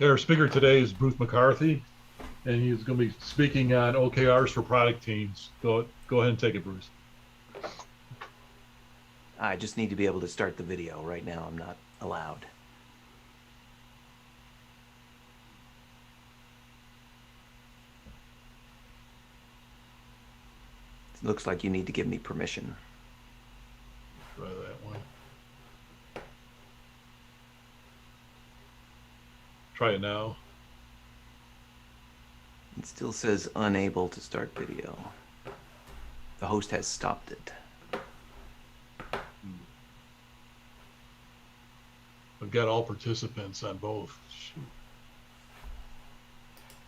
Our speaker today is Bruce McCarthy, and he's going to be speaking on OKRs for product teams. Go ahead and take it, Bruce. I just need to be able to start the video. Right now, I'm not allowed. It looks like you need to give me permission. Try that one. Try it now. It still says unable to start video. The host has stopped it. I've got all participants on both. Shoot.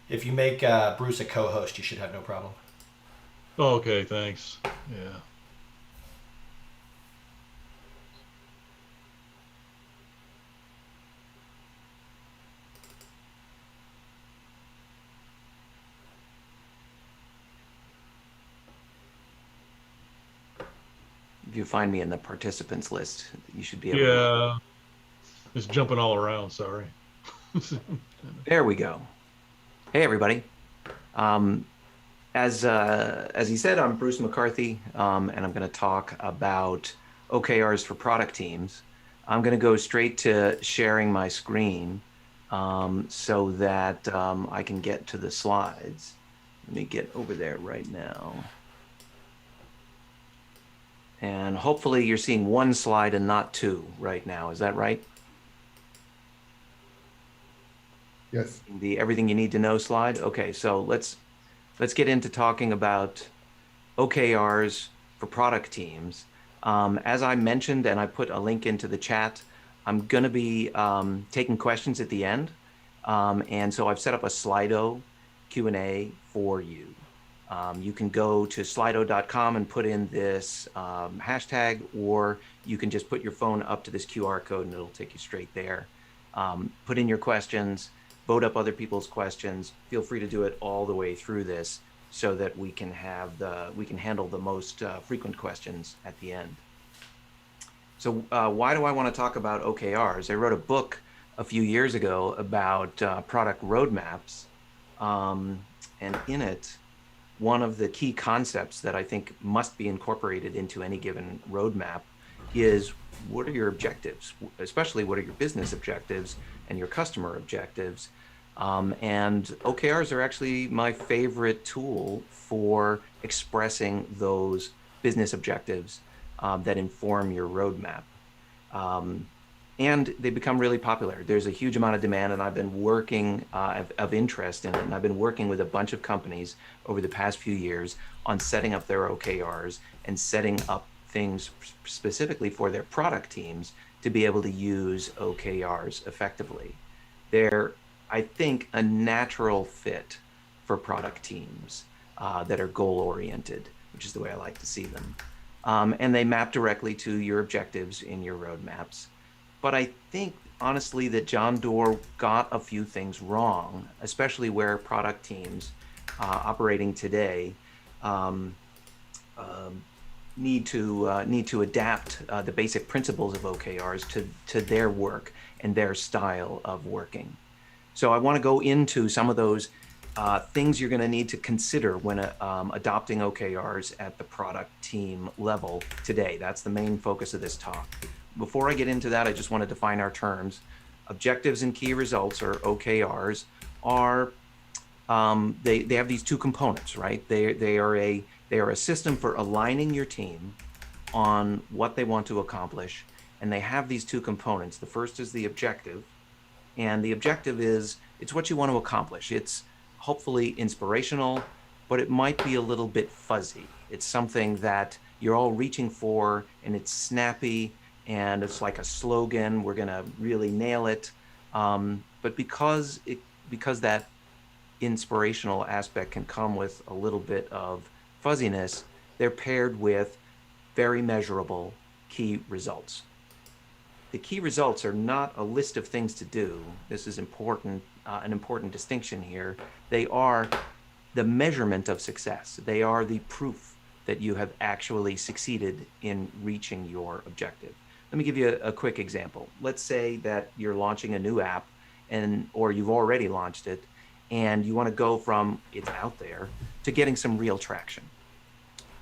If you make Bruce a co-host, you should have no problem. Oh, okay, thanks. Yeah. If you find me in the participants list, you should be able to... It's jumping all around, sorry. There we go. Hey, everybody. As he said, I'm Bruce McCarthy, and I'm going to talk about OKRs for product teams. I'm going to go straight to sharing my screen so that I can get to the slides. Let me get over there right now. And hopefully you're seeing one slide and not two right now. Is that right? Yes. The everything you need to know slide. Okay, so let's get into talking about OKRs for product teams. As I mentioned, and I put a link into the chat, I'm going to be taking questions at the end. And so I've set up a Slido Q&A for you. You can go to slido.com and put in this hashtag, or you can just put your phone up to this QR code and it'll take you straight there. Put in your questions, vote up other people's questions. Feel free to do it all the way through this so that we can handle the most frequent questions at the end. So why do I want to talk about OKRs? I wrote a book a few years ago about product roadmaps, and in it, one of the key concepts that I think must be incorporated into any given roadmap is, what are your objectives? Especially what are your business objectives and your customer objectives? And OKRs are actually my favorite tool for expressing those business objectives that inform your roadmap. And they become really popular. There's a huge amount of demand, and I've been working of interest in it. And I've been working with a bunch of companies over the past few years on setting up their OKRs and setting up things specifically for their product teams to be able to use OKRs effectively. They're, I think, a natural fit for product teams that are goal-oriented, which is the way I like to see them. And they map directly to your objectives in your roadmaps. But I think, honestly, that John Doerr got a few things wrong, especially where product teams operating today need to adapt the basic principles of OKRs to their work and their style of working. So I want to go into some of those things you're going to need to consider when adopting OKRs at the product team level today. That's the main focus of this talk. Before I get into that, I just want to define our terms. Objectives and key results, or OKRs, are they have these two components, right? They are a system for aligning your team on what they want to accomplish, and they have these two components. The first is the objective, and the objective is, it's what you want to accomplish. It's hopefully inspirational, but it might be a little bit fuzzy. It's something that you're all reaching for, and it's snappy, and it's like a slogan. We're gonna really nail it. But because that inspirational aspect can come with a little bit of fuzziness, they're paired with very measurable key results. The key results are not a list of things to do. This is important, an important distinction here. They are the measurement of success. They are the proof that you have actually succeeded in reaching your objective. Let me give you a quick example. Let's say that you're launching a new app or you've already launched it, and you want to go from it's out there to getting some real traction.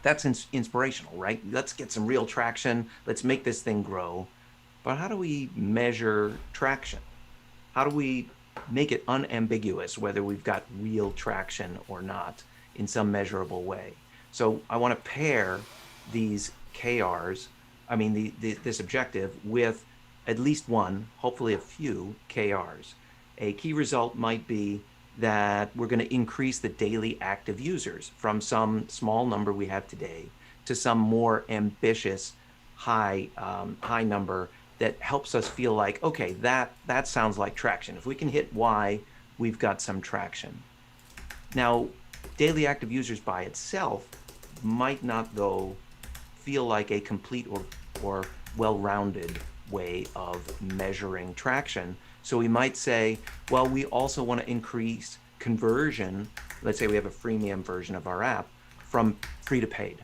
That's inspirational, right? Let's get some real traction. Let's make this thing grow. But how do we measure traction? How do we make it unambiguous whether we've got real traction or not in some measurable way? So I want to pair these KRs, this objective, with at least one, hopefully a few KRs. A key result might be that we're going to increase the daily active users from some small number we have today to some more ambitious high number that helps us feel like, okay, that sounds like traction. If we can hit Y, we've got some traction. Now, daily active users by itself might not feel like a complete or well-rounded way of measuring traction. So we might say, well, we also want to increase conversion. Let's say we have a freemium version of our app from free to paid.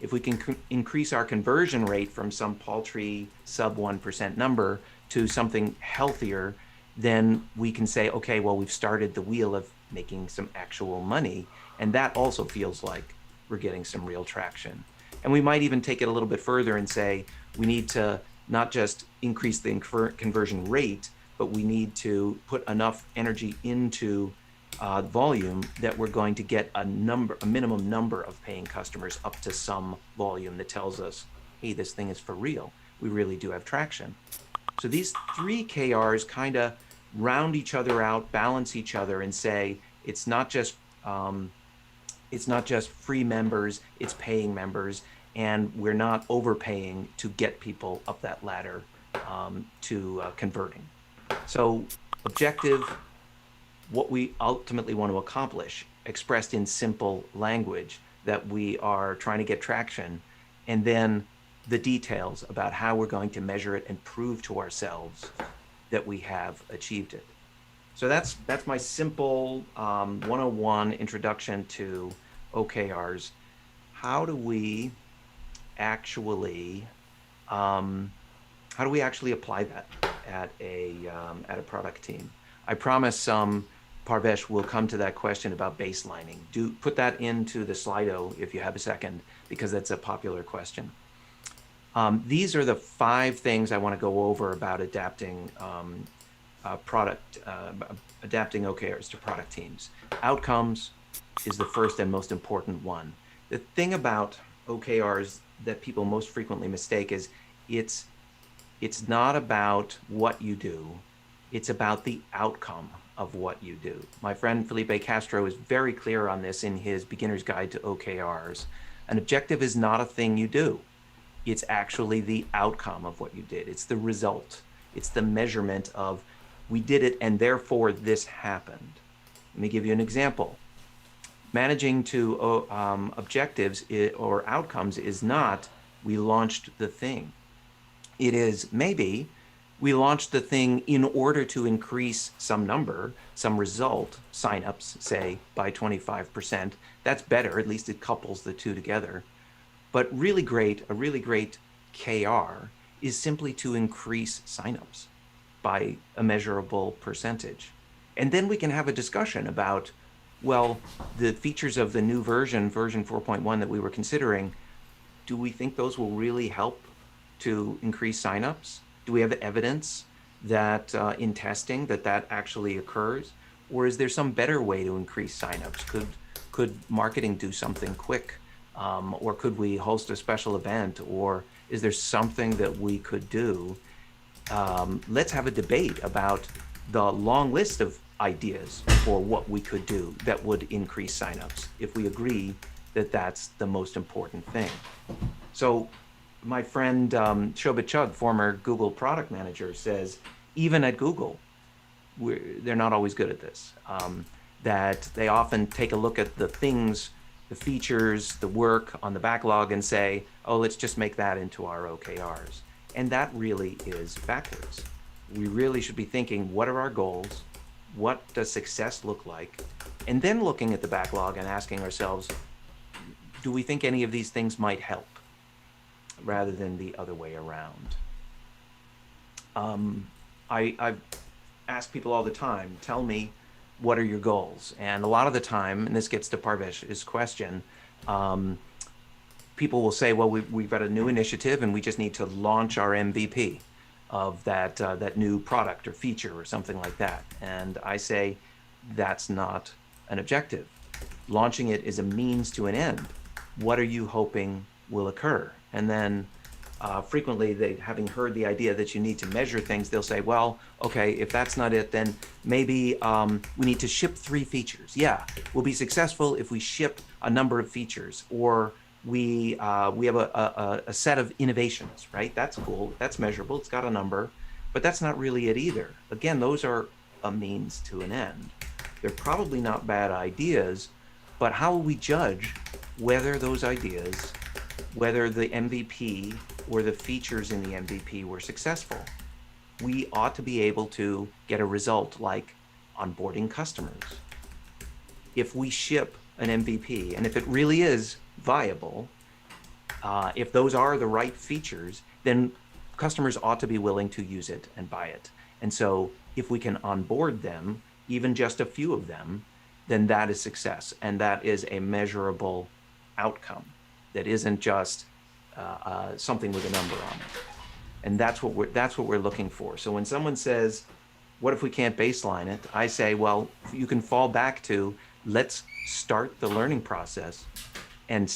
If we can increase our conversion rate from some paltry sub 1% number to something healthier, then we can say, okay, well, we've started the wheel of making some actual money. And that also feels like we're getting some real traction. And we might even take it a little bit further and say, we need to not just increase the conversion rate, but we need to put enough energy into volume that we're going to get a minimum number of paying customers up to some volume that tells us, hey, this thing is for real. We really do have traction. So these three KRs kind of round each other out, balance each other, and say it's not just free members, it's paying members, and we're not overpaying to get people up that ladder to converting. So objective, what we ultimately want to accomplish, expressed in simple language, that we are trying to get traction, and then the details about how we're going to measure it and prove to ourselves that we have achieved it. So that's my simple 101 introduction to OKRs. How do we actually apply that at a product team? I promise Parvesh will come to that question about baselining. Do put that into the Slido if you have a second, because that's a popular question. These are the 5 things I want to go over about adapting adapting OKRs to product teams. Outcomes is the first and most important one. The thing about OKRs that people most frequently mistake is it's not about what you do, it's about the outcome of what you do. My friend Felipe Castro is very clear on this in his Beginner's Guide to OKRs. An objective is not a thing you do. It's actually the outcome of what you did. It's the result. It's the measurement of, we did it and therefore this happened. Let me give you an example. Managing to objectives or outcomes is not, we launched the thing. It is maybe we launched the thing in order to increase some number, some result, signups, say, by 25%. That's better, at least it couples the two together. But a really great KR is simply to increase signups by a measurable percentage. And then we can have a discussion about, well, the features of the new version 4.1 that we were considering, do we think those will really help to increase signups? Do we have evidence that in testing that actually occurs? Or is there some better way to increase signups? Could marketing do something quick? Or could we host a special event? Or is there something that we could do? Let's have a debate about the long list of ideas for what we could do that would increase signups, if we agree that that's the most important thing. So my friend Shobit Chugh, former Google product manager, says even at Google, they're not always good at this. That they often take a look at the things, the features, the work on the backlog and say, oh, let's just make that into our OKRs. And that really is backwards. We really should be thinking, what are our goals? What does success look like? And then looking at the backlog and asking ourselves, do we think any of these things might help? Rather than the other way around. I've ask people all the time, tell me, what are your goals? And a lot of the time, and this gets to Parvesh's question, people will say, well, we've got a new initiative and we just need to launch our MVP of that new product or feature or something like that. And I say, that's not an objective. Launching it is a means to an end. What are you hoping will occur? And then frequently, they, having heard the idea that you need to measure things, they'll say, well, okay, if that's not it, then maybe we need to ship 3 features. Yeah, we'll be successful if we ship a number of features, or we have a set of innovations, right? That's cool, that's measurable, it's got a number, but that's not really it either. Again, those are a means to an end. They're probably not bad ideas, but how will we judge whether those ideas, whether the MVP or the features in the MVP were successful? We ought to be able to get a result like onboarding customers. If we ship an MVP, and if it really is viable, if those are the right features, then customers ought to be willing to use it and buy it. And so if we can onboard them, even just a few of them, then that is success. And that is a measurable outcome that isn't just something with a number on it. And that's what we're looking for. So when someone says, what if we can't baseline it? I say, well, you can fall back to, let's start the learning process and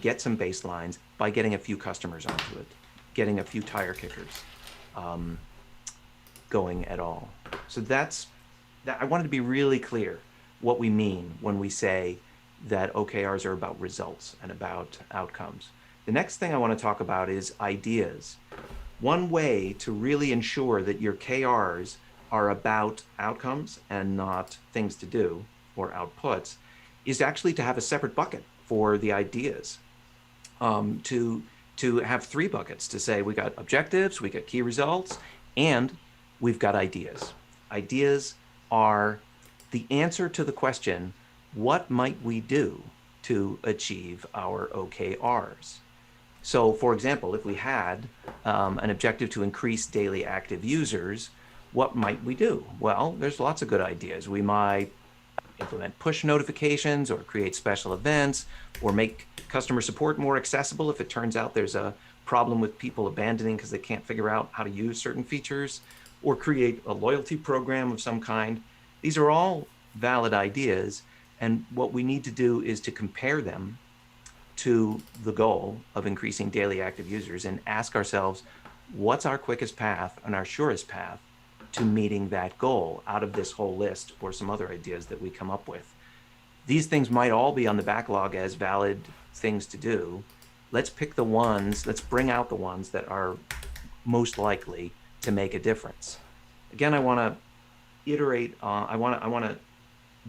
get some baselines by getting a few customers onto it, getting a few tire kickers going at all. So that's that. I wanted to be really clear what we mean when we say that OKRs are about results and about outcomes. The next thing I want to talk about is ideas. One way to really ensure that your KRs are about outcomes and not things to do or outputs is actually to have a separate bucket for the ideas. To have 3 buckets, to say we got objectives, we got key results, and we've got ideas. Ideas are the answer to the question, what might we do to achieve our OKRs? So for example, if we had an objective to increase daily active users, what might we do? Well, there's lots of good ideas. We might implement push notifications or create special events or make customer support more accessible if it turns out there's a problem with people abandoning because they can't figure out how to use certain features, or create a loyalty program of some kind. These are all valid ideas, and what we need to do is to compare them to the goal of increasing daily active users and ask ourselves, what's our quickest path and our surest path to meeting that goal out of this whole list or some other ideas that we come up with? These things might all be on the backlog as valid things to do. Let's pick the ones, let's bring out the ones that are most likely to make a difference. Again, I want to iterate, I want to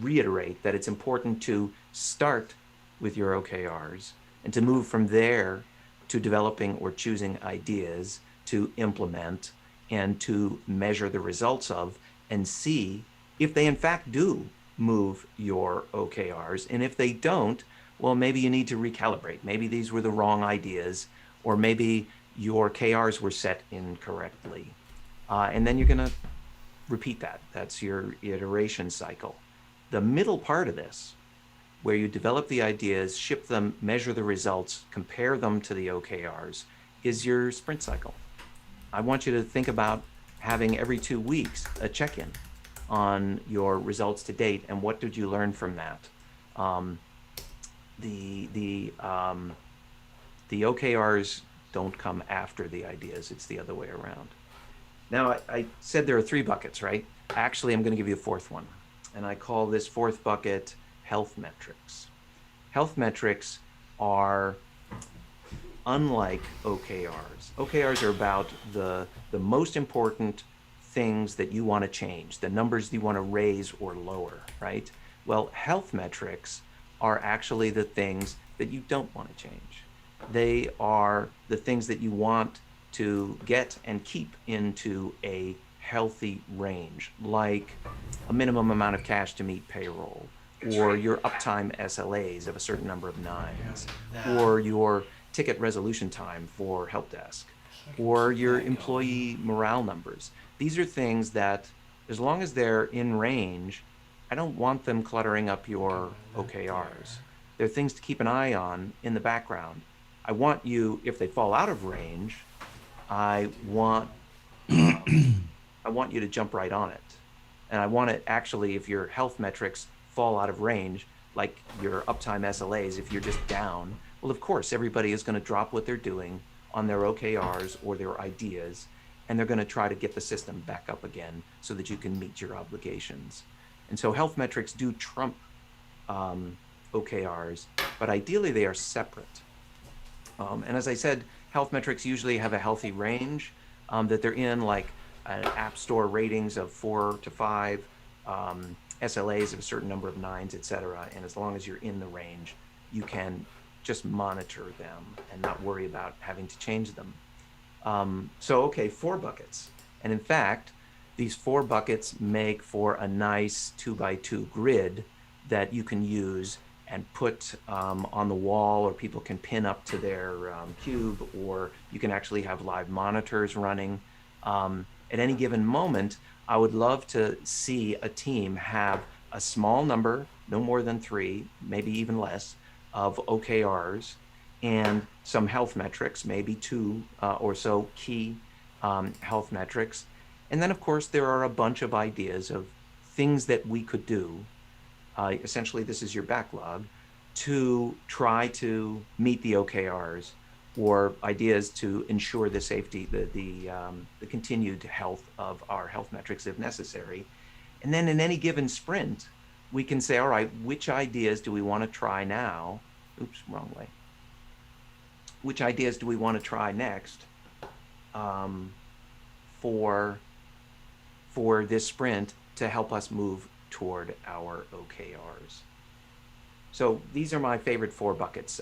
reiterate that it's important to start with your OKRs and to move from there to developing or choosing ideas to implement and to measure the results of and see if they in fact do move your OKRs. And if they don't, well, maybe you need to recalibrate. Maybe these were the wrong ideas, or maybe your KRs were set incorrectly. And then you're going to repeat that. That's your iteration cycle. The middle part of this, where you develop the ideas, ship them, measure the results, compare them to the OKRs, is your sprint cycle. I want you to think about having every 2 weeks a check-in on your results to date and what did you learn from that. The OKRs don't come after the ideas, it's the other way around. Now, I said there are 3 buckets, right? Actually, I'm going to give you a 4th one, and I call this 4th bucket health metrics. Health metrics are unlike OKRs. OKRs are about the most important things that you want to change, the numbers you want to raise or lower, right? Well, health metrics are actually the things that you don't want to change. They are the things that you want to get and keep into a healthy range, like a minimum amount of cash to meet payroll, or your uptime SLAs of a certain number of nines, or your ticket resolution time for help desk, or your employee morale numbers. These are things that as long as they're in range, I don't want them cluttering up your OKRs. They're things to keep an eye on in the background. I want you, if they fall out of range, I want I want you to jump right on it. And I want it actually, if your health metrics fall out of range, like your uptime SLAs, if you're just down, well, of course, everybody is going to drop what they're doing on their OKRs or their ideas, and they're going to try to get the system back up again so that you can meet your obligations. And so health metrics do trump OKRs, but ideally they are separate. And as I said, health metrics usually have a healthy range that they're in, like an app store ratings of 4 to 5, SLAs of a certain number of 9s, etc. And as long as you're in the range, you can just monitor them and not worry about having to change them. Okay, 4 buckets. And in fact, these 4 buckets make for a nice 2x2 grid that you can use and put on the wall, or people can pin up to their cube, or you can actually have live monitors running. At any given moment, I would love to see a team have a small number, no more than 3, maybe even less, of OKRs and some health metrics, maybe 2 or so key health metrics. And then, of course, there are a bunch of ideas of things that we could do. Essentially, this is your backlog to try to meet the OKRs, or ideas to ensure the safety, the continued health of our health metrics if necessary. And then in any given sprint, we can say, all right, which ideas do we want to try now? Oops, wrong way. Which ideas do we want to try next for this sprint to help us move toward our OKRs? So these are my favorite 4 buckets.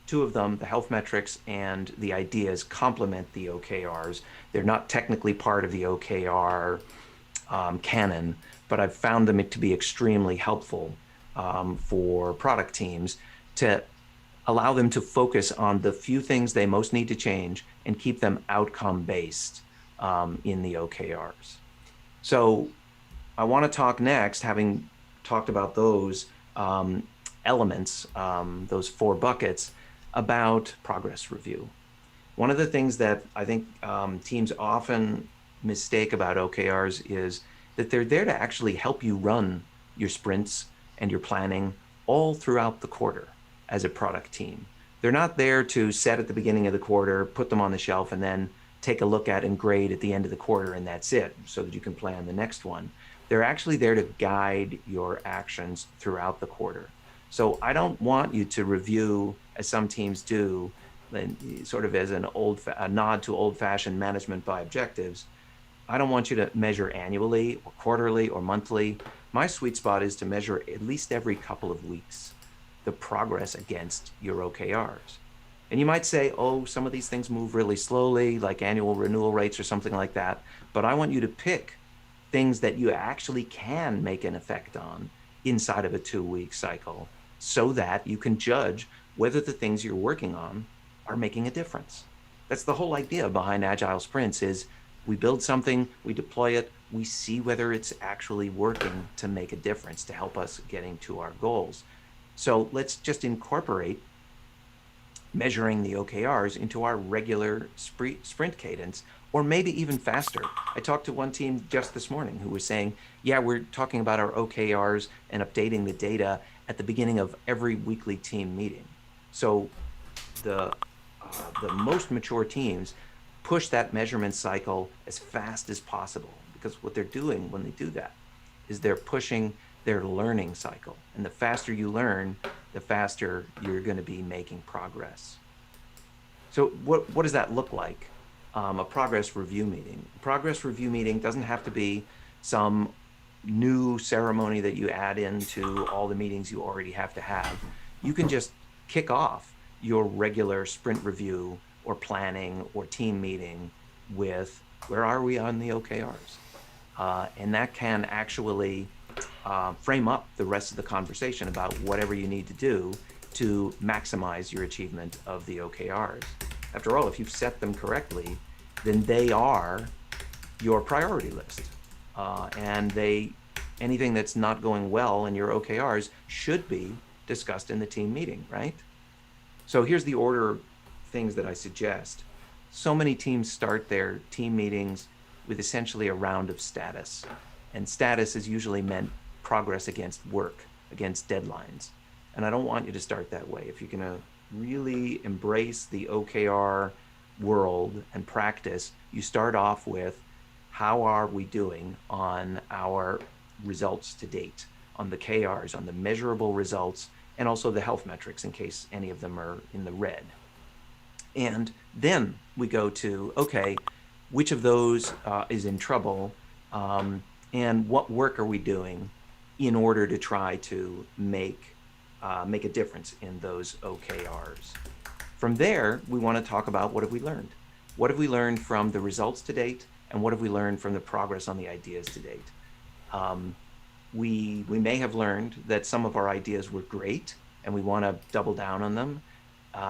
2 of them, the health metrics and the ideas, complement the OKRs. They're not technically part of the OKR canon, but I've found them to be extremely helpful for product teams to allow them to focus on the few things they most need to change and keep them outcome-based in the OKRs. So I want to talk next, having talked about those elements, those 4 buckets, about progress review. One of the things that I think teams often mistake about OKRs is that they're there to actually help you run your sprints and your planning all throughout the quarter as a product team. They're not there to set at the beginning of the quarter, put them on the shelf, and then take a look at and grade at the end of the quarter, and that's it, so that you can plan the next one. They're actually there to guide your actions throughout the quarter. So I don't want you to review, as some teams do, sort of as a nod to old-fashioned management by objectives. I don't want you to measure annually or quarterly or monthly. My sweet spot is to measure at least every couple of weeks the progress against your OKRs. And you might say, oh, some of these things move really slowly, like annual renewal rates or something like that. But I want you to pick things that you actually can make an effect on inside of a 2-week cycle, so that you can judge whether the things you're working on are making a difference. That's the whole idea behind Agile sprints, is we build something, we deploy it, we see whether it's actually working to make a difference, to help us getting to our goals. So let's just incorporate measuring the OKRs into our regular sprint cadence, or maybe even faster. I talked to one team just this morning who was saying, yeah, we're talking about our OKRs and updating the data at the beginning of every weekly team meeting. So the most mature teams push that measurement cycle as fast as possible, because what they're doing when they do that is they're pushing their learning cycle. And the faster you learn, the faster you're going to be making progress. So what does that look like? A progress review meeting. A progress review meeting doesn't have to be some new ceremony that you add into all the meetings you already have to have. You can just kick off your regular sprint review or planning or team meeting with, where are we on the OKRs? And that can actually frame up the rest of the conversation about whatever you need to do to maximize your achievement of the OKRs. After all, if you've set them correctly, then they are your priority list. and anything that's not going well in your OKRs should be discussed in the team meeting, right? So here's the order of things that I suggest. So many teams start their team meetings with essentially a round of status. And status is usually meant progress against work, against deadlines. And I don't want you to start that way. If you're gonna really embrace the OKR world and practice, you start off with, how are we doing on our results to date, on the KRs, on the measurable results, and also the health metrics in case any of them are in the red. And then we go to, okay, which of those is in trouble, and what work are we doing in order to try to make a difference in those OKRs. From there, we want to talk about what have we learned. What have we learned from the results to date, and what have we learned from the progress on the ideas to date? We may have learned that some of our ideas were great, and we want to double down on them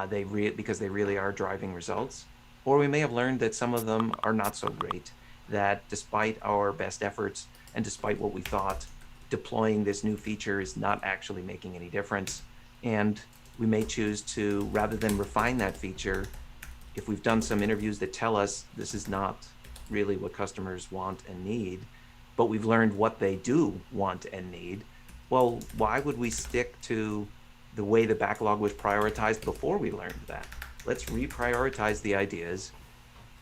because they really are driving results. Or we may have learned that some of them are not so great, that despite our best efforts and despite what we thought, deploying this new feature is not actually making any difference. And we may choose to, rather than refine that feature, if we've done some interviews that tell us this is not really what customers want and need, but we've learned what they do want and need, well, why would we stick to the way the backlog was prioritized before we learned that? Let's reprioritize the ideas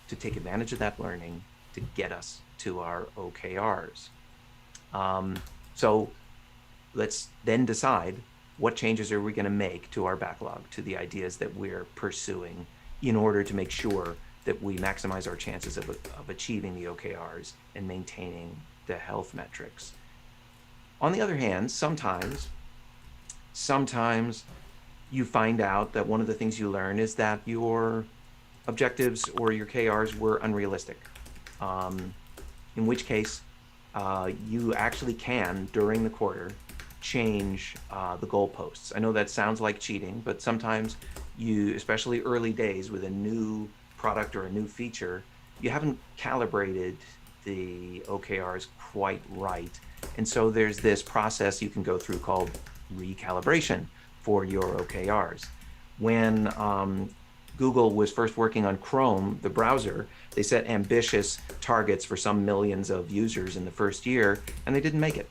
to take advantage of that learning to get us to our OKRs. So let's then decide what changes are we going to make to our backlog, to the ideas that we're pursuing, in order to make sure that we maximize our chances of achieving the OKRs and maintaining the health metrics. On the other hand, sometimes you find out that one of the things you learn is that your objectives or your KRs were unrealistic, in which case you actually can, during the quarter, change the goalposts. I know that sounds like cheating, but sometimes you, especially early days with a new product or a new feature, you haven't calibrated the OKRs quite right. And so there's this process you can go through called recalibration for your OKRs. When Google was first working on Chrome, the browser, they set ambitious targets for some millions of users in the first year, and they didn't make it.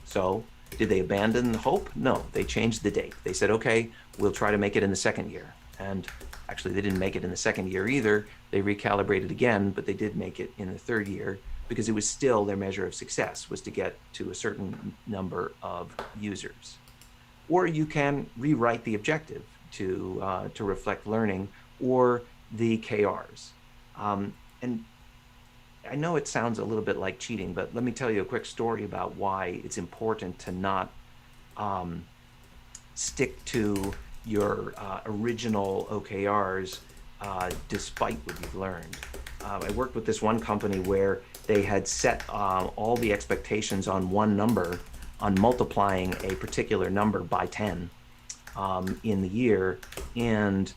So did they abandon hope? No, they changed the date. They said, okay, we'll try to make it in the second year. And actually, they didn't make it in the second year either. They recalibrated again, but they did make it in the third year, because it was still their measure of success, was to get to a certain number of users. Or you can rewrite the objective to reflect learning, or the KRs. And I know it sounds a little bit like cheating, but let me tell you a quick story about why it's important to not stick to your original OKRs despite what you've learned. I worked with this one company where they had set all the expectations on one number, on multiplying a particular number by 10 in the year, and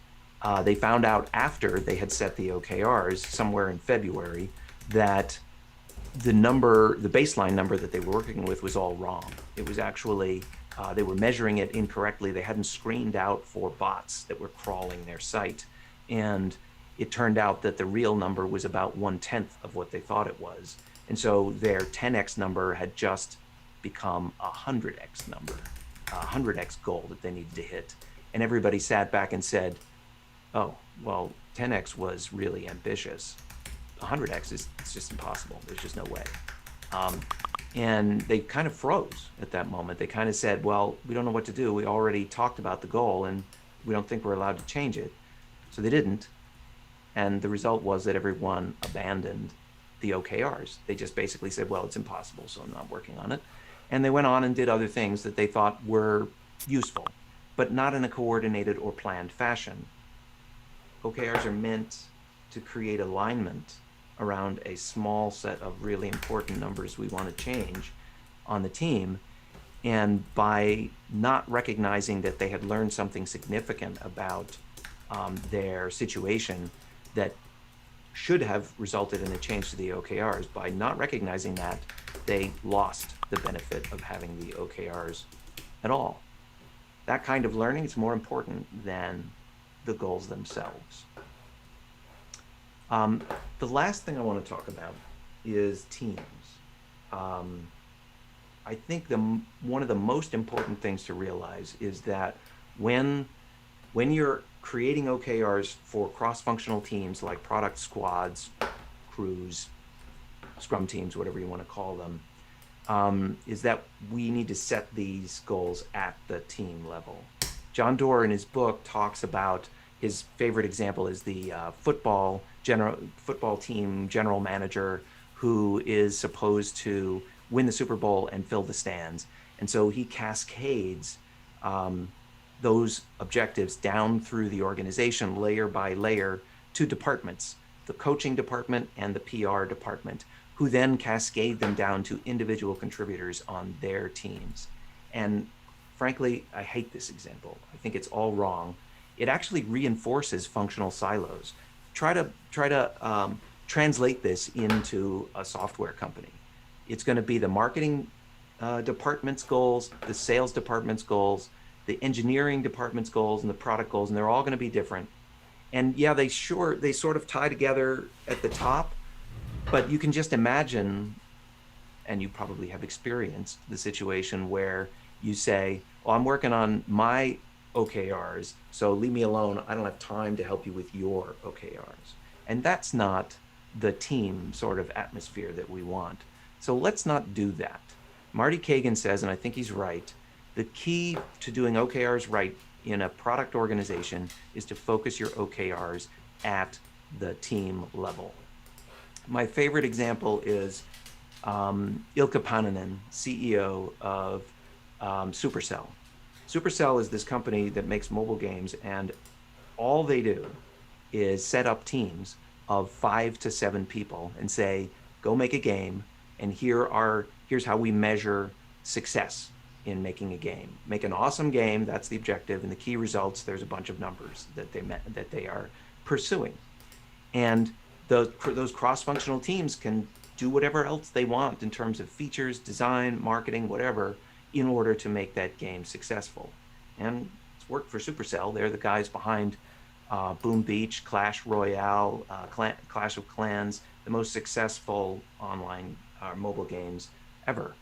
they found out after they had set the OKRs somewhere in February that the baseline number that they were working with was all wrong. It was actually, they were measuring it incorrectly. They hadn't screened out for bots that were crawling their site. And it turned out that the real number was about 1/10 of what they thought it was. And so their 10x number had just become a 100x number, a 100x goal that they needed to hit. And everybody sat back and said, oh, well, 10x was really ambitious. 100x it's just impossible. There's just no way. And they kind of froze at that moment. They kind of said, well, we don't know what to do. We already talked about the goal and we don't think we're allowed to change it. So they didn't. And the result was that everyone abandoned the OKRs. They just basically said, well, it's impossible, so I'm not working on it. And they went on and did other things that they thought were useful, but not in a coordinated or planned fashion. OKRs are meant to create alignment around a small set of really important numbers we want to change on the team. And by not recognizing that they had learned something significant about their situation that should have resulted in a change to the OKRs. By not recognizing that, they lost the benefit of having the OKRs at all. That kind of learning is more important than the goals themselves. The last thing I want to talk about is teams. I think one of the most important things to realize is that when you're creating OKRs for cross-functional teams like product squads, crews, scrum teams, whatever you want to call them, is that we need to set these goals at the team level. John Doerr in his book talks about his favorite example is the football team general manager who is supposed to win the Super Bowl and fill the stands. And so he cascades those objectives down through the organization layer by layer to departments, the coaching department and the PR department, who then cascade them down to individual contributors on their teams. And frankly, I hate this example. I think it's all wrong. It actually reinforces functional silos. Try to translate this into a software company. It's going to be the marketing department's goals, the sales department's goals, the engineering department's goals, and the product goals, and they're all going to be different. And yeah, they sort of tie together at the top, but you can just imagine, and you probably have experienced the situation where you say, well, I'm working on my OKRs, so leave me alone. I don't have time to help you with your OKRs. And that's not the team sort of atmosphere that we want. So let's not do that. Marty Kagan says, and I think he's right, the key to doing OKRs right in a product organization is to focus your OKRs at the team level. My favorite example is Ilkka Paananen, CEO of Supercell. Supercell is this company that makes mobile games, and all they do is set up teams of 5 to 7 people and say, go make a game, and here's how we measure success in making a game. Make an awesome game, that's the objective, and the key results, there's a bunch of numbers that they are pursuing. And those cross-functional teams can do whatever else they want in terms of features, design, marketing, whatever, in order to make that game successful. And it's worked for Supercell. They're the guys behind Boom Beach, Clash Royale, Clash of Clans, the most successful online mobile games ever.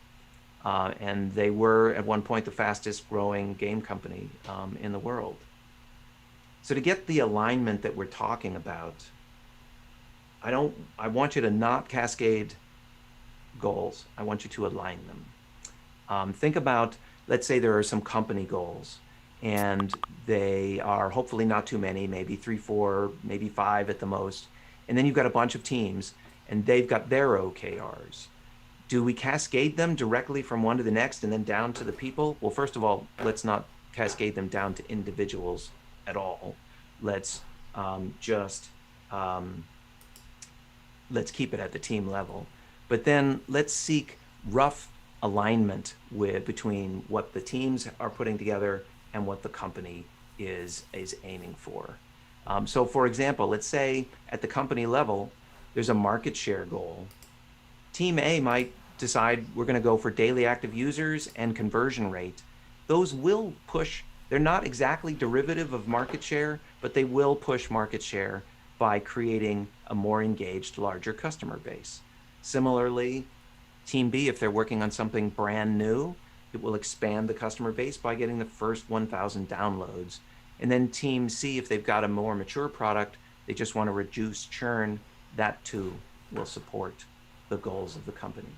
And they were at one point the fastest growing game company in the world. So to get the alignment that we're talking about, I want you to not cascade goals. I want you to align them. Think about, let's say there are some company goals, and they are hopefully not too many, maybe 3, 4, maybe 5 at the most. And then you've got a bunch of teams, and they've got their OKRs. Do we cascade them directly from one to the next and then down to the people? Well, first of all, let's not cascade them down to individuals at all. Let's let's keep it at the team level. But then let's seek rough alignment between what the teams are putting together and what the company is aiming for. So for example, let's say at the company level, there's a market share goal. Team A might decide we're going to go for daily active users and conversion rate. Those will push, they're not exactly derivative of market share, but they will push market share by creating a more engaged, larger customer base. Similarly, Team B, if they're working on something brand new, it will expand the customer base by getting the first 1,000 downloads. And then Team C, if they've got a more mature product, they just want to reduce churn, that too will support the goals of the company.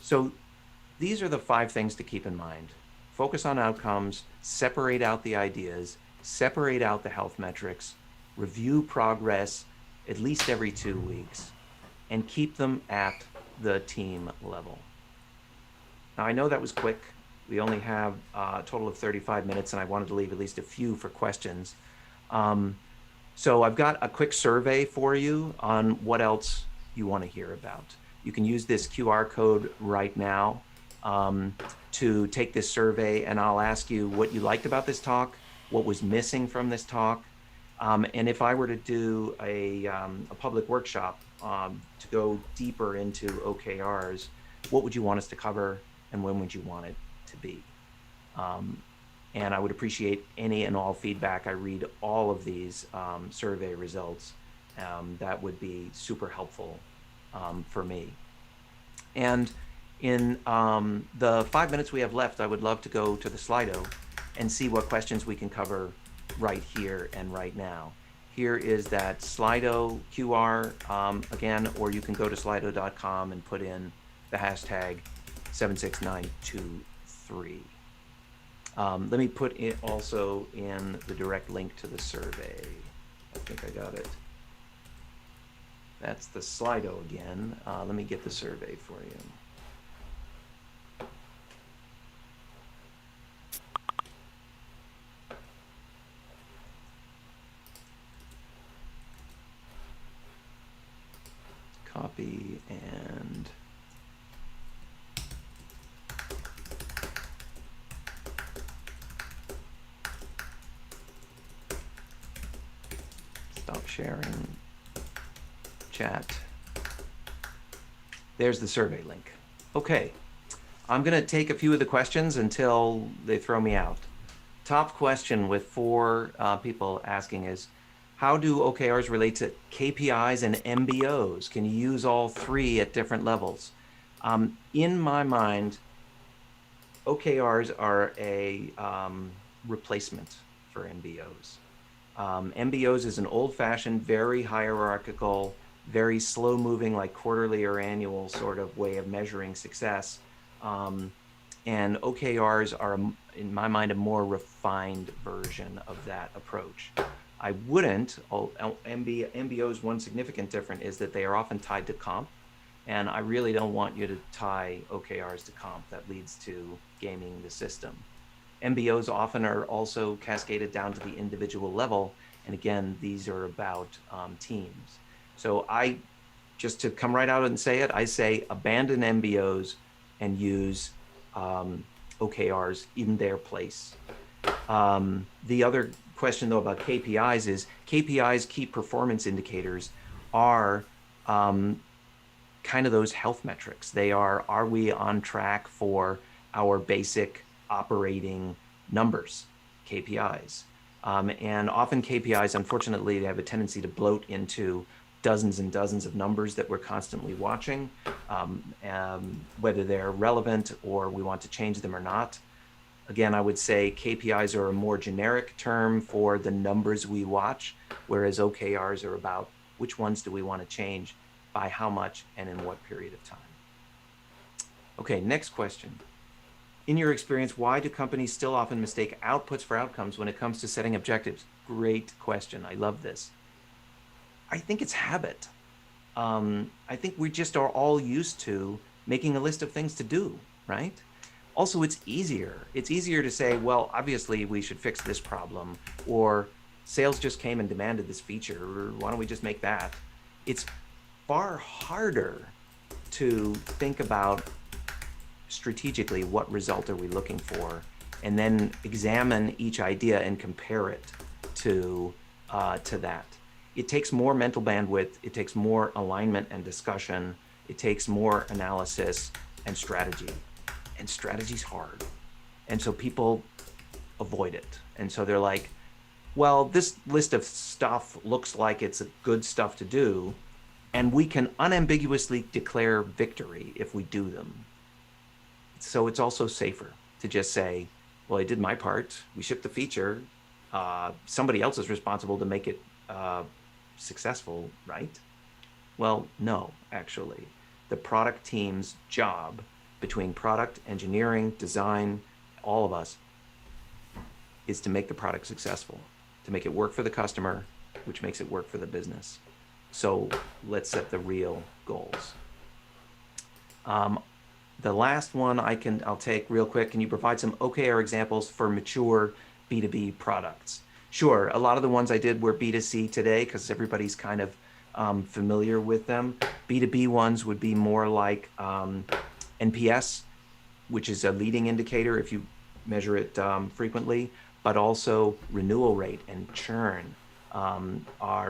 So these are the 5 things to keep in mind. Focus on outcomes, separate out the ideas, separate out the health metrics, review progress at least every 2 weeks, and keep them at the team level. Now, I know that was quick. We only have a total of 35 minutes, and I wanted to leave at least a few for questions. So I've got a quick survey for you on what else you want to hear about. You can use this QR code right now to take this survey, and I'll ask you what you liked about this talk, what was missing from this talk, And if I were to do a public workshop to go deeper into OKRs, what would you want us to cover and when would you want it to be? And I would appreciate any and all feedback. I read all of these survey results. That would be super helpful for me. And in the 5 minutes we have left, I would love to go to the Slido and see what questions we can cover right here and right now. Here is that Slido QR again, or you can go to slido.com and put in the hashtag 76923. Let me put it also in the direct link to the survey. I think I got it. That's the Slido again. Let me get the survey for you. Copy and stop sharing chat. There's the survey link. Okay, I'm gonna take a few of the questions until they throw me out. Top question with 4 people asking is, how do OKRs relate to KPIs and MBOs? Can you use all 3 at different levels? In my mind, OKRs are a replacement for MBOs. MBOs is an old-fashioned, very hierarchical, very slow-moving, like quarterly or annual sort of way of measuring success. And OKRs are, in my mind, a more refined version of that approach. I wouldn't, MBO's one significant difference is that they are often tied to comp, and I really don't want you to tie OKRs to comp. That leads to gaming the system. MBOs often are also cascaded down to the individual level, and again, these are about teams. So just to come right out and say it, I say abandon MBOs and use OKRs in their place. The other question though about KPIs is KPIs, key performance indicators, are kind of those health metrics. They are we on track for our basic operating numbers, KPIs. And often KPIs, unfortunately, they have a tendency to bloat into dozens and dozens of numbers that we're constantly watching, whether they're relevant or we want to change them or not. Again, I would say KPIs are a more generic term for the numbers we watch, whereas OKRs are about which ones do we want to change, by how much, and in what period of time. Okay, next question. In your experience, why do companies still often mistake outputs for outcomes when it comes to setting objectives? Great question. I love this. I think it's habit. I think we just are all used to making a list of things to do, right? Also, it's easier. It's easier to say, well, obviously we should fix this problem, or sales just came and demanded this feature, or why don't we just make that? It's far harder to think about strategically what result are we looking for, and then examine each idea and compare it to that. It takes more mental bandwidth, it takes more alignment and discussion, it takes more analysis and strategy. And strategy's hard. And so people avoid it. And so they're like, well, this list of stuff looks like it's good stuff to do, and we can unambiguously declare victory if we do them. So it's also safer to just say, well, I did my part, we shipped the feature, somebody else is responsible to make it successful, right? Well, no, actually. The product team's job, between product, engineering, design, all of us, is to make the product successful, to make it work for the customer, which makes it work for the business. So let's set the real goals. The last one I'll take real quick. Can you provide some OKR examples for mature B2B products? Sure, a lot of the ones I did were B2C today because everybody's kind of familiar with them. B2B ones would be more like NPS, which is a leading indicator if you measure it frequently, but also renewal rate and churn.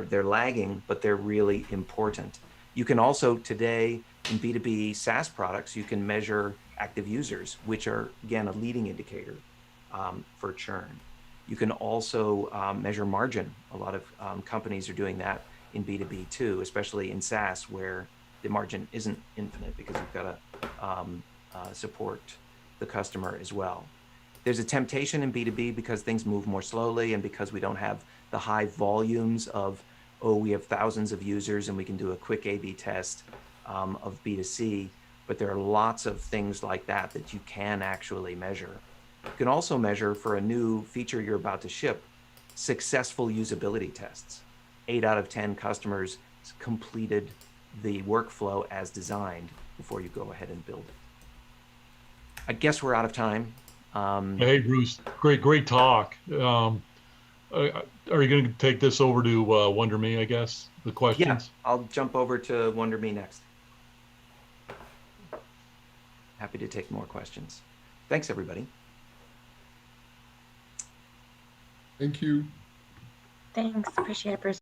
they're lagging, but they're really important. You can also today in B2B SaaS products, you can measure active users, which are again a leading indicator for churn. You can also measure margin. A lot of companies are doing that in B2B too, especially in SaaS where the margin isn't infinite because you've got to support the customer as well. There's a temptation in B2B because things move more slowly and because we don't have the high volumes of, oh, we have thousands of users and we can do a quick A/B test of B2C, but there are lots of things like that that you can actually measure. You can also measure for a new feature you're about to ship, successful usability tests. 8 out of 10 customers completed the workflow as designed before you go ahead and build it. I guess we're out of time. Hey, Bruce, great talk. Are you going to take this over to Wonder Me, I guess, the Yeah, questions? I'll jump over to Wonder Me next. Happy to take more questions. Thanks, everybody. Thank you. Thanks. Appreciate it, Bruce.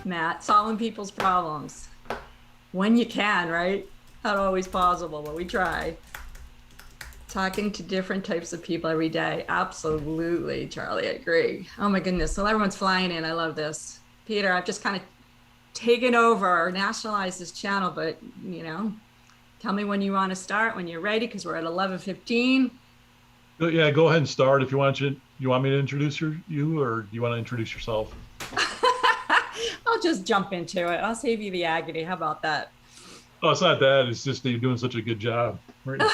Matt, solving people's problems when you can, right? Not always possible, but we try. Talking to different types of people every day. Absolutely, Charlie, I agree. Oh my goodness. So everyone's flying in. I love this. Peter, I've just kind of taken over or nationalized this channel, but tell me when you want to start, when you're ready, because we're at 11:15. Yeah, go ahead and start. If you want me to introduce you, or do you want to introduce yourself? I'll just jump into it. I'll save you the agony. How about that? Oh, it's not that. It's just that you're doing such a good job right now.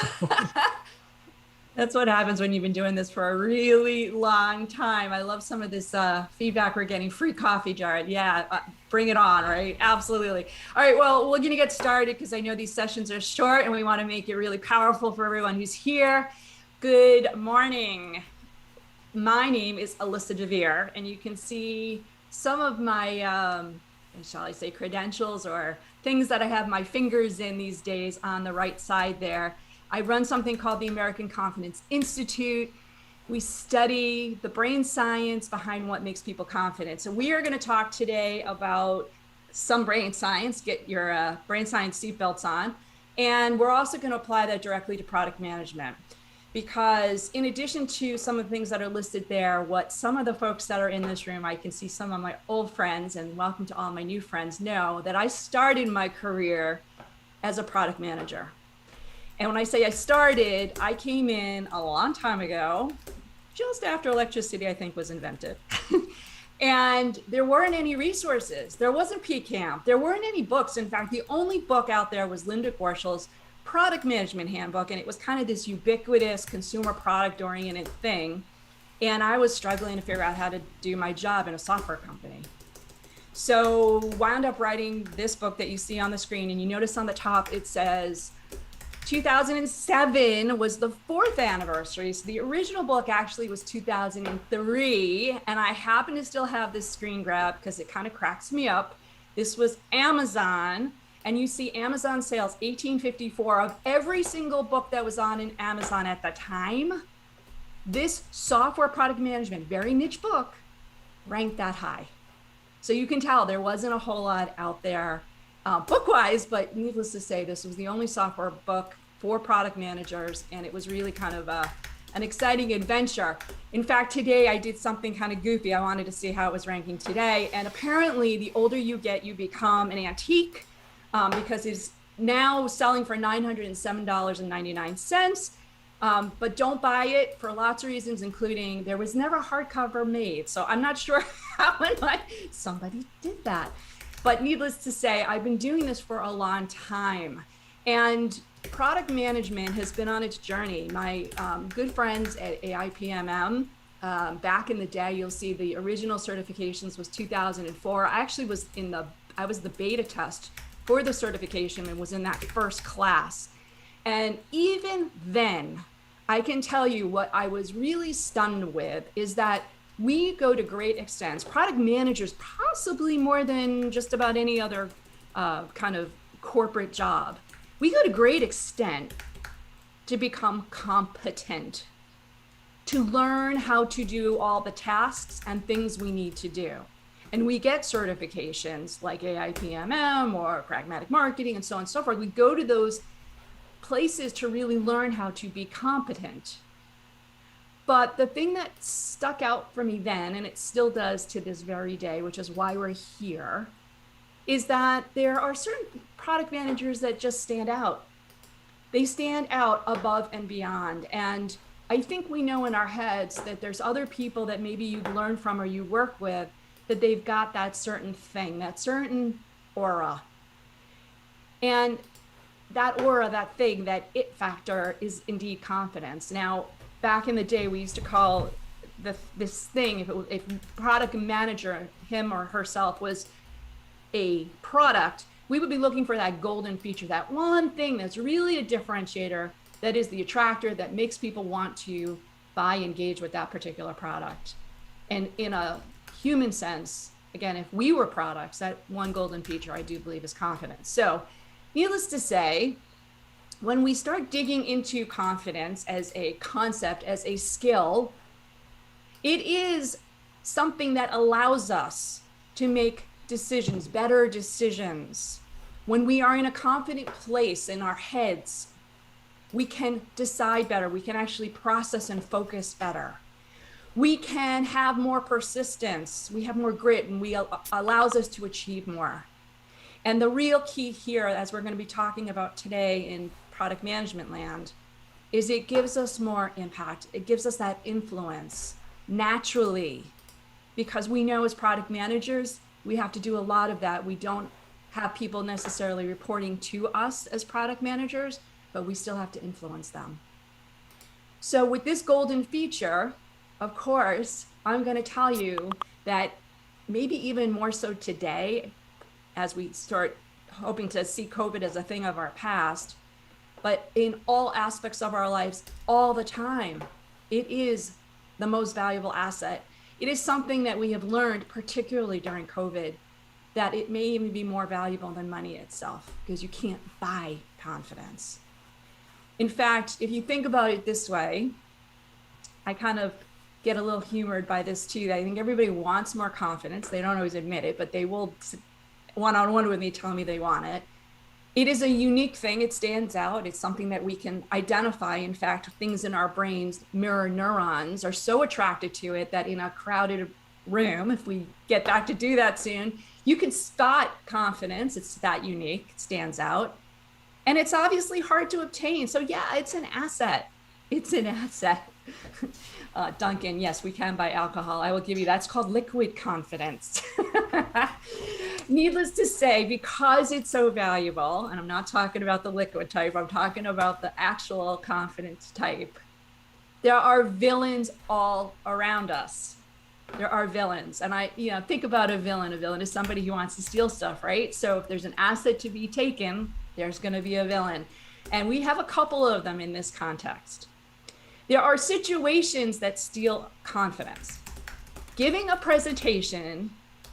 That's what happens when you've been doing this for a really long time. I love some of this feedback we're getting. Free coffee, Jared. Yeah, bring it on, right? Absolutely. All right, well, we're going to get started because I know these sessions are short and we want to make it really powerful for everyone who's here. Good morning. My name is Alyssa DeVere, and you can see some of my, shall I say, credentials or things that I have my fingers in these days on the right side there. I run something called the unConference Institute. We study the brain science behind what makes people confident. So we are going to talk today about some brain science. Get your brain science seatbelts on. And we're also going to apply that directly to product management. Because in addition to some of the things that are listed there, what some of the folks that are in this room, I can see some of my old friends, and welcome to all my new friends, know that I started my career as a product manager. And when I say I started, I came in a long time ago, just after electricity, I think, was invented. And there weren't any resources. There wasn't PCamp. There weren't any books. In fact, the only book out there was Linda Gorshall's Product Management Handbook. And it was kind of this ubiquitous consumer product oriented thing. And I was struggling to figure out how to do my job in a software company. So wound up writing this book that you see on the screen. And you notice on the top, it says, 2007 was the 4th anniversary. So the original book actually was 2003. And I happen to still have this screen grab because it kind of cracks me up. This was Amazon. And you see Amazon sales, 1854, of every single book that was on in Amazon at the time. This software product management, very niche book, ranked that high. So you can tell there wasn't a whole lot out there book-wise, but needless to say, this was the only software book for product managers, and it was really kind of an exciting adventure. In fact, today I did something kind of goofy. I wanted to see how it was ranking today, and apparently the older you get, you become an antique because it's now selling for $907.99. But don't buy it for lots of reasons, including there was never hardcover made. So I'm not sure how and why somebody did that. But needless to say, I've been doing this for a long time. And product management has been on its journey. My good friends at AIPMM, back in the day, you'll see the original certifications was 2004. I actually was I was the beta test for the certification and was in that first class. And even then, I can tell you what I was really stunned with is that we go to great extents, product managers, possibly more than just about any other kind of corporate job. We go to great extent to become competent, to learn how to do all the tasks and things we need to do. And we get certifications like AIPMM or pragmatic marketing and so on and so forth. We go to those places to really learn how to be competent. But the thing that stuck out for me then, and it still does to this very day, which is why we're here, is that there are certain product managers that just stand out. They stand out above and beyond. And I think we know in our heads that there's other people that maybe you've learned from or you work with, that they've got that certain thing, that certain aura. And that aura, that thing, that it factor is indeed confidence. Now, back in the day, we used to call this thing, if product manager, him or herself, was a product, we would be looking for that golden feature, that one thing that's really a differentiator, that is the attractor that makes people want to buy, engage with that particular product. And in a human sense, again, if we were products, that one golden feature, I do believe, is confidence. So needless to say, when we start digging into confidence as a concept, as a skill, it is something that allows us to make decisions, better decisions. When we are in a confident place in our heads, we can decide better. We can actually process and focus better. We can have more persistence. We have more grit, and allows us to achieve more. And the real key here, as we're going to be talking about today in product management land, is it gives us more impact. It gives us that influence naturally, because we know as product managers, we have to do a lot of that. We don't have people necessarily reporting to us as product managers, but we still have to influence them. So with this golden feature, of course, I'm going to tell you that maybe even more so today, as we start hoping to see COVID as a thing of our past, but in all aspects of our lives, all the time, it is the most valuable asset. It is something that we have learned, particularly during COVID, that it may even be more valuable than money itself, because you can't buy confidence. In fact, if you think about it this way, I kind of get a little humored by this too. I think everybody wants more confidence. They don't always admit it, but they will one-on-one with me tell me they want it. It is a unique thing. It stands out. It's something that we can identify. In fact, things in our brains, mirror neurons, are so attracted to it that in a crowded room, if we get back to do that soon, you can spot confidence. It's that unique. It stands out. And it's obviously hard to obtain. So yeah, it's an asset. It's an asset. Duncan, yes, we can buy alcohol. I will give you, that's called liquid confidence. Needless to say, because it's so valuable, and I'm not talking about the liquid type, I'm talking about the actual confidence type, there are villains all around us. There are villains. And think about a villain. A villain is somebody who wants to steal stuff, right? So if there's an asset to be taken, there's going to be a villain. And we have a couple of them in this context. There are situations that steal confidence. Giving a presentation,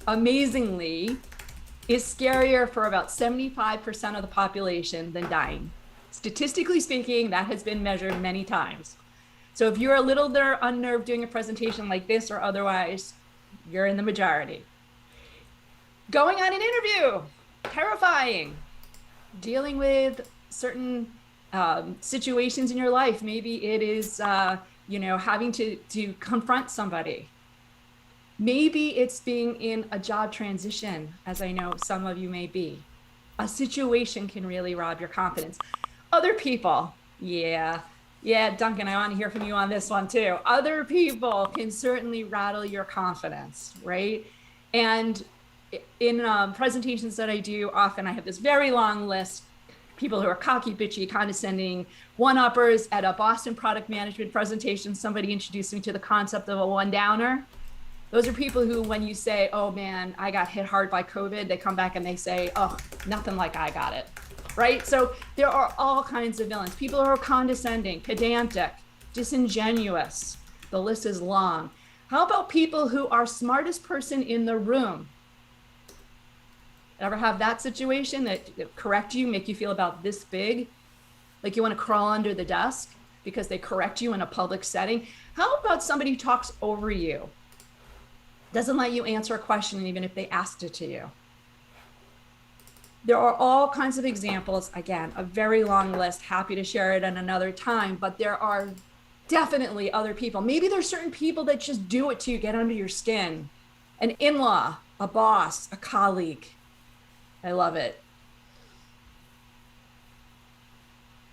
amazingly, is scarier for about 75% of the population than dying. Statistically speaking, that has been measured many times. So if you're a little unnerved doing a presentation like this or otherwise, you're in the majority. Going on an interview, terrifying. Dealing with certain situations in your life. Maybe it is, having to confront somebody. Maybe it's being in a job transition, as I know some of you may be. A situation can really rob your confidence. Other people, yeah, Duncan, I want to hear from you on this one too. Other people can certainly rattle your confidence, right? And in presentations that I do, often I have this very long list. People who are cocky, bitchy, condescending, one-uppers. At a Boston product management presentation, somebody introduced me to the concept of a one-downer. Those are people who, when you say, oh man, I got hit hard by COVID, they come back and they say, oh, nothing like I got it, right? So there are all kinds of villains. People who are condescending, pedantic, disingenuous. The list is long. How about people who are smartest person in the room? Ever have that situation that correct you, make you feel about this big? Like you want to crawl under the desk because they correct you in a public setting? How about somebody who talks over you? Doesn't let you answer a question even if they asked it to you. There are all kinds of examples. Again, a very long list, happy to share it at another time, but there are definitely other people. Maybe there's certain people that just do it to you, get under your skin. An in-law, a boss, a colleague. I love it.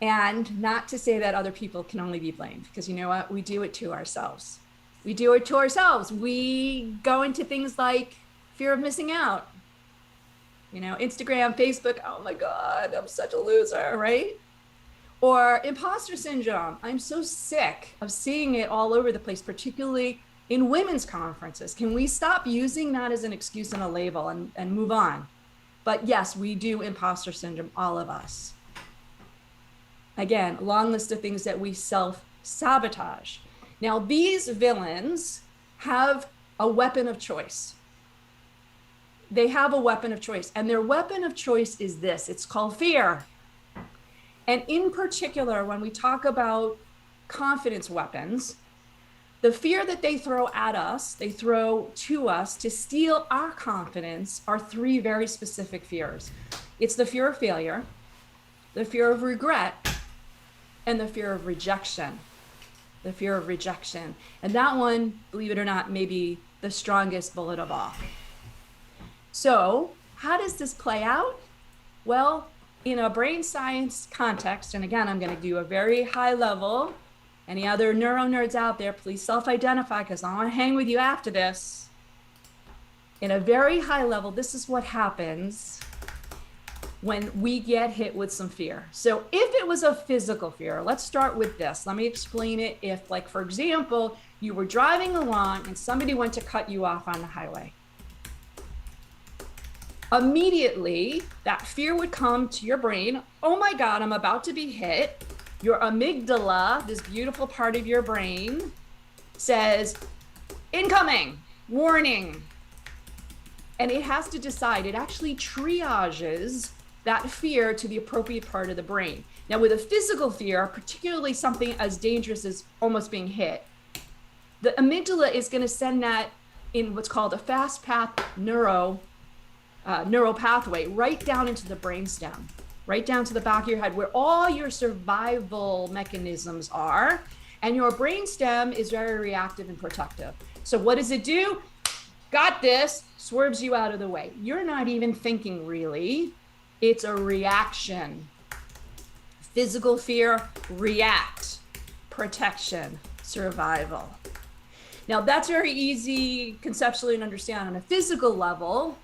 And not to say that other people can only be blamed, because you know what? We do it to ourselves. We do it to ourselves. We go into things like fear of missing out. Instagram, Facebook, oh my God, I'm such a loser, right? Or imposter syndrome. I'm so sick of seeing it all over the place, particularly in women's conferences. Can we stop using that as an excuse and a label and move on? But yes, we do imposter syndrome, all of us. Again, a long list of things that we self-sabotage. Now, these villains have a weapon of choice. They have a weapon of choice, and their weapon of choice is this. It's called fear. And in particular, when we talk about confidence weapons, The fear that they throw at us, they throw to us to steal our confidence are three very specific fears. It's the fear of failure, the fear of regret, and the fear of rejection. The fear of rejection. And that one, believe it or not, may be the strongest bullet of all. So how does this play out? Well, in a brain science context, and again, I'm going to do a very high level. Any other neuro nerds out there, please self-identify because I want to hang with you after this. In a very high level, this is what happens when we get hit with some fear. So if it was a physical fear, let's start with this. Let me explain it. If, like, for example, you were driving along and somebody went to cut you off on the highway. Immediately, that fear would come to your brain. Oh my God, I'm about to be hit. Your amygdala, this beautiful part of your brain, says, incoming, warning. And it has to decide. It actually triages that fear to the appropriate part of the brain. Now, with a physical fear, particularly something as dangerous as almost being hit, the amygdala is going to send that in what's called a fast path neural pathway right down into the brainstem, right down to the back of your head where all your survival mechanisms are. And your brainstem is very reactive and protective. So what does it do? Got this, swerves you out of the way. You're not even thinking really. It's a reaction. Physical fear, react. Protection, survival. Now that's very easy conceptually to understand on a physical level.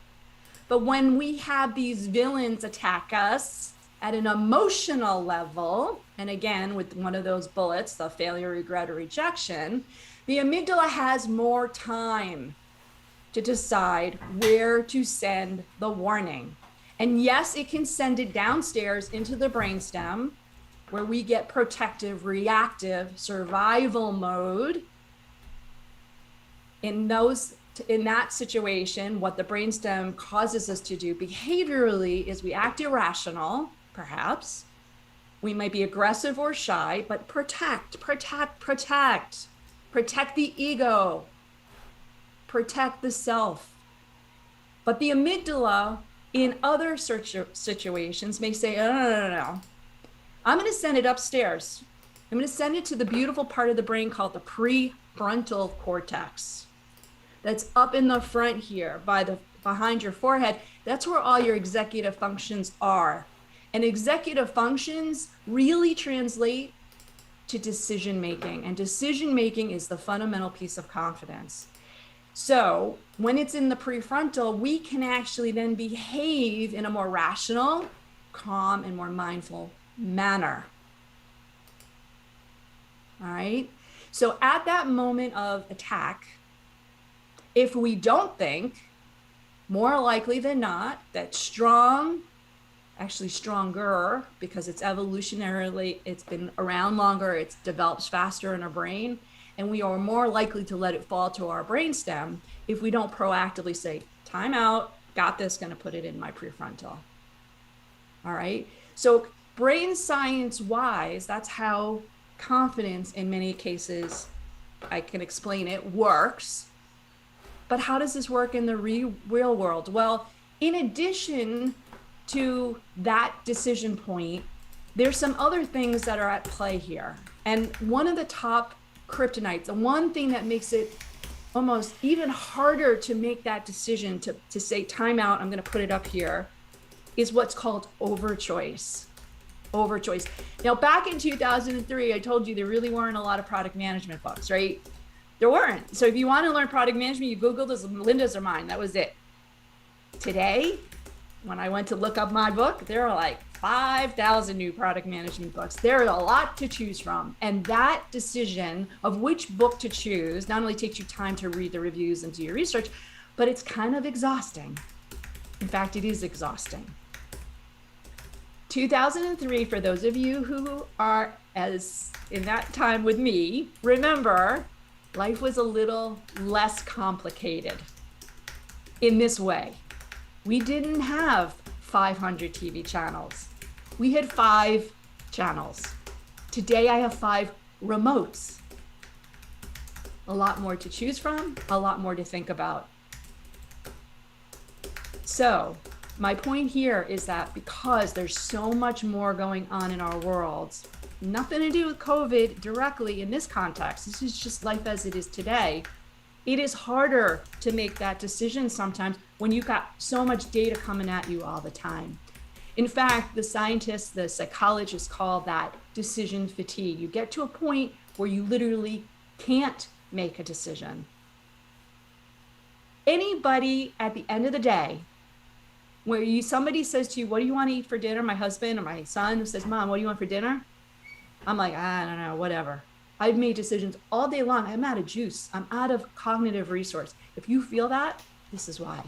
But when we have these villains attack us at an emotional level, and again, with one of those bullets, the failure, regret, or rejection, the amygdala has more time to decide where to send the warning. And yes, it can send it downstairs into the brainstem where we get protective, reactive, survival mode. In that situation, what the brainstem causes us to do behaviorally is we act irrational, perhaps. We might be aggressive or shy, but protect. Protect the ego. Protect the self. But the amygdala in other situations may say, oh, no. I'm going to send it upstairs. I'm going to send it to the beautiful part of the brain called the prefrontal cortex. That's up in the front here behind your forehead. That's where all your executive functions are. And executive functions really translate to decision making. And decision making is the fundamental piece of confidence. So when it's in the prefrontal, we can actually then behave in a more rational, calm, and more mindful manner. All right. So at that moment of attack, if we don't think, more likely than not, that strong, actually stronger, because it's evolutionarily, it's been around longer, it develops faster in our brain, and we are more likely to let it fall to our brainstem if we don't proactively say, time out, got this, gonna put it in my prefrontal. All right. So brain science wise, that's how confidence in many cases, I can explain it, works. But how does this work in the real world? Well, in addition to that decision point, there's some other things that are at play here. And one of the top kryptonites, the one thing that makes it almost even harder to make that decision to say time out, I'm going to put it up here, is what's called overchoice. Overchoice. Now, back in 2003, I told you there really weren't a lot of product management books, right? There weren't. So if you want to learn product management, you Googled this, Linda's or mine. That was it. Today, when I went to look up my book, there are like 5,000 new product management books. There is a lot to choose from. And that decision of which book to choose not only takes you time to read the reviews and do your research, but it's kind of exhausting. In fact, it is exhausting. 2003, for those of you who are as in that time with me, remember, life was a little less complicated in this way. We didn't have 500 TV channels. We had 5 channels. Today I have 5 remotes. a lot more to choose from, a lot more to think about. So my point here is that because there's so much more going on in our worlds, nothing to do with COVID directly in this context, this is just life as it is today, it is harder to make that decision sometimes when you've got so much data coming at you all the time. In fact, the scientists, the psychologists call that decision fatigue. You get to a point where you literally can't make a decision. Anybody at the end of the day, where somebody says to you, what do you want to eat for dinner? My husband or my son says, Mom, what do you want for dinner? I'm like, I don't know, whatever. I've made decisions all day long. I'm out of juice. I'm out of cognitive resource. If you feel that, this is why.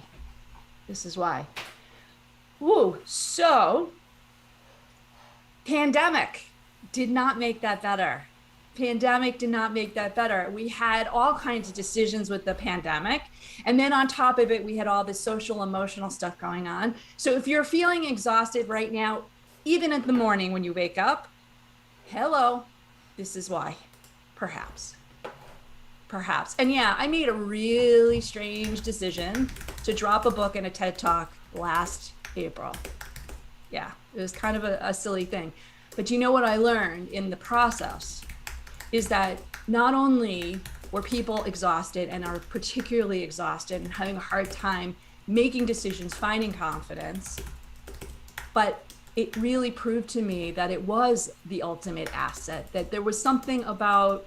This is why. Woo. So, pandemic did not make that better. Pandemic did not make that better. We had all kinds of decisions with the pandemic. And then on top of it, we had all this social, emotional stuff going on. So if you're feeling exhausted right now, even in the morning when you wake up, hello, this is why. Perhaps. And yeah, I made a really strange decision to drop a book and a TED Talk last April. Yeah, it was kind of a silly thing. But you know what I learned in the process is that not only were people exhausted and are particularly exhausted and having a hard time making decisions, finding confidence, but it really proved to me that it was the ultimate asset, that there was something about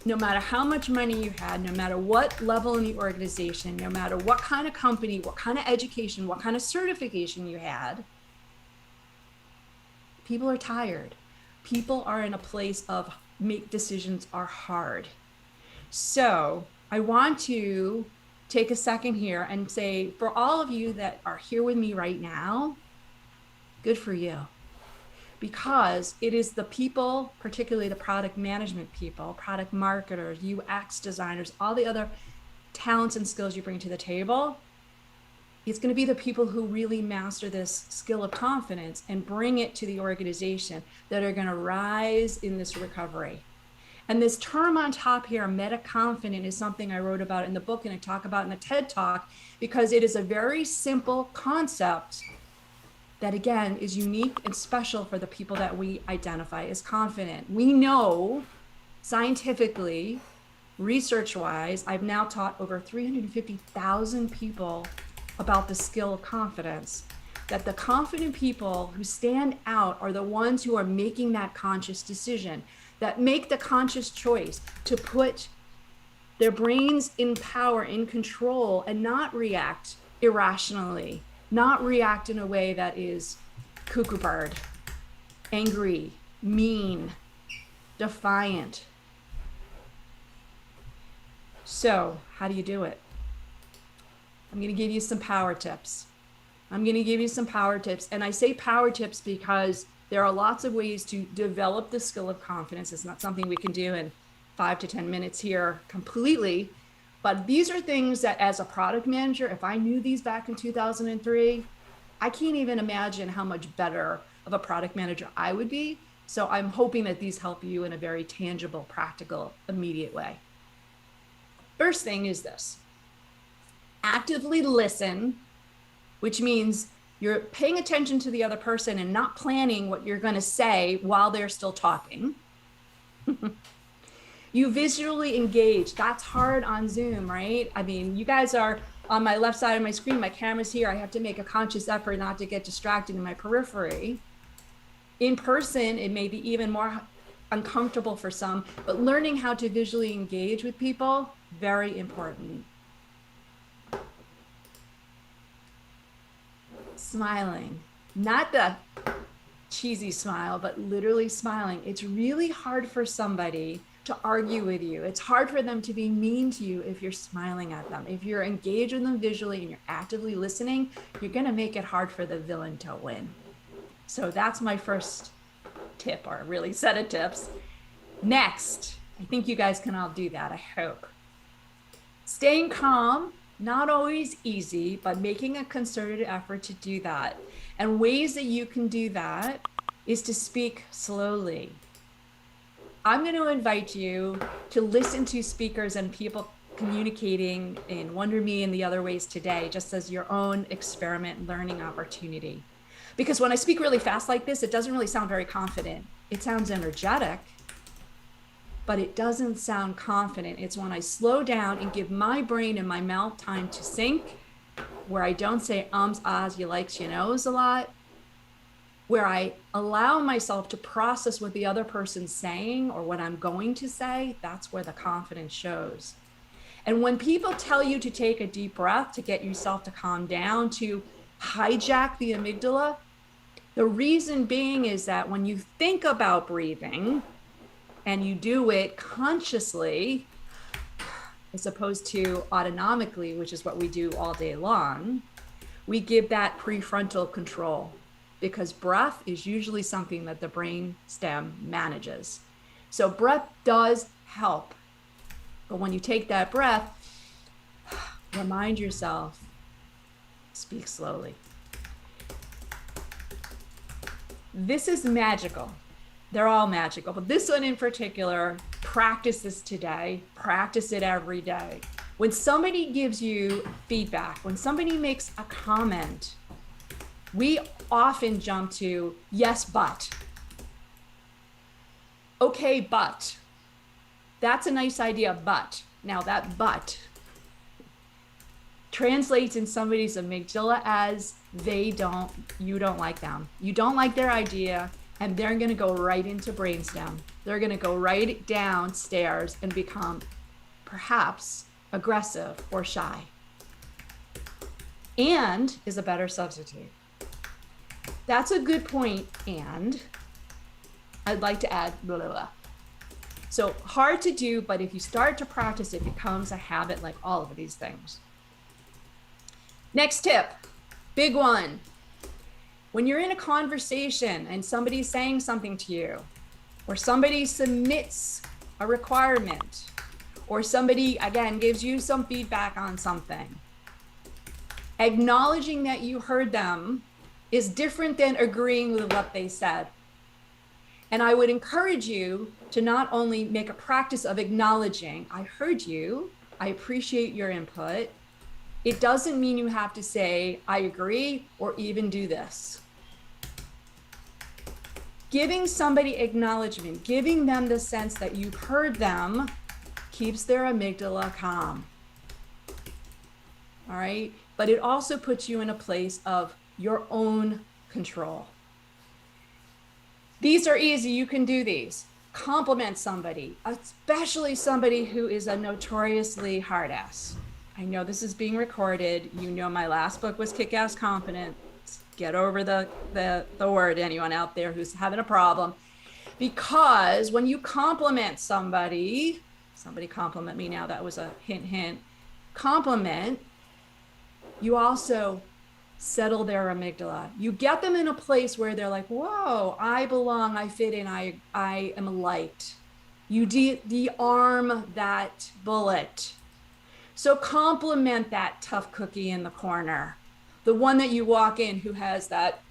no matter how much money you had, no matter what level in the organization, no matter what kind of company, what kind of education, what kind of certification you had, people are tired. People are in a place of make decisions are hard. So I want to take a second here and say, for all of you that are here with me right now, good for you. Because it is the people, particularly the product management people, product marketers, UX designers, all the other talents and skills you bring to the table. It's going to be the people who really master this skill of confidence and bring it to the organization that are going to rise in this recovery. And this term on top here, meta-confident, is something I wrote about in the book and I talk about in the TED Talk, because it is a very simple concept that, again, is unique and special for the people that we identify as confident. We know scientifically, research-wise, I've now taught over 350,000 people about the skill of confidence, that the confident people who stand out are the ones who are making that conscious decision, that make the conscious choice to put their brains in power, in control, and not react irrationally, not react in a way that is cuckoo bird, angry, mean, defiant. So how do you do it? I'm going to give you some power tips. And I say power tips because there are lots of ways to develop the skill of confidence. It's not something we can do in 5 to 10 minutes here completely. But these are things that as a product manager, if I knew these back in 2003, I can't even imagine how much better of a product manager I would be. So I'm hoping that these help you in a very tangible, practical, immediate way. First thing is this. Actively listen, which means you're paying attention to the other person and not planning what you're going to say while they're still talking. You visually engage. That's hard on Zoom, right? I mean, you guys are on my left side of my screen. My camera's here. I have to make a conscious effort not to get distracted in my periphery. In person, it may be even more uncomfortable for some, but learning how to visually engage with people, very important. Smiling, not the cheesy smile, but literally smiling. It's really hard for somebody to argue with you. It's hard for them to be mean to you if you're smiling at them. If you're engaged with them visually and you're actively listening, you're going to make it hard for the villain to win. So that's my first tip, or really set of tips. Next, I think you guys can all do that, I hope. Staying calm. Not always easy, but making a concerted effort to do that. And ways that you can do that is to speak slowly. I'm going to invite you to listen to speakers and people communicating in Wonder Me and the other ways today, just as your own experiment learning opportunity. Because when I speak really fast like this, it doesn't really sound very confident. It sounds energetic, but it doesn't sound confident. It's when I slow down and give my brain and my mouth time to think, where I don't say ums, ahs, you likes, you knows a lot, where I allow myself to process what the other person's saying or what I'm going to say. That's where the confidence shows. And when people tell you to take a deep breath, to get yourself to calm down, to hijack the amygdala, the reason being is that when you think about breathing and you do it consciously, as opposed to autonomically, which is what we do all day long, we give that prefrontal control, because breath is usually something that the brain stem manages. So breath does help. But when you take that breath, remind yourself, speak slowly. This is magical. They're all magical, but this one in particular, practice this today, practice it every day. When somebody gives you feedback, when somebody makes a comment, we often jump to, yes, but. Okay, but. That's a nice idea, but. Now that but translates in somebody's amygdala as you don't like them. You don't like their idea, and they're gonna go right into brainstem. They're gonna go right downstairs and become perhaps aggressive or shy. And is a better substitute. That's a good point, and I'd like to add blah, blah, blah. So hard to do, but if you start to practice, it becomes a habit like all of these things. Next tip, big one. When you're in a conversation and somebody's saying something to you, or somebody submits a requirement, or somebody, again, gives you some feedback on something, acknowledging that you heard them is different than agreeing with what they said. And I would encourage you to not only make a practice of acknowledging, I heard you, I appreciate your input. It doesn't mean you have to say, I agree, or even do this. Giving somebody acknowledgement, giving them the sense that you've heard them, keeps their amygdala calm. All right? But it also puts you in a place of your own control. These are easy, you can do these. Compliment somebody, especially somebody who is a notoriously hard ass. I know this is being recorded. You know my last book was Kick-Ass Confidence. Get over the word, anyone out there who's having a problem. Because when you compliment somebody compliment me now, that was a hint, compliment, you also settle their amygdala. You get them in a place where they're like, whoa, I belong, I fit in, I am liked. You de-arm that bullet. So compliment that tough cookie in the corner, the one that you walk in who has that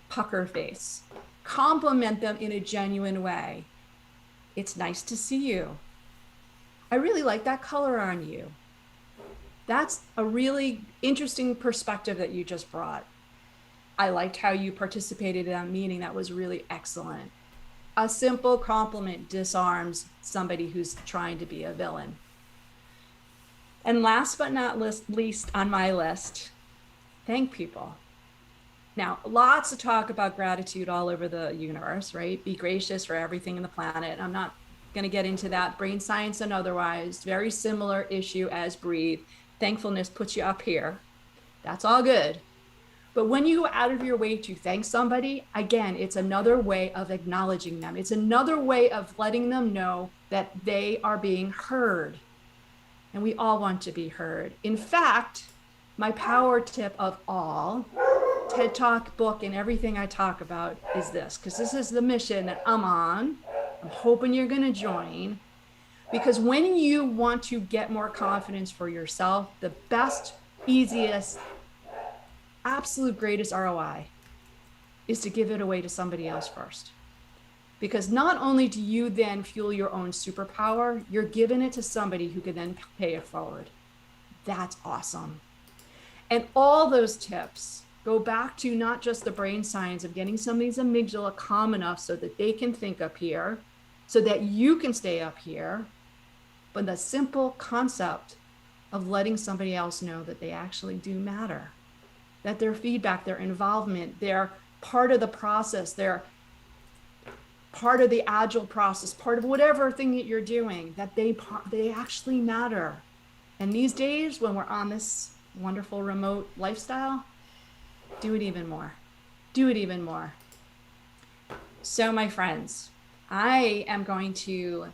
pucker face. Compliment them in a genuine way. It's nice to see you. I really like that color on you. That's a really interesting perspective that you just brought. I liked how you participated in that meeting. That was really excellent. A simple compliment disarms somebody who's trying to be a villain. And last but not least on my list, thank people. Now, lots of talk about gratitude all over the universe, right? Be gracious for everything in the planet. I'm not going to get into that, brain science and otherwise. Very similar issue as breathe. Thankfulness puts you up here. That's all good. But when you go out of your way to thank somebody, again, it's another way of acknowledging them. It's another way of letting them know that they are being heard. And we all want to be heard. In fact, my power tip of all, TED Talk book and everything I talk about is this, because this is the mission that I'm on. I'm hoping you're going to join. Because when you want to get more confidence for yourself, the best, easiest, absolute greatest ROI is to give it away to somebody else first. Because not only do you then fuel your own superpower, you're giving it to somebody who could then pay it forward. That's awesome. And all those tips go back to not just the brain science of getting somebody's amygdala calm enough so that they can think up here, so that you can stay up here, but the simple concept of letting somebody else know that they actually do matter, that their feedback, their involvement, they're part of the process, they're part of the agile process, part of whatever thing that you're doing, that they actually matter. And these days, when we're on this wonderful remote lifestyle, do it even more. Do it even more. So, my friends, I am going to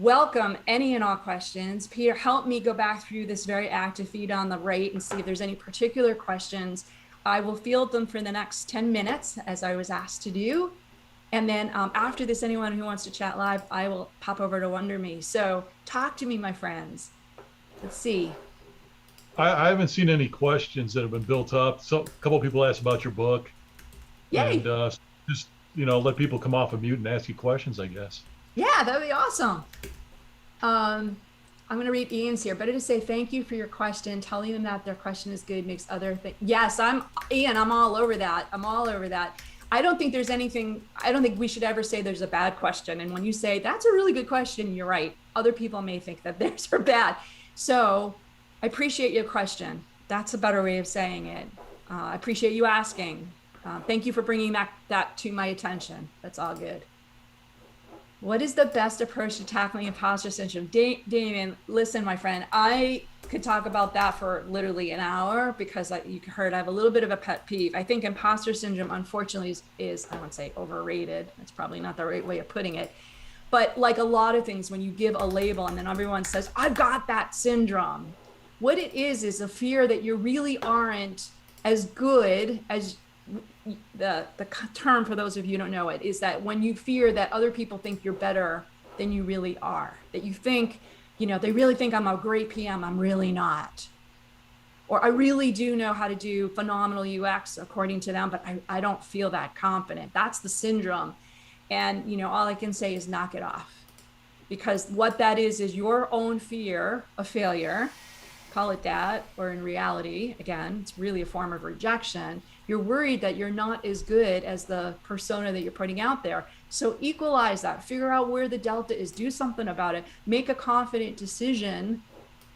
welcome any and all questions. Peter, help me go back through this very active feed on the right and see if there's any particular questions. I will field them for the next 10 minutes, as I was asked to do. And then after this, anyone who wants to chat live, I will pop over to Wonder Me. So talk to me, my friends. Let's see. I haven't seen any questions that have been built up. So a couple of people asked about your book. Yay. And just, let people come off of mute and ask you questions, I guess. Yeah, that would be awesome. I'm going to read Ian's here. Better to say thank you for your question. Telling them that their question is good makes other things. Yes, Ian, I'm all over that. I'm all over that. I don't think we should ever say there's a bad question. And when you say that's a really good question, you're right. Other people may think that theirs are bad. So I appreciate your question. That's a better way of saying it. I appreciate you asking. Thank you for bringing that to my attention. That's all good. What is the best approach to tackling imposter syndrome? Damien, listen, my friend, I could talk about that for literally an hour because you heard I have a little bit of a pet peeve. I think imposter syndrome, unfortunately, is I wouldn't say overrated. That's probably not the right way of putting it. But like a lot of things, when you give a label and then everyone says, I've got that syndrome, what it is a fear that you really aren't as good as the term, for those of you who don't know it, is that when you fear that other people think you're better than you really are, that you think, they really think I'm a great PM, I'm really not. Or I really do know how to do phenomenal UX according to them, but I don't feel that confident. That's the syndrome. And, all I can say is knock it off. Because what that is your own fear of failure, call it that, or in reality, again, it's really a form of rejection. You're worried that you're not as good as the persona that you're putting out there. So equalize that, figure out where the delta is, do something about it, make a confident decision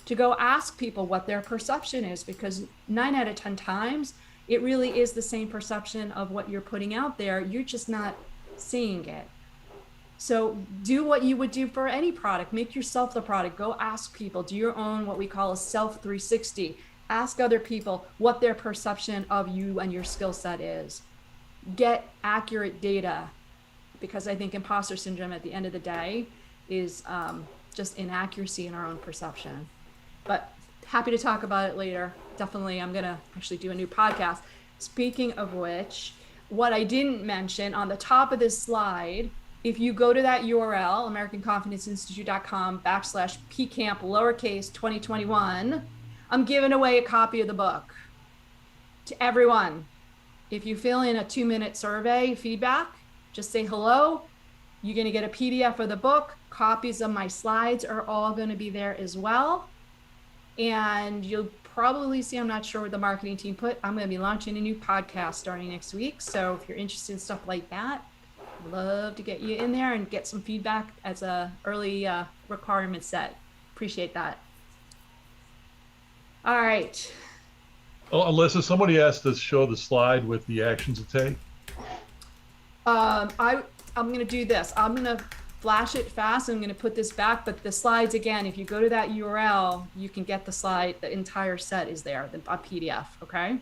to go ask people what their perception is, because 9 out of 10 times, it really is the same perception of what you're putting out there. You're just not seeing it. So do what you would do for any product. Make yourself the product. Go ask people. Do your own, what we call a self 360. Ask other people what their perception of you and your skill set is. Get accurate data, because I think imposter syndrome at the end of the day is just inaccuracy in our own perception. But happy to talk about it later. Definitely, I'm going to actually do a new podcast. Speaking of which, what I didn't mention on the top of this slide, if you go to that URL, AmericanConfidenceInstitute.com/PCamp lowercase 2021, I'm giving away a copy of the book to everyone. If you fill in a 2-minute survey feedback, just say hello. You're going to get a PDF of the book. Copies of my slides are all going to be there as well. And you'll probably see, I'm not sure what the marketing team put. I'm going to be launching a new podcast starting next week. So if you're interested in stuff like that, I'd love to get you in there and get some feedback as a early requirement set. Appreciate that. All right. Oh, Alyssa, somebody asked to show the slide with the actions to take. I'm going to do this. I'm going to flash it fast. I'm going to put this back, but the slides, again, if you go to that URL, you can get the slide. The entire set is there, a PDF. Okay.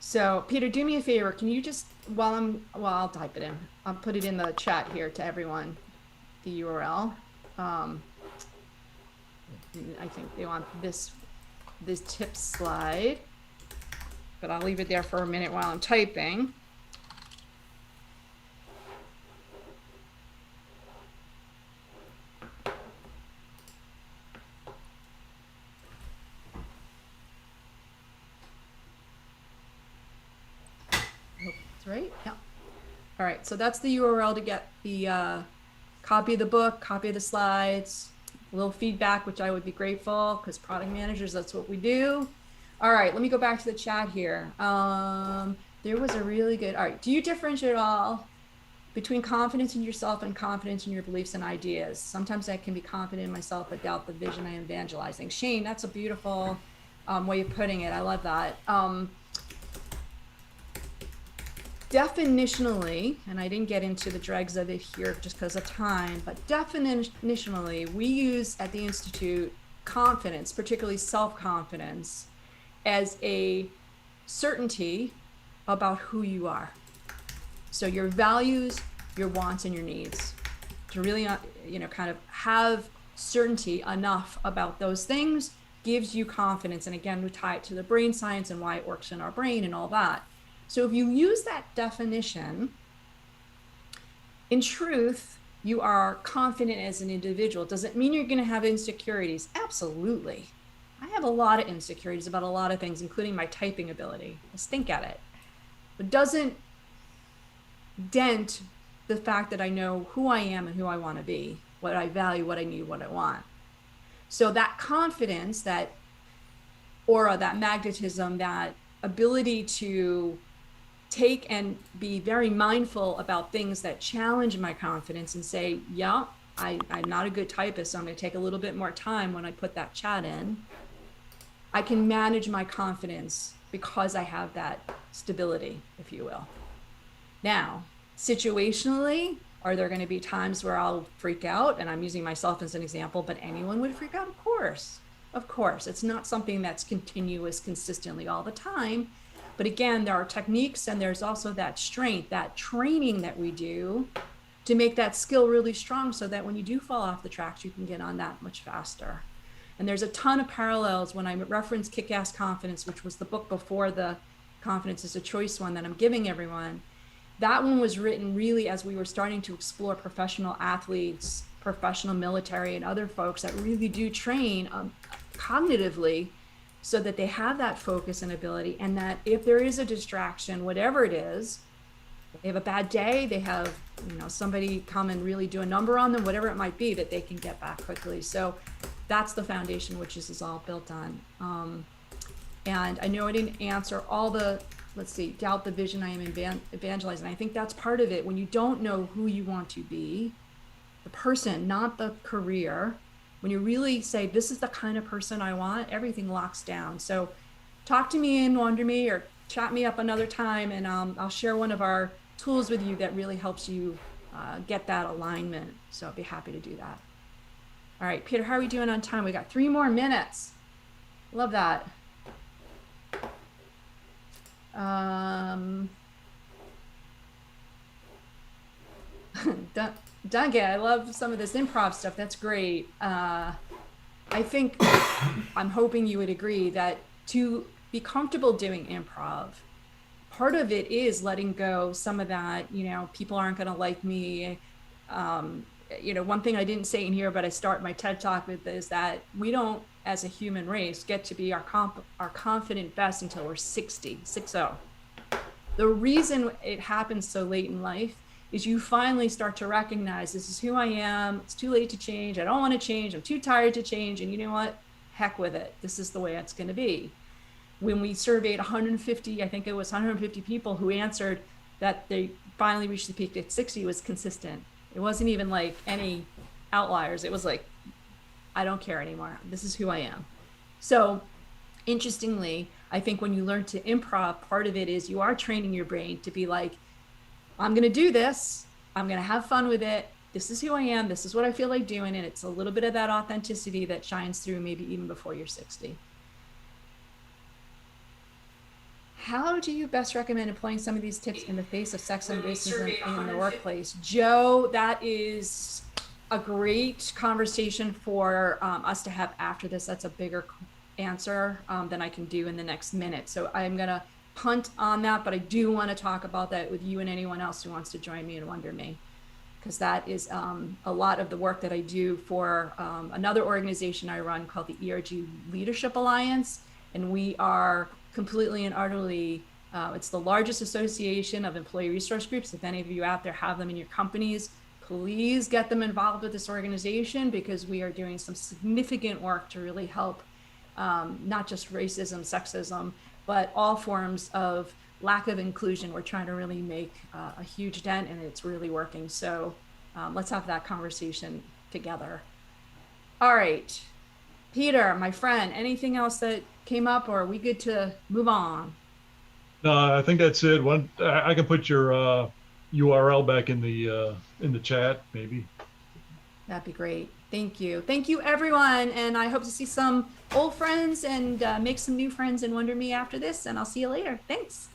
So Peter, do me a favor. Can you just, I'll type it in. I'll put it in the chat here to everyone, the URL. I think they want this tip slide, but I'll leave it there for a minute while I'm typing. Right? Yeah. All right, so that's the URL to get the copy of the book, copy of the slides, a little feedback, which I would be grateful because product managers, that's what we do. All right, let me go back to the chat here. There was a really good, all right, do you differentiate at all between confidence in yourself and confidence in your beliefs and ideas? Sometimes I can be confident in myself, but doubt the vision I am evangelizing. Shane, that's a beautiful way of putting it. I love that. Definitionally, and I didn't get into the dregs of it here just because of time, but definitionally, we use at the Institute confidence, particularly self-confidence, as a certainty about who you are. So your values, your wants, and your needs, to really, kind of have certainty enough about those things gives you confidence. And again, we tie it to the brain science and why it works in our brain and all that. So if you use that definition, in truth, you are confident as an individual. Does it mean you're going to have insecurities? Absolutely. I have a lot of insecurities about a lot of things, including my typing ability. I stink at it. But doesn't dent the fact that I know who I am and who I want to be, what I value, what I need, what I want. So that confidence, that aura, that magnetism, that ability to take and be very mindful about things that challenge my confidence and say, yeah, I'm not a good typist, so I'm going to take a little bit more time when I put that chat in. I can manage my confidence because I have that stability, if you will. Now, situationally, are there going to be times where I'll freak out? And I'm using myself as an example, but anyone would freak out, of course. Of course, it's not something that's continuous consistently all the time. But again, there are techniques and there's also that strength, that training that we do to make that skill really strong so that when you do fall off the tracks, you can get on that much faster. And there's a ton of parallels when I reference Kick-Ass Confidence, which was the book before the Confidence is a Choice one that I'm giving everyone. That one was written really as we were starting to explore professional athletes, professional military, and other folks that really do train cognitively so that they have that focus and ability, and that if there is a distraction, whatever it is, they have a bad day, they have somebody come and really do a number on them, whatever it might be, that they can get back quickly. So that's the foundation which this is all built on. And I know I didn't answer all the, let's see, doubt the vision I am evangelizing. I think that's part of it. When you don't know who you want to be, the person, not the career, when you really say, this is the kind of person I want, everything locks down. So talk to me and wonder me or chat me up another time, and I'll share one of our tools with you that really helps you get that alignment. So I'd be happy to do that. All right, Peter, how are we doing on time? We got 3 more minutes. Love that. Duncan, I love some of this improv stuff. That's great. I think I'm hoping you would agree that to be comfortable doing improv, part of it is letting go some of that, people aren't going to like me. One thing I didn't say in here, but I start my TED talk with is that we don't, as a human race, get to be our confident best until we're 60. The reason it happens so late in life is you finally start to recognize, this is who I am. It's too late to change. I don't want to change. I'm too tired to change. And you know what? Heck with it. This is the way it's going to be. When we surveyed 150, I think it was 150 people who answered that they finally reached the peak at 60, was consistent. It wasn't even like any outliers. It was like, I don't care anymore. This is who I am. So interestingly, I think when you learn to improv, part of it is you are training your brain to be like, I'm going to do this. I'm going to have fun with it. This is who I am. This is what I feel like doing. And it's a little bit of that authenticity that shines through maybe even before you're 60. How do you best recommend employing some of these tips in the face of sexism and racism in the workplace? Joe, that is a great conversation for us to have after this. That's a bigger answer than I can do in the next minute. So I'm going to punt on that, but I do want to talk about that with you and anyone else who wants to join me and wonder me, because that is a lot of the work that I do for another organization I run called the ERG Leadership Alliance. And we are completely and utterly It's the largest association of employee resource groups. If any of you out there have them in your companies, please get them involved with this organization, because we are doing some significant work to really help not just racism, sexism, but all forms of lack of inclusion. We're trying to really make a huge dent, and it's really working. So let's have that conversation together. All right, Peter, my friend, anything else that came up, or are we good to move on? No, I think that's it. I can put your URL back in the chat, maybe. That'd be great. Thank you. Thank you, everyone. And I hope to see some old friends and make some new friends in Wonder Me after this. And I'll see you later. Thanks.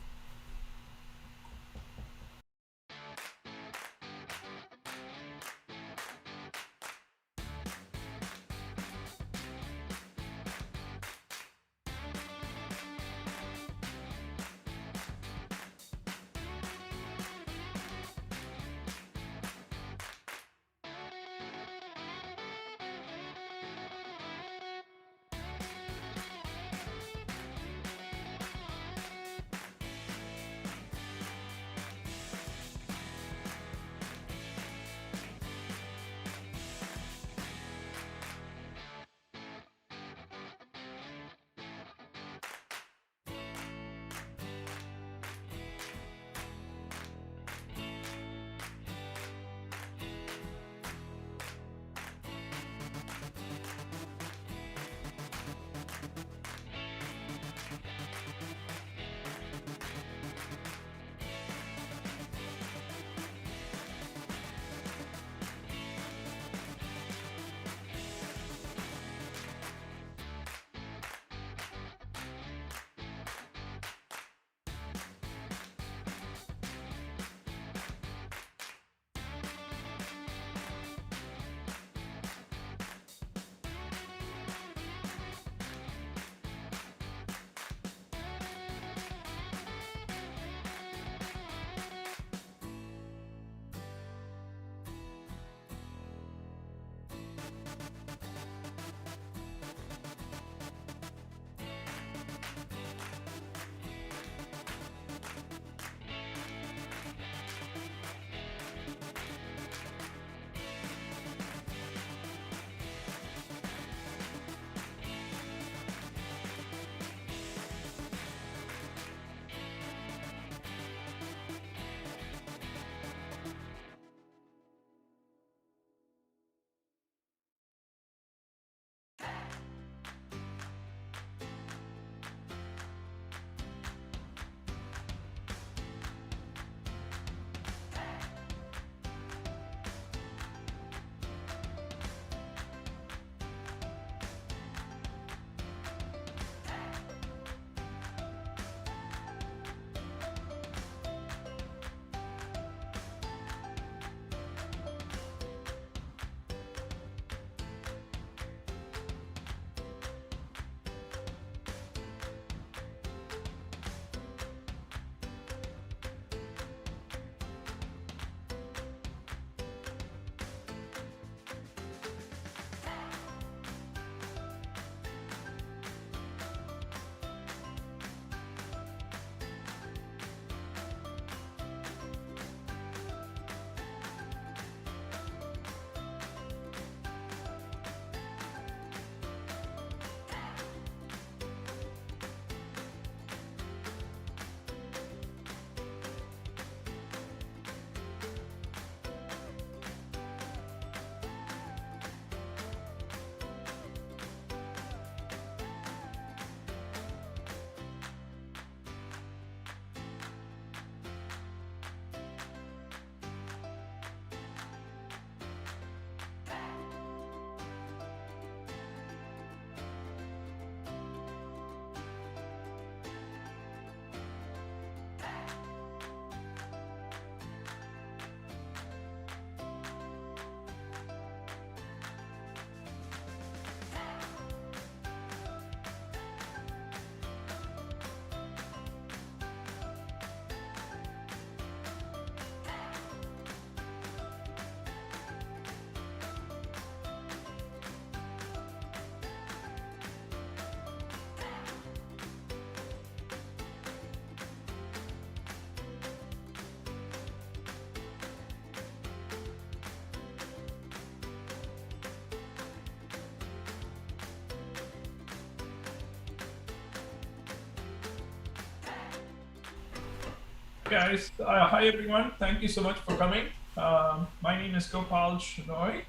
Guys, hi everyone. Thank you so much for coming. My name is Gopal Shinoy,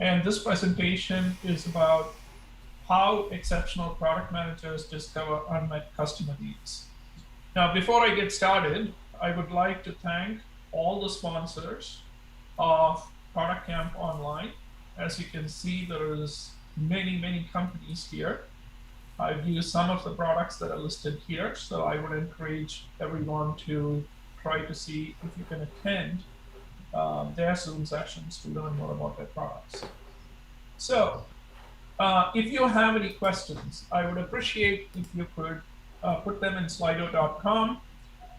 and this presentation is about how exceptional product managers discover unmet customer needs. Now, before I get started, I would like to thank all the sponsors of ProductCamp Online. As you can see, there is many companies here. I've used some of the products that are listed here, so I would encourage everyone to try to see if you can attend their Zoom sessions to learn more about their products. So, if you have any questions, I would appreciate if you could put them in slido.com.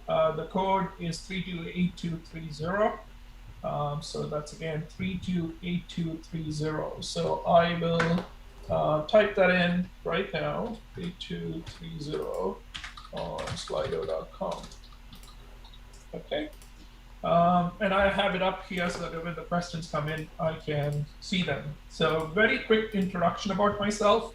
The code is 328230. So that's again 328230. So I will type that in right now, 8230 on slido.com. Okay. And I have it up here so that when the questions come in, I can see them. So very quick introduction about myself.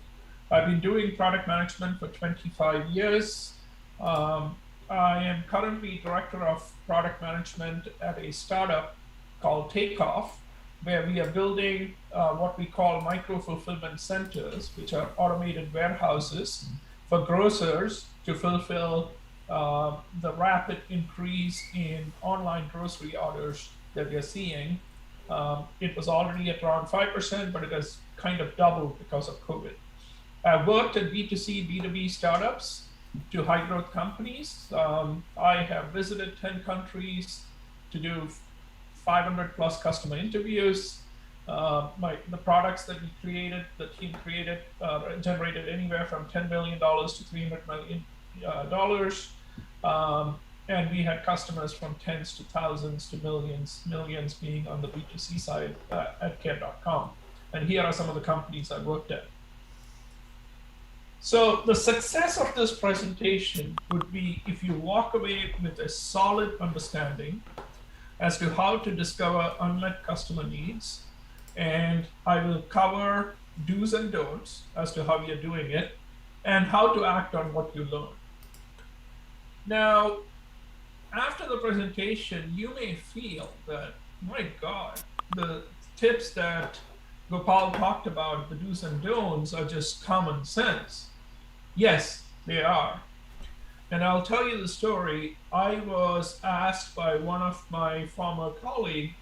I've been doing product management for 25 years. I am currently director of product management at a startup called Takeoff, where we are building what we call micro fulfillment centers, which are automated warehouses for grocers to fulfill the rapid increase in online grocery orders that we are seeing. It was already at around 5%, but it has kind of doubled because of COVID. I've worked at B2C, B2B startups to high growth companies. I have visited 10 countries to do 500 plus customer interviews. The products that we created, the team created, generated anywhere from $10 million to $300 million. And we had customers from tens to thousands to millions being on the B2C side at care.com. And here are some of the companies I worked at. So the success of this presentation would be if you walk away with a solid understanding as to how to discover unmet customer needs. And I will cover do's and don'ts as to how you're doing it and how to act on what you learn. Now, after the presentation, you may feel that, my God, the tips that Gopal talked about, the do's and don'ts, are just common sense. Yes, they are. And I'll tell you the story. I was asked by one of my former colleagues,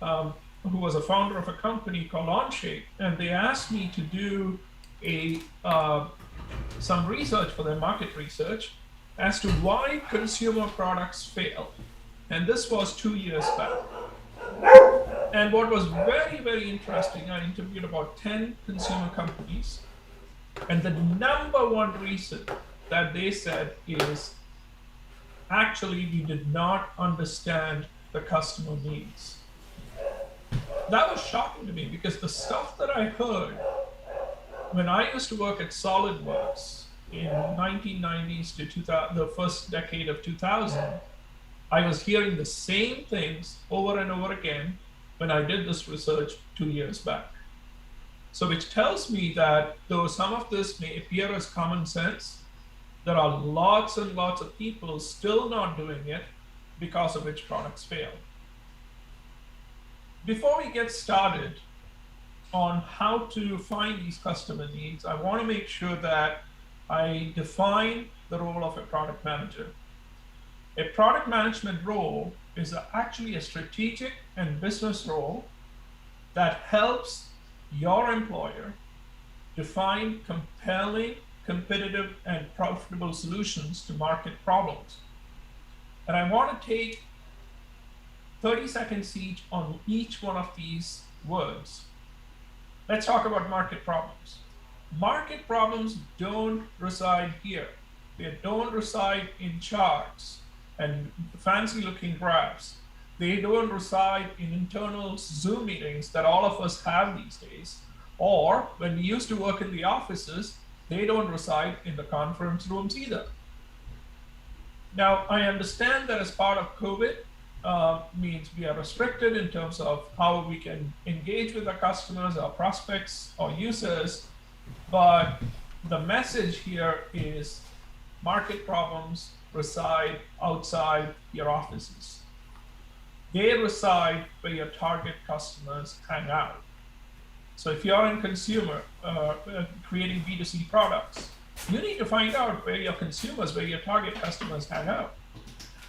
who was a founder of a company called Onshape, and they asked me to do some research for their market research as to why consumer products fail. And this was 2 years back. And what was very interesting, I interviewed about 10 consumer companies, and the number one reason that they said is, actually, we did not understand the customer needs. That was shocking to me because the stuff that I heard when I used to work at SolidWorks in 1990s to 2000, the first decade of 2000, I was hearing the same things over and over again when I did this research 2 years back. So which tells me that though some of this may appear as common sense, there are lots and lots of people still not doing it because of which products fail. Before we get started on how to find these customer needs, I want to make sure that I define the role of a product manager. A product management role is actually a strategic and business role that helps your employer define compelling, competitive, and profitable solutions to market problems. And I want to take 30 seconds each on each one of these words. Let's talk about market problems. Market problems don't reside here. They don't reside in charts and fancy looking graphs. They don't reside in internal Zoom meetings that all of us have these days. Or when we used to work in the offices, they don't reside in the conference rooms either. Now, I understand that as part of COVID, means we are restricted in terms of how we can engage with our customers, our prospects, or users. But the message here is market problems reside outside your offices. They reside where your target customers hang out. So if you're in consumer, creating B2C products, you need to find out where your consumers, where your target customers hang out.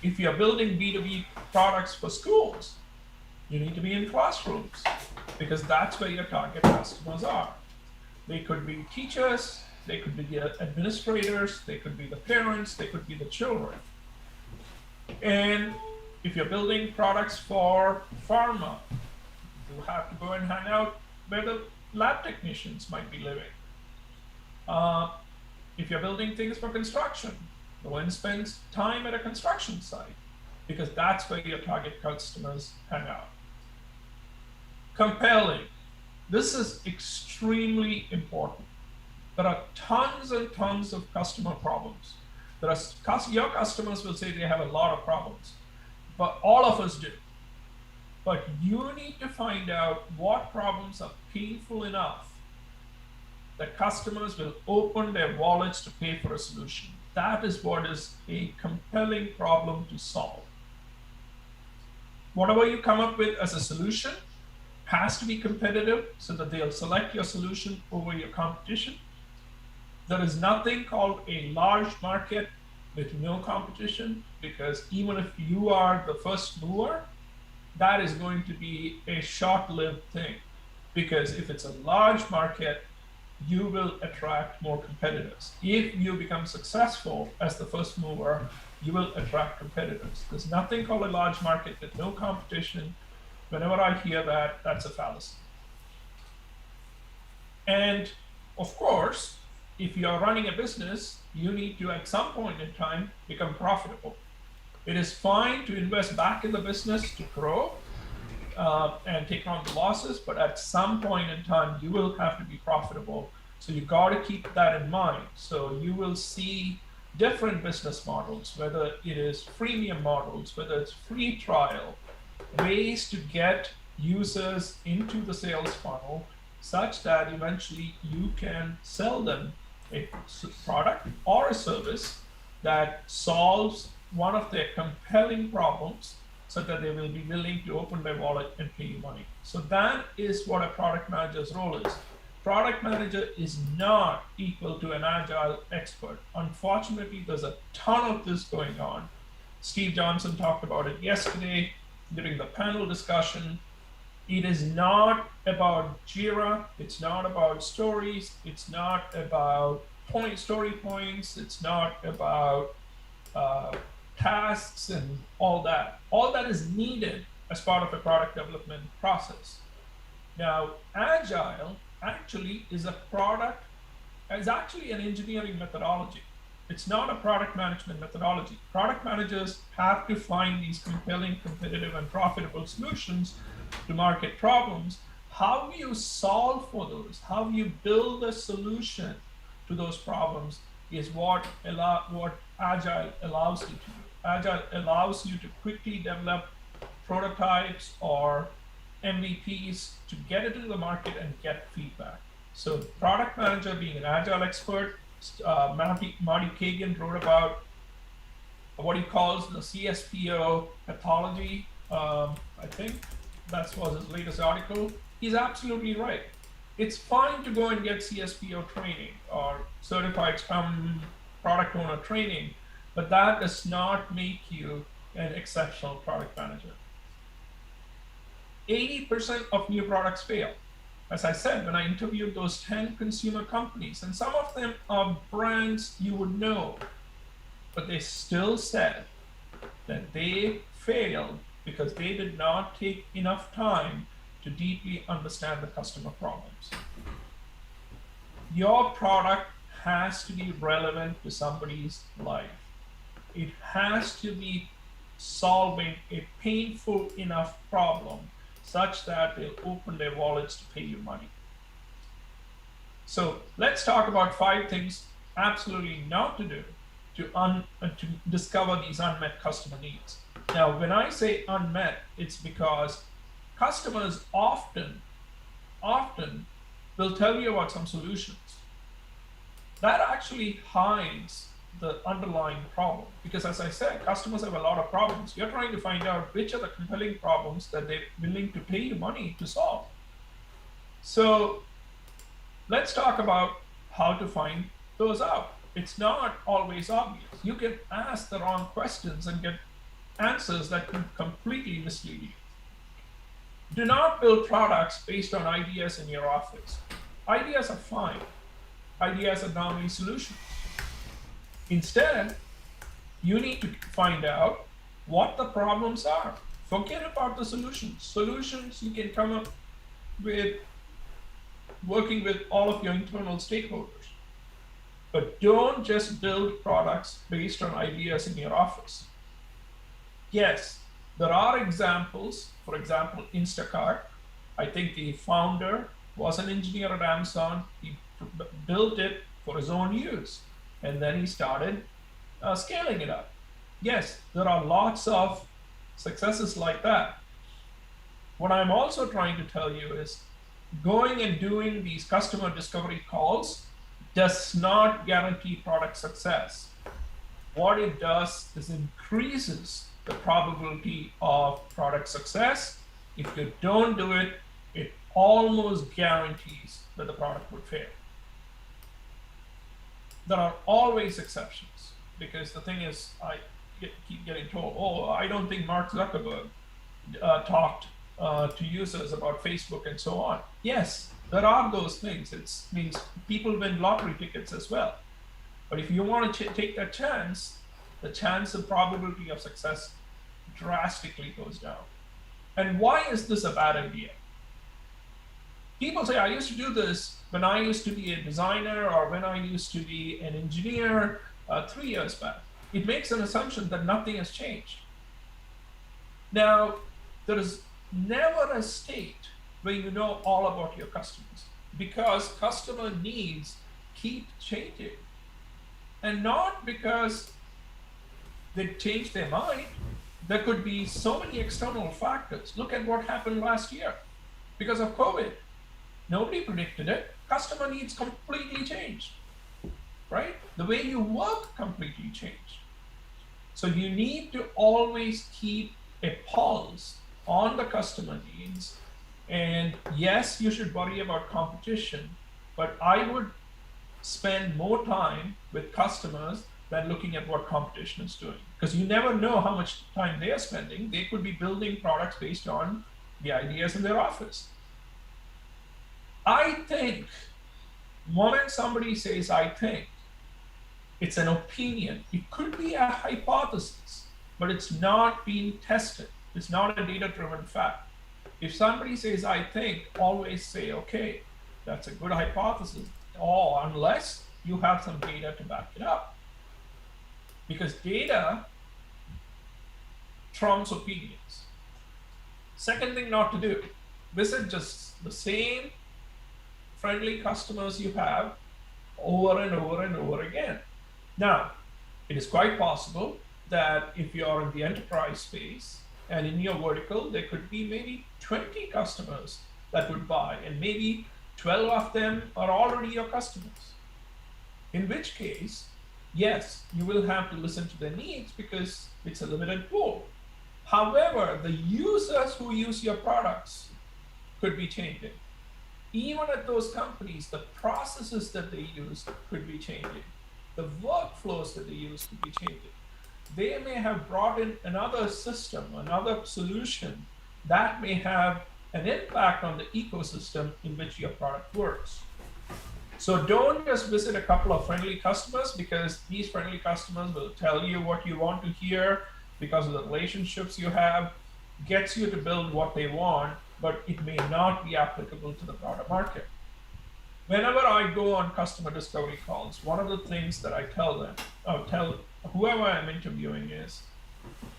If you're building B2B products for schools, you need to be in classrooms because that's where your target customers are. They could be teachers, they could be the administrators, they could be the parents, they could be the children. And if you're building products for pharma, you have to go and hang out where the lab technicians might be living. If you're building things for construction, go and spend time at a construction site because that's where your target customers hang out. Compelling. This is extremely important. There are tons and tons of customer problems. Your customers will say they have a lot of problems, but all of us do. But you need to find out what problems are painful enough that customers will open their wallets to pay for a solution. That is what is a compelling problem to solve. Whatever you come up with as a solution has to be competitive so that they'll select your solution over your competition. There is nothing called a large market with no competition, because even if you are the first mover, that is going to be a short-lived thing. Because if it's a large market, you will attract more competitors. If you become successful as the first mover, you will attract competitors. There's nothing called a large market with no competition. Whenever I hear that, that's a fallacy. And of course, if you're running a business, you need to, at some point in time, become profitable. It is fine to invest back in the business to grow and take on the losses, but at some point in time, you will have to be profitable. So you got to keep that in mind. So you will see different business models, whether it is freemium models, whether it's free trial, ways to get users into the sales funnel such that eventually you can sell them a product or a service that solves one of their compelling problems so that they will be willing to open their wallet and pay you money. So that is what a product manager's role is. Product manager is not equal to an agile expert. Unfortunately, there's a ton of this going on. Steve Johnson talked about it yesterday during the panel discussion. It is not about Jira, it's not about stories, it's not about story points, it's not about tasks and all that. All that is needed as part of a product development process. Now, Agile actually is actually an engineering methodology. It's not a product management methodology. Product managers have to find these compelling, competitive, and profitable solutions to market problems. How you solve for those, how you build a solution to those problems is what Agile allows you to do. Agile allows you to quickly develop prototypes or MVPs to get it to the market and get feedback. So product manager being an Agile expert, Marty Kagan wrote about what he calls the CSPO pathology. I think that was his latest article. He's absolutely right. It's fine to go and get CSPO training or certified Scrum product owner training, but that does not make you an exceptional product manager. 80% of new products fail. As I said, when I interviewed those 10 consumer companies, and some of them are brands you would know, but they still said that they failed because they did not take enough time to deeply understand the customer problems. Your product has to be relevant to somebody's life. It has to be solving a painful enough problem such that they'll open their wallets to pay you money. So let's talk about 5 things absolutely not to do to discover these unmet customer needs. Now, when I say unmet, it's because customers often will tell you about some solutions. That actually hides the underlying problem. Because as I said, customers have a lot of problems. You're trying to find out which are the compelling problems that they're willing to pay you money to solve. So let's talk about how to find those out. It's not always obvious. You can ask the wrong questions and get answers that could completely mislead you. Do not build products based on ideas in your office. Ideas are fine. Ideas are normally solutions. Instead, you need to find out what the problems are. Forget about the solutions. Solutions you can come up with working with all of your internal stakeholders. But don't just build products based on ideas in your office. Yes, there are examples. For example, Instacart. I think the founder was an engineer at Amazon. He built it for his own use, and then he started scaling it up. Yes, there are lots of successes like that. What I'm also trying to tell you is going and doing these customer discovery calls does not guarantee product success. What it does is increases the probability of product success. If you don't do it, it almost guarantees that the product would fail. There are always exceptions, because the thing is, I keep getting told, oh, I don't think Mark Zuckerberg talked to users about Facebook and so on. Yes, there are those things. It means people win lottery tickets as well. But if you want to take that chance, the chance of probability of success drastically goes down. And why is this a bad idea? People say, I used to do this when I used to be a designer or when I used to be an engineer 3 years back. It makes an assumption that nothing has changed. Now, there is never a state where you know all about your customers, because customer needs keep changing. And not because they changed their mind. There could be so many external factors. Look at what happened last year because of COVID. Nobody predicted it. Customer needs completely changed, right? The way you work completely changed. So you need to always keep a pulse on the customer needs. And yes, you should worry about competition, but I would spend more time with customers than looking at what competition is doing, because you never know how much time they are spending. They could be building products based on the ideas in their office. I think when somebody says I think, it's an opinion. It could be a hypothesis, but it's not being tested. It's not a data-driven fact. If somebody says I think, always say, okay, that's a good hypothesis, or unless you have some data to back it up. Because data trumps opinions. Second thing not to do, visit just the same friendly customers you have over and over and over again. Now, it is quite possible that if you are in the enterprise space and in your vertical, there could be maybe 20 customers that would buy, and maybe 12 of them are already your customers. In which case, yes, you will have to listen to their needs because it's a limited pool. However, the users who use your products could be changing. Even at those companies, the processes that they use could be changing. The workflows that they use could be changing. They may have brought in another system, another solution that may have an impact on the ecosystem in which your product works. So don't just visit a couple of friendly customers, because these friendly customers will tell you what you want to hear because of the relationships you have, gets you to build what they want, but it may not be applicable to the broader market. Whenever I go on customer discovery calls, one of the things that I tell them, tell whoever I'm interviewing is,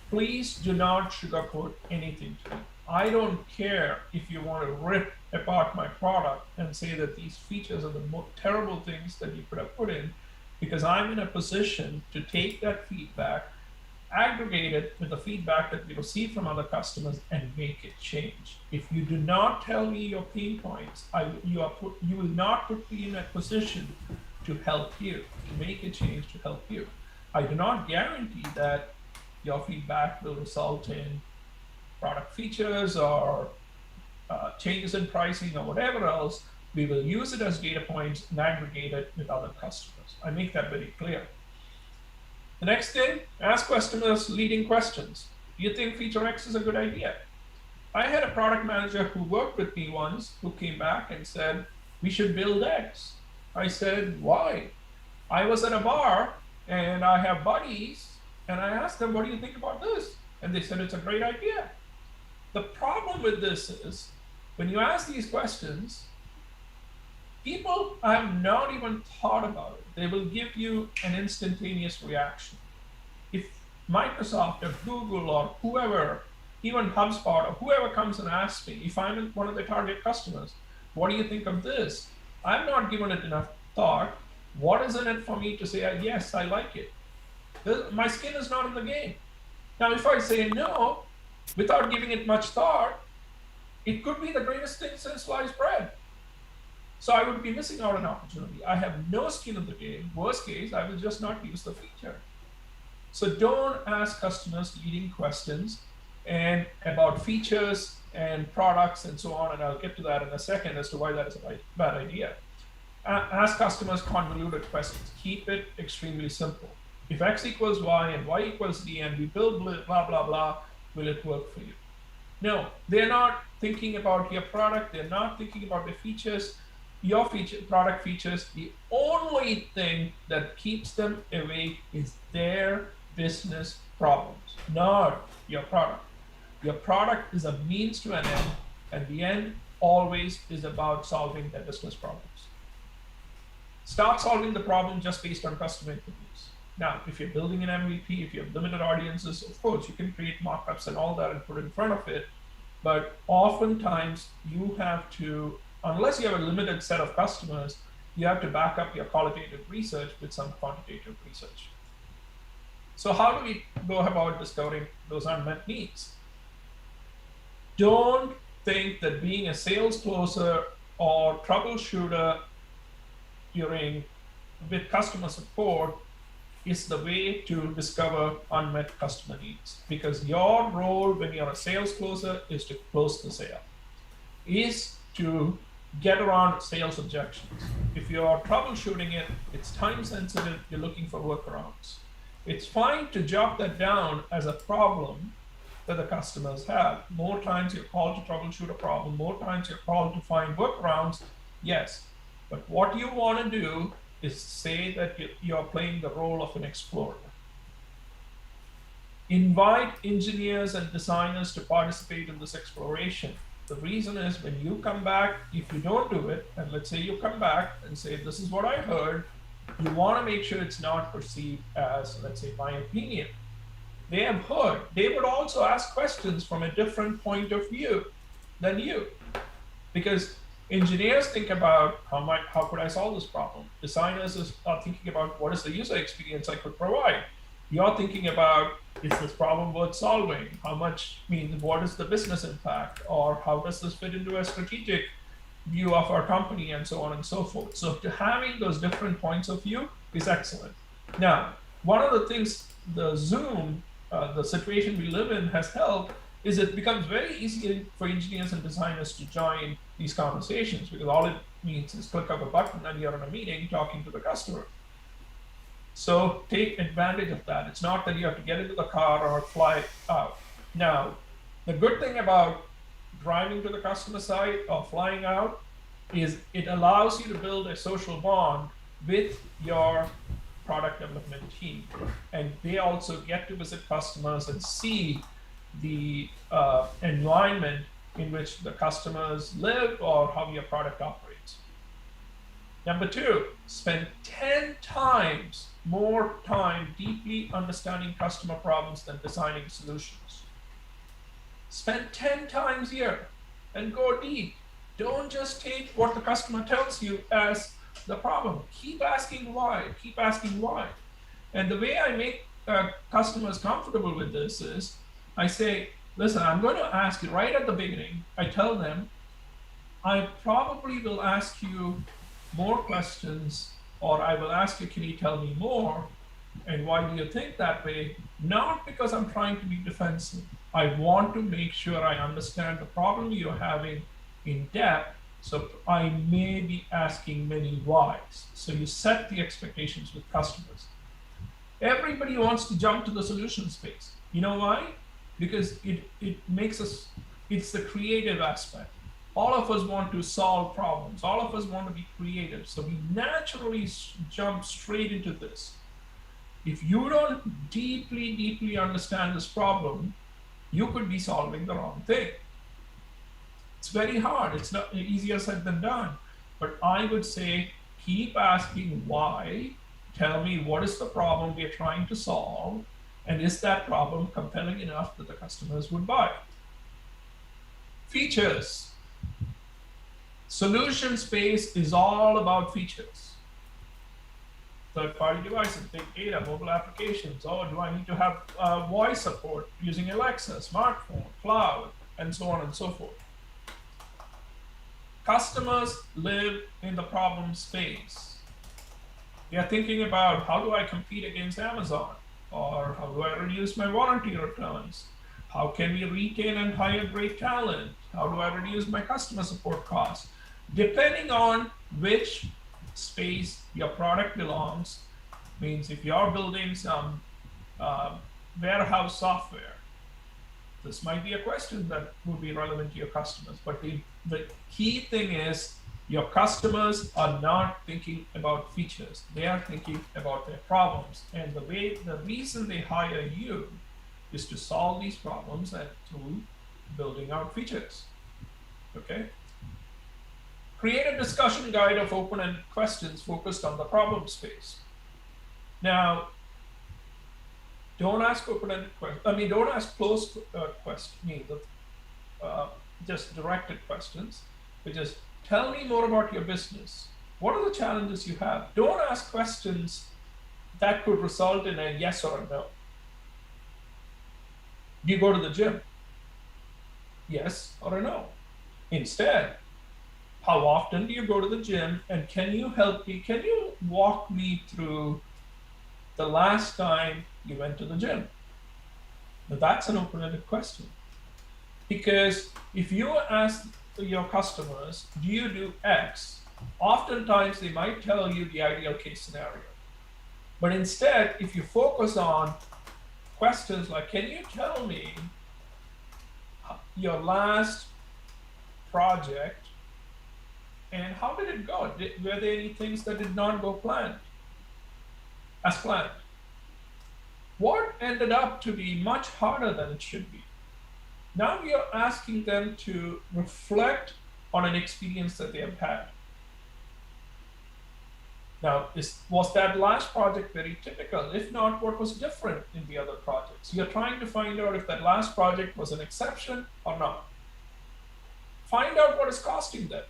please do not sugarcoat anything to me. I don't care if you want to rip apart my product and say that these features are the most terrible things that you could have put in, because I'm in a position to take that feedback, aggregate it with the feedback that we receive from other customers, and make it change. If you do not tell me your pain points, you will not put me in a position to help you, to make a change to help you. I do not guarantee that your feedback will result in product features or changes in pricing or whatever else. We will use it as data points and aggregate it with other customers. I make that very clear. The next thing, ask customers leading questions. Do you think feature X is a good idea? I had a product manager who worked with me once who came back and said, we should build X. I said, why? I was at a bar and I have buddies and I asked them, what do you think about this? And they said, it's a great idea. The problem with this is when you ask these questions, people have not even thought about it. They will give you an instantaneous reaction. If Microsoft or Google or whoever, even HubSpot or whoever comes and asks me, if I'm one of the target customers, what do you think of this? I've not given it enough thought. What is in it for me to say, yes, I like it? My skin is not in the game. Now, if I say no, without giving it much thought, it could be the greatest thing since sliced bread. So I would be missing out on an opportunity. I have no skin in the game. Worst case, I will just not use the feature. So don't ask customers leading questions and about features and products and so on. And I'll get to that in a second as to why that is a bad idea. Ask customers convoluted questions. Keep it extremely simple. If X equals Y and Y equals Z and we build blah, blah, blah, will it work for you? No, they're not thinking about your product. They're not thinking about the features, your product features. The only thing that keeps them awake is their business problems, not your product. Your product is a means to an end, and the end always is about solving their business problems. Start solving the problem just based on customer interviews. Now, if you're building an MVP, if you have limited audiences, of course, you can create mockups and all that and put it in front of it. But oftentimes you have to, unless you have a limited set of customers, you have to back up your qualitative research with some quantitative research. So how do we go about discovering those unmet needs? Don't think that being a sales closer or troubleshooter with customer support is the way to discover unmet customer needs, because your role when you're a sales closer is to close the sale, is to get around sales objections. If you're troubleshooting it, it's time sensitive, you're looking for workarounds. It's fine to jot that down as a problem that the customers have. More times you're called to troubleshoot a problem, more times you're called to find workarounds, yes. But what you want to do is say that you're playing the role of an explorer. Invite engineers and designers to participate in this exploration. The reason is when you come back, if you don't do it, and let's say you come back and say, this is what I heard, you want to make sure it's not perceived as, let's say, my opinion. They have heard. They would also ask questions from a different point of view than you. Because engineers think about how could I solve this problem? Designers are thinking about what is the user experience I could provide. You're thinking about, is this problem worth solving? What is the business impact? Or how does this fit into a strategic view of our company and so on and so forth. So having those different points of view is excellent. Now, one of the things the Zoom, the situation we live in has helped is it becomes very easy for engineers and designers to join these conversations, because all it means is click of a button and you're in a meeting talking to the customer. So take advantage of that. It's not that you have to get into the car or fly out. Now, the good thing about driving to the customer site or flying out is it allows you to build a social bond with your product development team. And they also get to visit customers and see the environment in which the customers live or how your product operates. Number two, spend 10 times more time deeply understanding customer problems than designing solutions. Spend 10 times here and go deep. Don't just take what the customer tells you as the problem. Keep asking why, keep asking why. And the way I make customers comfortable with this is I say, listen, I'm going to ask you right at the beginning. I tell them, I probably will ask you more questions, or I will ask you, can you tell me more? And why do you think that way? Not because I'm trying to be defensive. I want to make sure I understand the problem you're having in depth. So I may be asking many whys. So you set the expectations with customers. Everybody wants to jump to the solution space. You know why? Because it makes us, it's the creative aspect. All of us want to solve problems. All of us want to be creative. So we naturally jump straight into this. If you don't deeply, deeply understand this problem, you could be solving the wrong thing. It's very hard. It's not easier said than done. But I would say keep asking why. Tell me what is the problem we're trying to solve, and is that problem compelling enough that the customers would buy? Features. Solution space is all about features. Third-party devices, big data, mobile applications. Oh, do I need to have voice support using Alexa, smartphone, cloud, and so on and so forth. Customers live in the problem space. They are thinking about how do I compete against Amazon? Or how do I reduce my warranty returns? How can we retain and hire great talent? How do I reduce my customer support costs? Depending on which space your product belongs, means if you're building some warehouse software, this might be a question that would be relevant to your customers. But the key thing is your customers are not thinking about features. They are thinking about their problems. And the reason they hire you is to solve these problems and through building out features. Okay? Create a discussion guide of open-ended questions focused on the problem space. Now, don't ask open-ended questions. I mean, don't ask closed questions, just directed questions, but just tell me more about your business. What are the challenges you have? Don't ask questions that could result in a yes or a no. Do you go to the gym? Yes or a no. Instead, how often do you go to the gym, and can you help me? Can you walk me through the last time you went to the gym? Now that's an open-ended question. Because if you ask your customers, do you do X? Oftentimes they might tell you the ideal case scenario. But instead, if you focus on questions like, can you tell me your last project and how did it go? Were there any things that did not go as planned? What ended up to be much harder than it should be? Now we are asking them to reflect on an experience that they have had. Now, was that last project very typical? If not, what was different in the other projects? You're trying to find out if that last project was an exception or not. Find out what is costing them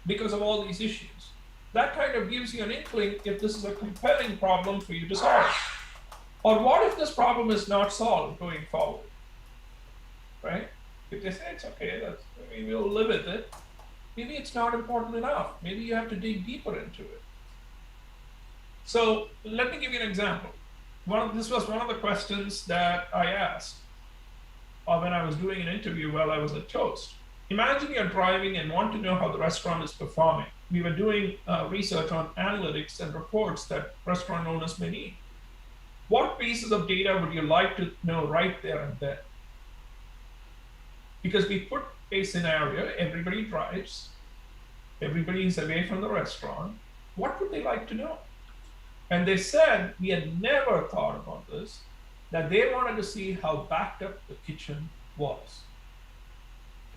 because of all these issues. That kind of gives you an inkling if this is a compelling problem for you to solve. Or what if this problem is not solved going forward? Right? If they say it's okay, maybe we'll live with it. Maybe it's not important enough. Maybe you have to dig deeper into it. So let me give you an example. This was one of the questions that I asked when I was doing an interview while I was at Toast. Imagine you're driving and want to know how the restaurant is performing. We were doing research on analytics and reports that restaurant owners may need. What pieces of data would you like to know right there and then? Because we put a scenario, everybody drives, everybody is away from the restaurant. What would they like to know? And they said, we had never thought about this, that they wanted to see how backed up the kitchen was.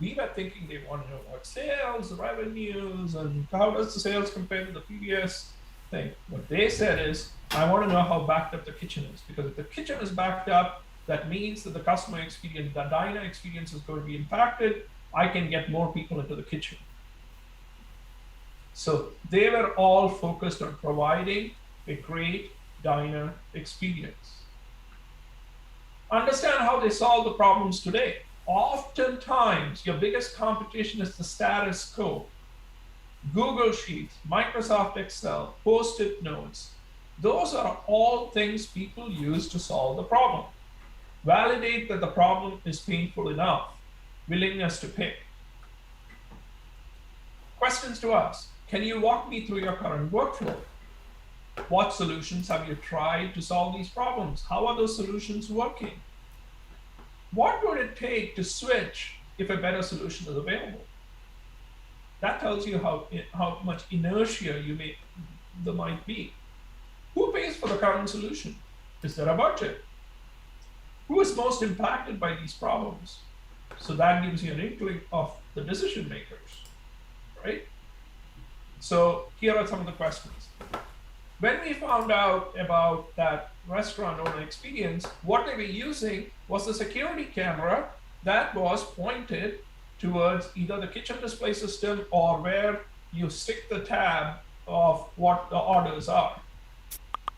We were thinking they want to know about sales, revenues, and how does the sales compare to the previous thing. What they said is, I want to know how backed up the kitchen is, because if the kitchen is backed up, that means that the customer experience, the diner experience is going to be impacted. I can get more people into the kitchen. So they were all focused on providing a great diner experience. Understand how they solve the problems today. Oftentimes, your biggest competition is the status quo. Google Sheets, Microsoft Excel, Post-it notes. Those are all things people use to solve the problem. Validate that the problem is painful enough. Willingness to pay. Questions to ask. Can you walk me through your current workflow? What solutions have you tried to solve these problems? How are those solutions working? What would it take to switch if a better solution is available? That tells you how much inertia there might be. Who pays for the current solution? Is there a budget? Who is most impacted by these problems? So that gives you an inkling of the decision makers, right? So here are some of the questions. When we found out about that restaurant owner experience, what they were using was a security camera that was pointed towards either the kitchen display system or where you stick the tab of what the orders are.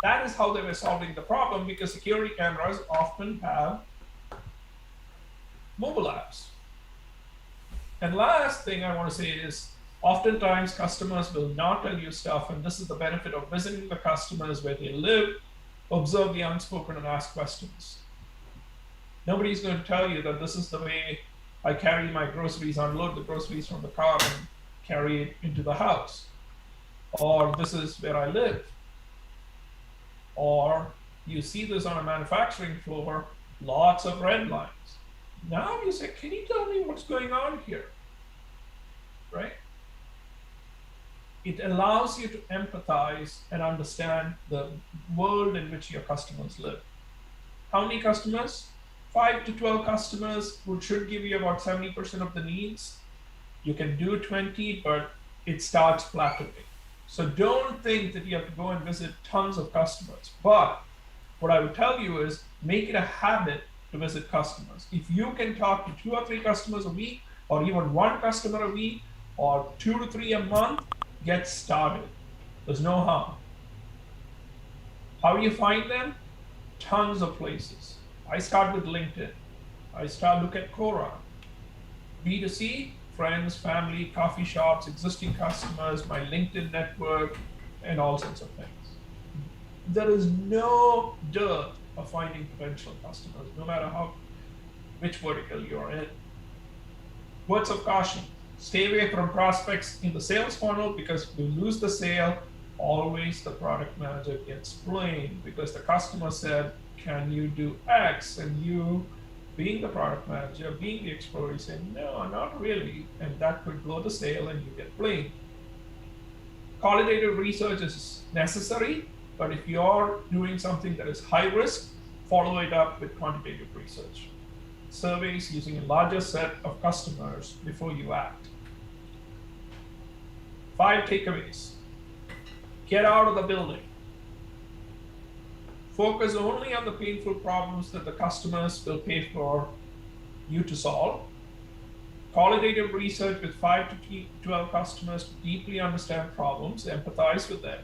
That is how they were solving the problem, because security cameras often have mobile apps. And last thing I want to say is, oftentimes customers will not tell you stuff, and this is the benefit of visiting the customers where they live, observe the unspoken and ask questions. Nobody's going to tell you that this is the way I carry my groceries, unload the groceries from the car and carry it into the house. Or this is where I live. Or you see this on a manufacturing floor, lots of red lines. Now you say, can you tell me what's going on here? Right? It allows you to empathize and understand the world in which your customers live. How many customers? 5 to 12 customers, which should give you about 70% of the needs. You can do 20, but it starts plateauing. So don't think that you have to go and visit tons of customers. But what I would tell you is make it a habit to visit customers. If you can talk to 2 or 3 customers a week, or even 1 customer a week, or 2 to 3 a month, get started. There's no harm. How do you find them? Tons of places. I start with LinkedIn. I look at Quora. B2C, friends, family, coffee shops, existing customers, my LinkedIn network, and all sorts of things. There is no dearth of finding potential customers, no matter which vertical you're in. Words of caution. Stay away from prospects in the sales funnel, because if you lose the sale, always the product manager gets blamed because the customer said, can you do X? And you, being the product manager, being the explorer, say, no, not really. And that could blow the sale and you get blamed. Qualitative research is necessary, but if you're doing something that is high risk, follow it up with quantitative research. Surveys using a larger set of customers before you act. 5 takeaways. Get out of the building. Focus only on the painful problems that the customers will pay for you to solve. Qualitative research with 5 to 12 customers to deeply understand problems, empathize with them.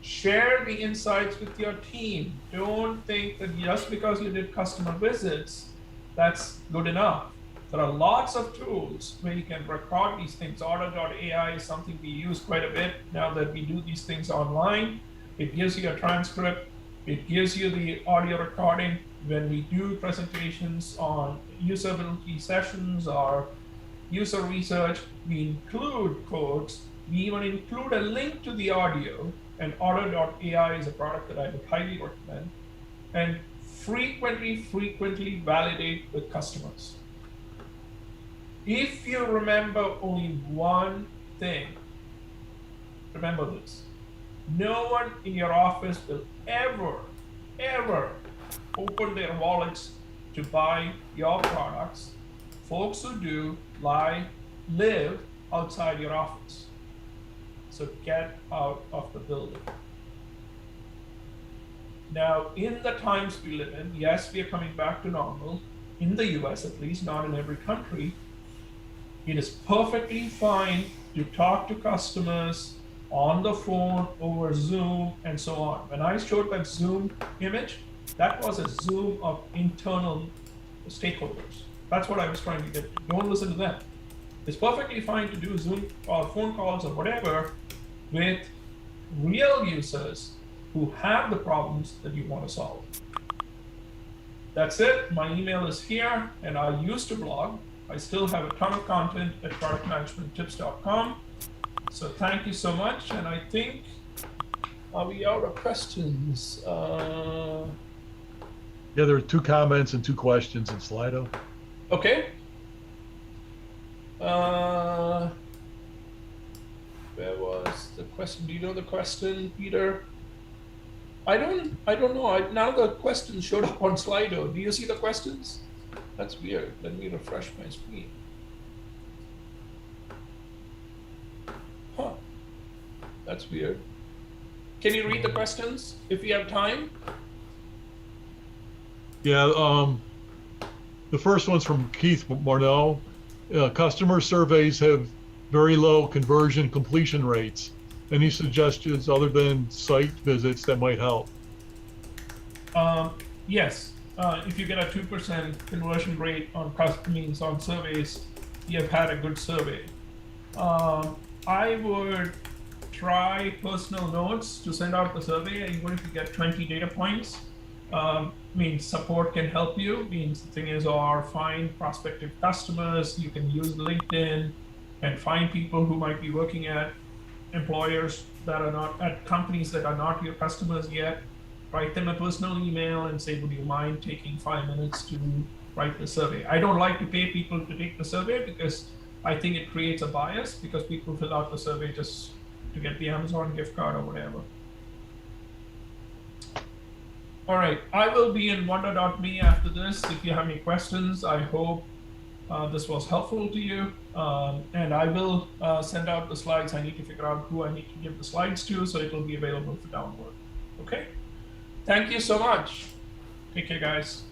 Share the insights with your team. Don't think that just because you did customer visits, that's good enough. There are lots of tools where you can record these things. Order.ai is something we use quite a bit now that we do these things online. It gives you a transcript. It gives you the audio recording. When we do presentations on usability sessions or user research, we include quotes. We even include a link to the audio, and Order.ai is a product that I would highly recommend. And frequently validate with customers. If you remember only one thing, remember this. No one in your office will ever open their wallets to buy your products. Folks who do live outside your office. So get out of the building. Now, in the times we live in, yes, we are coming back to normal, in the US at least, not in every country. It is perfectly fine to talk to customers on the phone, over Zoom, and so on. When I showed that Zoom image, that was a Zoom of internal stakeholders. That's what I was trying to get to. Don't listen to them. It's perfectly fine to do Zoom or phone calls or whatever with real users who have the problems that you want to solve. That's it. My email is here, and I used to blog. I still have a ton of content at productmanagementtips.com. So thank you so much. And I think, are we out of questions? Yeah, there are 2 comments and 2 questions in Slido. Okay. Where was the question? Do you know the question, Peter? I don't know. None of the questions showed up on Slido. Do you see the questions? That's weird. Let me refresh my screen. Huh. That's weird. Can you read the questions if you have time? Yeah, the first one's from Keith Morneau. Customer surveys have very low conversion completion rates. Any suggestions other than site visits that might help? Yes. If you get a 2% conversion rate on on surveys, you have had a good survey. I would try personal notes to send out the survey, even if you get 20 data points. Means support can help you. Means the thing is, or find prospective customers. You can use LinkedIn and find people who might be working at employers that are not at companies that are not your customers yet. Write them a personal email and say, would you mind taking 5 minutes to write the survey? I don't like to pay people to take the survey because I think it creates a bias because people fill out the survey just to get the Amazon gift card or whatever. All right, I will be in wonder.me after this. If you have any questions, I hope this was helpful to you. And I will send out the slides. I need to figure out who I need to give the slides to, so it will be available for download. Okay? Thank you so much. Take care, guys.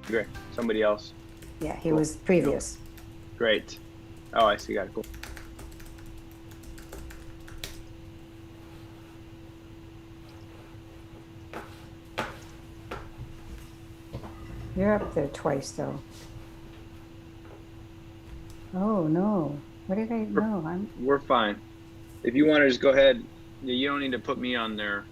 Great. Somebody else. Yeah, he Cool. was previous. Great. Oh, I see. Got it. Cool. You're up there twice, though. Oh, no. What did I, no, We're fine. If you want to just go ahead, you don't need to put me on there.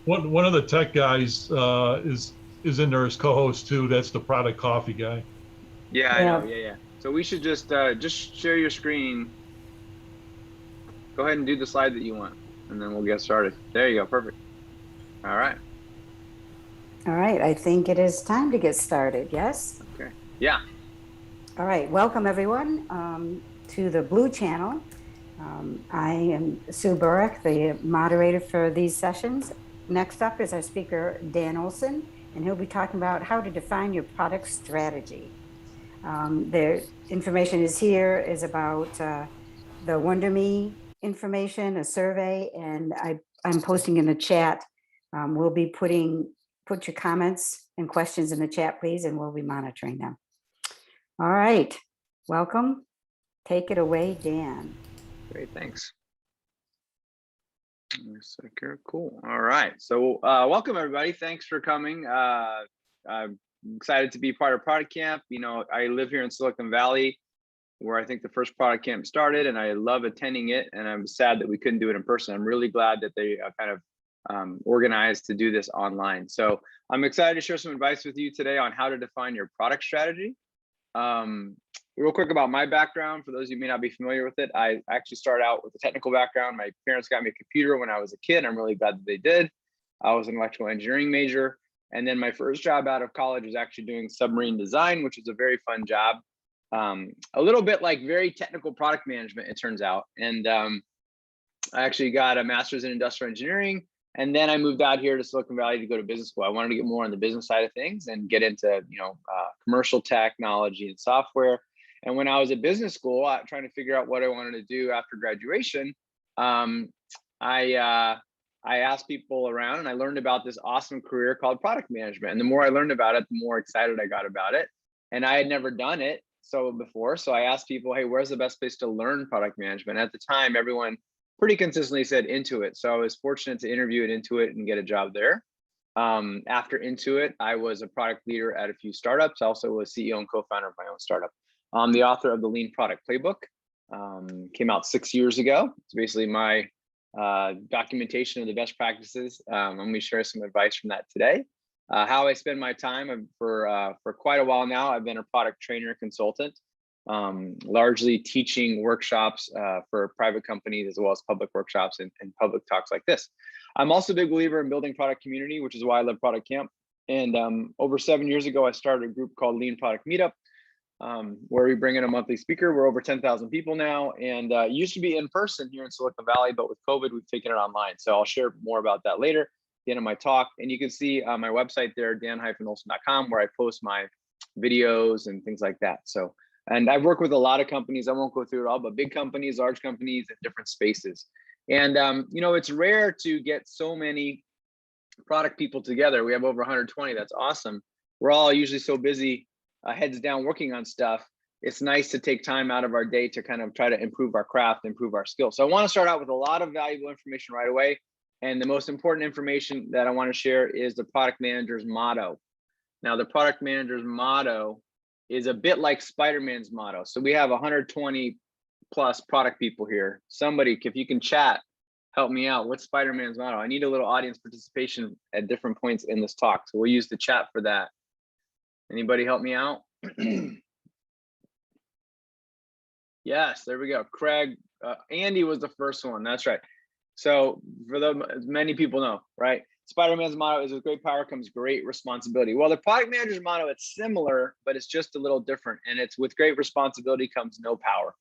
One of the tech guys is in there as co-host too. That's the product coffee guy. Yeah, I Yeah. know. Yeah. So we should just share your screen. Go ahead and do the slide that you want, and then we'll get started. There you go. Perfect. All right. All right, I think it is time to get started, yes? Okay. Yeah. All right, welcome everyone to the Blue Channel. I am Sue Burek, the moderator for these sessions. Next up is our speaker, Dan Olson, and he'll be talking about how to define your product strategy. The information is about the WonderMe information, a survey, and I'm posting in the chat. We'll be put your comments and questions in the chat, please, and we'll be monitoring them. All right, welcome. Take it away, Dan. Great. Thanks. Cool. All right. So welcome everybody. Thanks for coming. I'm excited to be part of ProductCamp. You know, I live here in Silicon Valley, where I think the first ProductCamp started, and I love attending it. And I'm sad that we couldn't do it in person. I'm really glad that they kind of organized to do this online. So I'm excited to share some advice with you today on how to define your product strategy. Real quick about my background, for those of you who may not be familiar with it, I actually started out with a technical background. My parents got me a computer when I was a kid. I'm really glad that they did. I was an electrical engineering major. And then my first job out of college was actually doing submarine design, which is a very fun job. A little bit like very technical product management, it turns out. And I actually got a master's in industrial engineering. And then I moved out here to Silicon Valley to go to business school. I wanted to get more on the business side of things and get into, commercial technology and software. And when I was at business school, trying to figure out what I wanted to do after graduation, I asked people around, and I learned about this awesome career called product management. And the more I learned about it, the more excited I got about it. And I had never done it before. So I asked people, hey, where's the best place to learn product management? At the time, everyone pretty consistently said Intuit. So I was fortunate to interview at Intuit and get a job there. After Intuit, I was a product leader at a few startups. I also was CEO and co-founder of my own startup. I'm the author of the Lean Product Playbook. Came out 6 years ago. It's basically my documentation of the best practices. I'm going to share some advice from that today. How I spend my time for quite a while now, I've been a product trainer consultant, largely teaching workshops for private companies as well as public workshops and public talks like this. I'm also a big believer in building product community, which is why I love ProductCamp. And over 7 years ago, I started a group called Lean Product Meetup, where we bring in a monthly speaker. We're over 10,000 people now, and it used to be in person here in Silicon Valley, but with COVID, we've taken it online. So I'll share more about that later at the end of my talk. And you can see on my website there, dan-olson.com, where I post my videos and things like that. So, and I've worked with a lot of companies. I won't go through it all, but big companies, large companies in different spaces. And, it's rare to get so many product people together. We have over 120. That's awesome. We're all usually so busy, heads down working on stuff. It's nice to take time out of our day to kind of try to improve our craft, improve our skills. So I want to start out with a lot of valuable information right away. And the most important information that I want to share is the product manager's motto. Now, the product manager's motto is a bit like Spider-Man's motto. So we have 120 plus product people here. Somebody, if you can chat, help me out. What's Spider-Man's motto? I need a little audience participation at different points in this talk. So we'll use the chat for that. Anybody help me out? Yes, there we go. Craig, Andy was the first one. That's right. So for many people know, right? Spider-Man's motto is with great power comes great responsibility. Well, the product manager's motto, it's similar, but it's just a little different. And it's with great responsibility comes no power.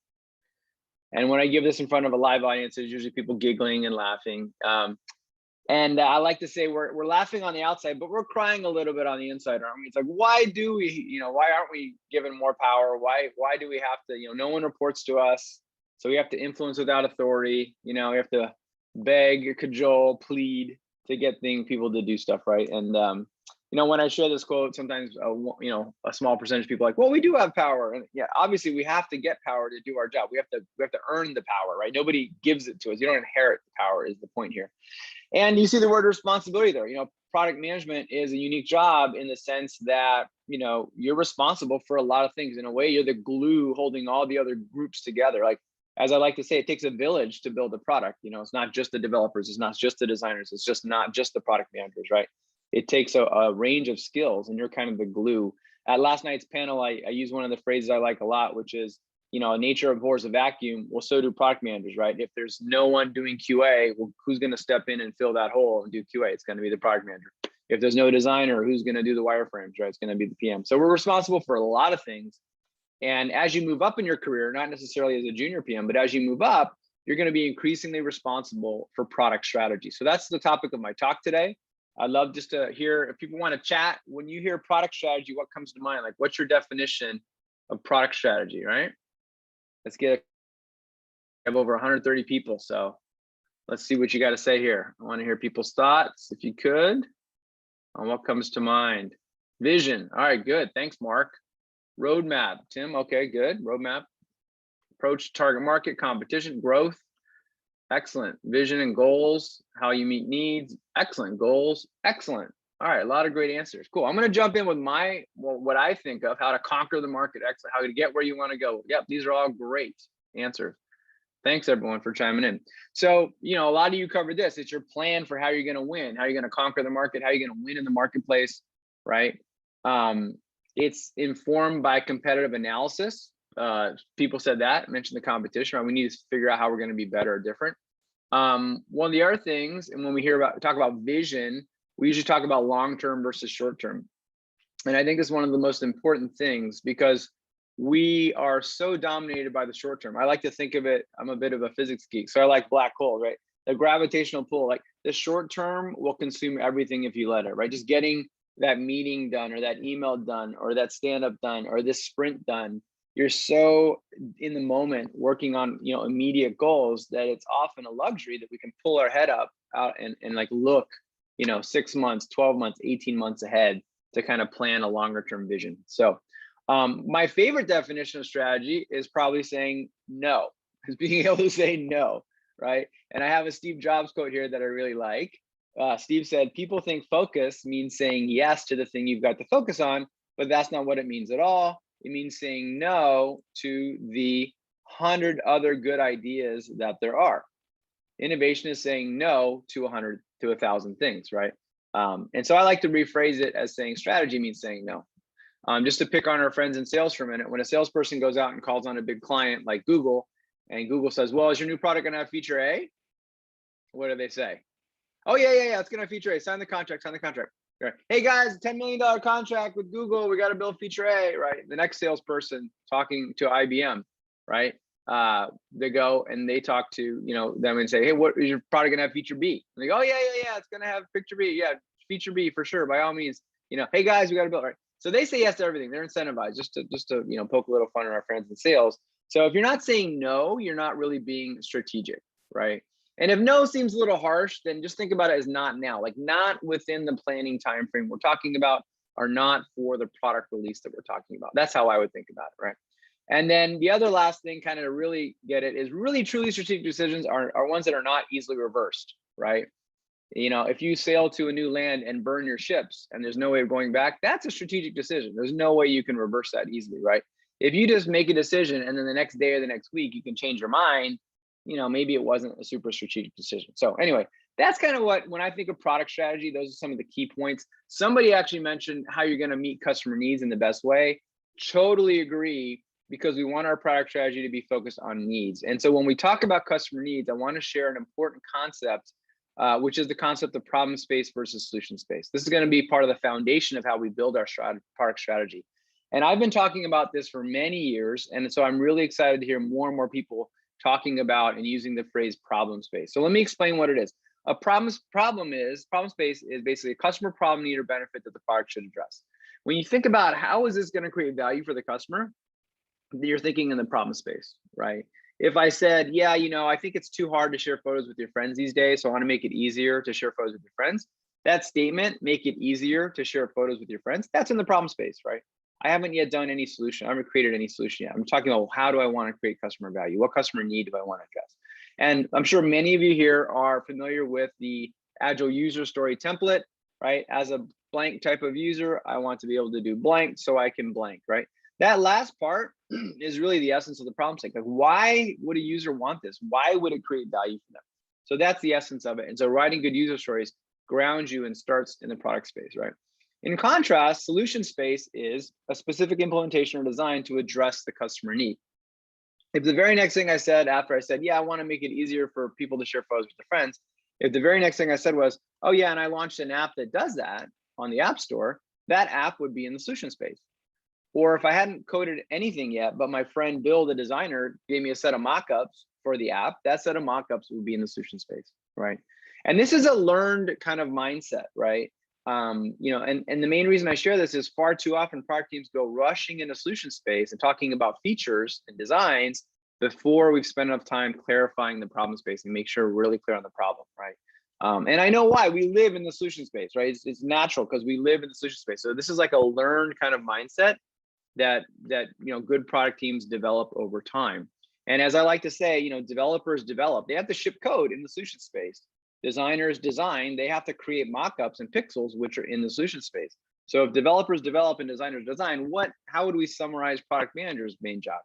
And when I give this in front of a live audience, there's usually people giggling and laughing. And I like to say we're laughing on the outside, but we're crying a little bit on the inside, aren't we? It's like, why do we, why aren't we given more power? Why do we have to, no one reports to us. So we have to influence without authority. We have to beg, cajole, plead to get people to do stuff, right? And You know, when I share this quote, sometimes, you know, a small percentage of people are like, well, we do have power. And yeah, obviously we have to get power to do our job. We have to earn the power, right? Nobody gives it to us. You don't inherit the power is the point here. And you see the word responsibility there. You know, product management is a unique job in the sense that, you know, you're responsible for a lot of things. In a way, you're the glue holding all the other groups together. Like, as I like to say, it takes a village to build a product. You know, it's not just the developers, it's not just the designers, it's just not just the product managers, right? It takes a range of skills, and you're kind of the glue. At last night's panel, I used one of the phrases I like a lot, which is, you know, nature abhors a vacuum. Well, so do product managers, right? If there's no one doing QA, well, who's going to step in and fill that hole and do QA? It's going to be the product manager. If there's no designer, who's going to do the wireframes, right? It's going to be the PM. So we're responsible for a lot of things. And as you move up in your career, not necessarily as a junior PM, but as you move up, you're going to be increasingly responsible for product strategy. So that's the topic of my talk today. I'd love just to hear if people want to chat. When you hear product strategy, what comes to mind? Like, what's your definition of product strategy, right? Let's get, I have over 130 people, so let's see what you got to say here. I want to hear people's thoughts, if you could, on what comes to mind. Vision, all right, good, thanks, Mark. Roadmap, Tim, okay, good, roadmap. Approach, target market, competition, growth, excellent. Vision and goals, how you meet needs, excellent. Goals, excellent. All right, a lot of great answers. Cool. I'm going to jump in with what I think of how to conquer the market, excellent, how to get where you want to go. Yep, these are all great answers. Thanks everyone for chiming in. So, you know, a lot of you covered this. It's your plan for how you're going to win, how you're going to conquer the market, how you're going to win in the marketplace, right? It's informed by competitive analysis. People said that, mentioned the competition, right? We need to figure out how we're going to be better or different. One of the other things, and when we talk about vision, we usually talk about long-term versus short-term. And I think it's one of the most important things because we are so dominated by the short-term. I like to think of it, I'm a bit of a physics geek, so I like black holes, right? The gravitational pull, like the short-term will consume everything if you let it, right? Just getting that meeting done or that email done or that stand-up done or this sprint done. You're so in the moment working on, you know, immediate goals that it's often a luxury that we can pull our head up out and like look, you know, 6 months, 12 months, 18 months ahead to kind of plan a longer term vision. So my favorite definition of strategy is probably saying no, is being able to say no, right? And I have a Steve Jobs quote here that I really like. Steve said, people think focus means saying yes to the thing you've got to focus on, but that's not what it means at all. It means saying no to the 100 other good ideas that there are. Innovation is saying no to 100 to 1,000 things, right? And so I like to rephrase it as saying strategy means saying no. Just to pick on our friends in sales for a minute, when a salesperson goes out and calls on a big client like Google, and Google says, well, is your new product gonna have feature A? What do they say? Oh, yeah, it's gonna have feature A, sign the contract, sign the contract. Right. Hey guys, $10 million contract with Google, we gotta build feature A, right? The next salesperson talking to IBM, right? They go and they talk to, you know, them and say, hey, what is your product gonna have feature B? And they go, oh yeah, it's gonna have feature B. Yeah, feature B for sure, by all means, you know, hey guys, we gotta build, right? So they say yes to everything. They're incentivized just to you know, poke a little fun at our friends in sales. So if you're not saying no, you're not really being strategic, right? And if no seems a little harsh, then just think about it as not now, like not within the planning time frame we're talking about, or not for the product release that we're talking about. That's how I would think about it, right? And then the other last thing, kind of to really get it, is really truly strategic decisions are ones that are not easily reversed, right? You know, if you sail to a new land and burn your ships and there's no way of going back, that's a strategic decision. There's no way you can reverse that easily, right? If you just make a decision and then the next day or the next week you can change your mind, you know, maybe it wasn't a super strategic decision. So anyway, that's kind of what, when I think of product strategy, those are some of the key points. Somebody actually mentioned how you're going to meet customer needs in the best way. Totally agree, because we want our product strategy to be focused on needs. And so when we talk about customer needs, I want to share an important concept, which is the concept of problem space versus solution space. This is going to be part of the foundation of how we build our product strategy. And I've been talking about this for many years. And so I'm really excited to hear more and more people talking about and using the phrase problem space. So let me explain what it is. A problem space is basically a customer problem, need, or benefit that the product should address. When you think about how is this going to create value for the customer, you're thinking in the problem space, right? If I said, yeah, you know, I think it's too hard to share photos with your friends these days, so I want to make it easier to share photos with your friends. That statement, make it easier to share photos with your friends, that's in the problem space, right? I haven't yet done any solution. I haven't created any solution yet. I'm talking about how do I want to create customer value? What customer need do I want to address? And I'm sure many of you here are familiar with the Agile user story template, right? As a blank type of user, I want to be able to do blank so I can blank, right? That last part is really the essence of the problem statement. Like, why would a user want this? Why would it create value for them? So that's the essence of it. And so writing good user stories grounds you and starts in the product space, right? In contrast, solution space is a specific implementation or design to address the customer need. If the very next thing I said after I said, yeah, I want to make it easier for people to share photos with their friends, if the very next thing I said was, oh yeah, and I launched an app that does that on the App Store, that app would be in the solution space. Or if I hadn't coded anything yet, but my friend Bill, the designer, gave me a set of mockups for the app, that set of mockups would be in the solution space, right? And this is a learned kind of mindset, right? And the main reason I share this is far too often product teams go rushing into solution space and talking about features and designs before we've spent enough time clarifying the problem space and make sure we're really clear on the problem, right? And I know why. We live in the solution space, right? It's natural because we live in the solution space. So this is like a learned kind of mindset that good product teams develop over time. And as I like to say, developers develop. They have to ship code in the solution space. Designers design. They have to create mockups and pixels, which are in the solution space. So if developers develop and designers design, how would we summarize product managers' main job?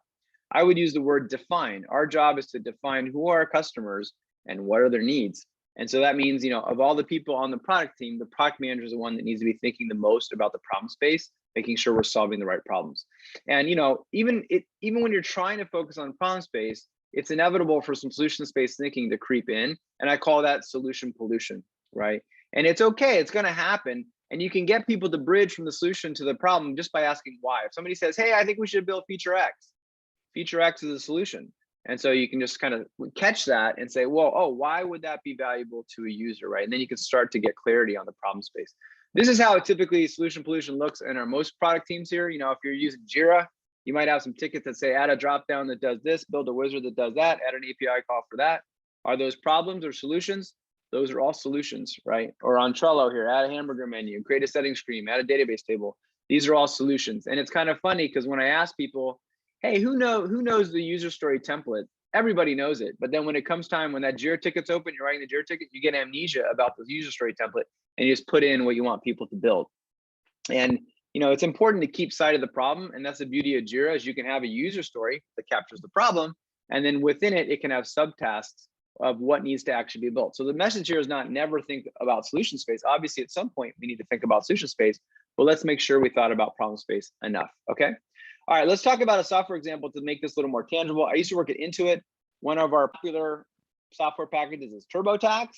I would use the word define. Our job is to define who are our customers and what are their needs. And so that means, of all the people on the product team, the product manager is the one that needs to be thinking the most about the problem space, making sure we're solving the right problems. And even when you're trying to focus on problem space, it's inevitable for some solution space thinking to creep in. And I call that solution pollution, right? And it's okay, it's gonna happen. And you can get people to bridge from the solution to the problem just by asking why. If somebody says, hey, I think we should build feature X is a solution. And so you can just kind of catch that and say, well, oh, why would that be valuable to a user, right? And then you can start to get clarity on the problem space. This is how typically solution pollution looks in our most product teams here. If you're using Jira, you might have some tickets that say add a dropdown that does this, build a wizard that does that, add an API call for that. Are those problems or solutions? Those are all solutions, right? Or on Trello here, add a hamburger menu, create a setting screen, add a database table. These are all solutions. And it's kind of funny because when I ask people, hey, who knows the user story template? Everybody knows it. But then when it comes time, when that Jira ticket's open, you're writing the Jira ticket, you get amnesia about the user story template and you just put in what you want people to build. And it's important to keep sight of the problem. And that's the beauty of Jira is you can have a user story that captures the problem. And then within it, it can have subtasks of what needs to actually be built. So the message here is not never think about solution space. Obviously, at some point, we need to think about solution space, but let's make sure we thought about problem space enough, okay? All right, let's talk about a software example to make this a little more tangible. I used to work at Intuit. One of our popular software packages is TurboTax.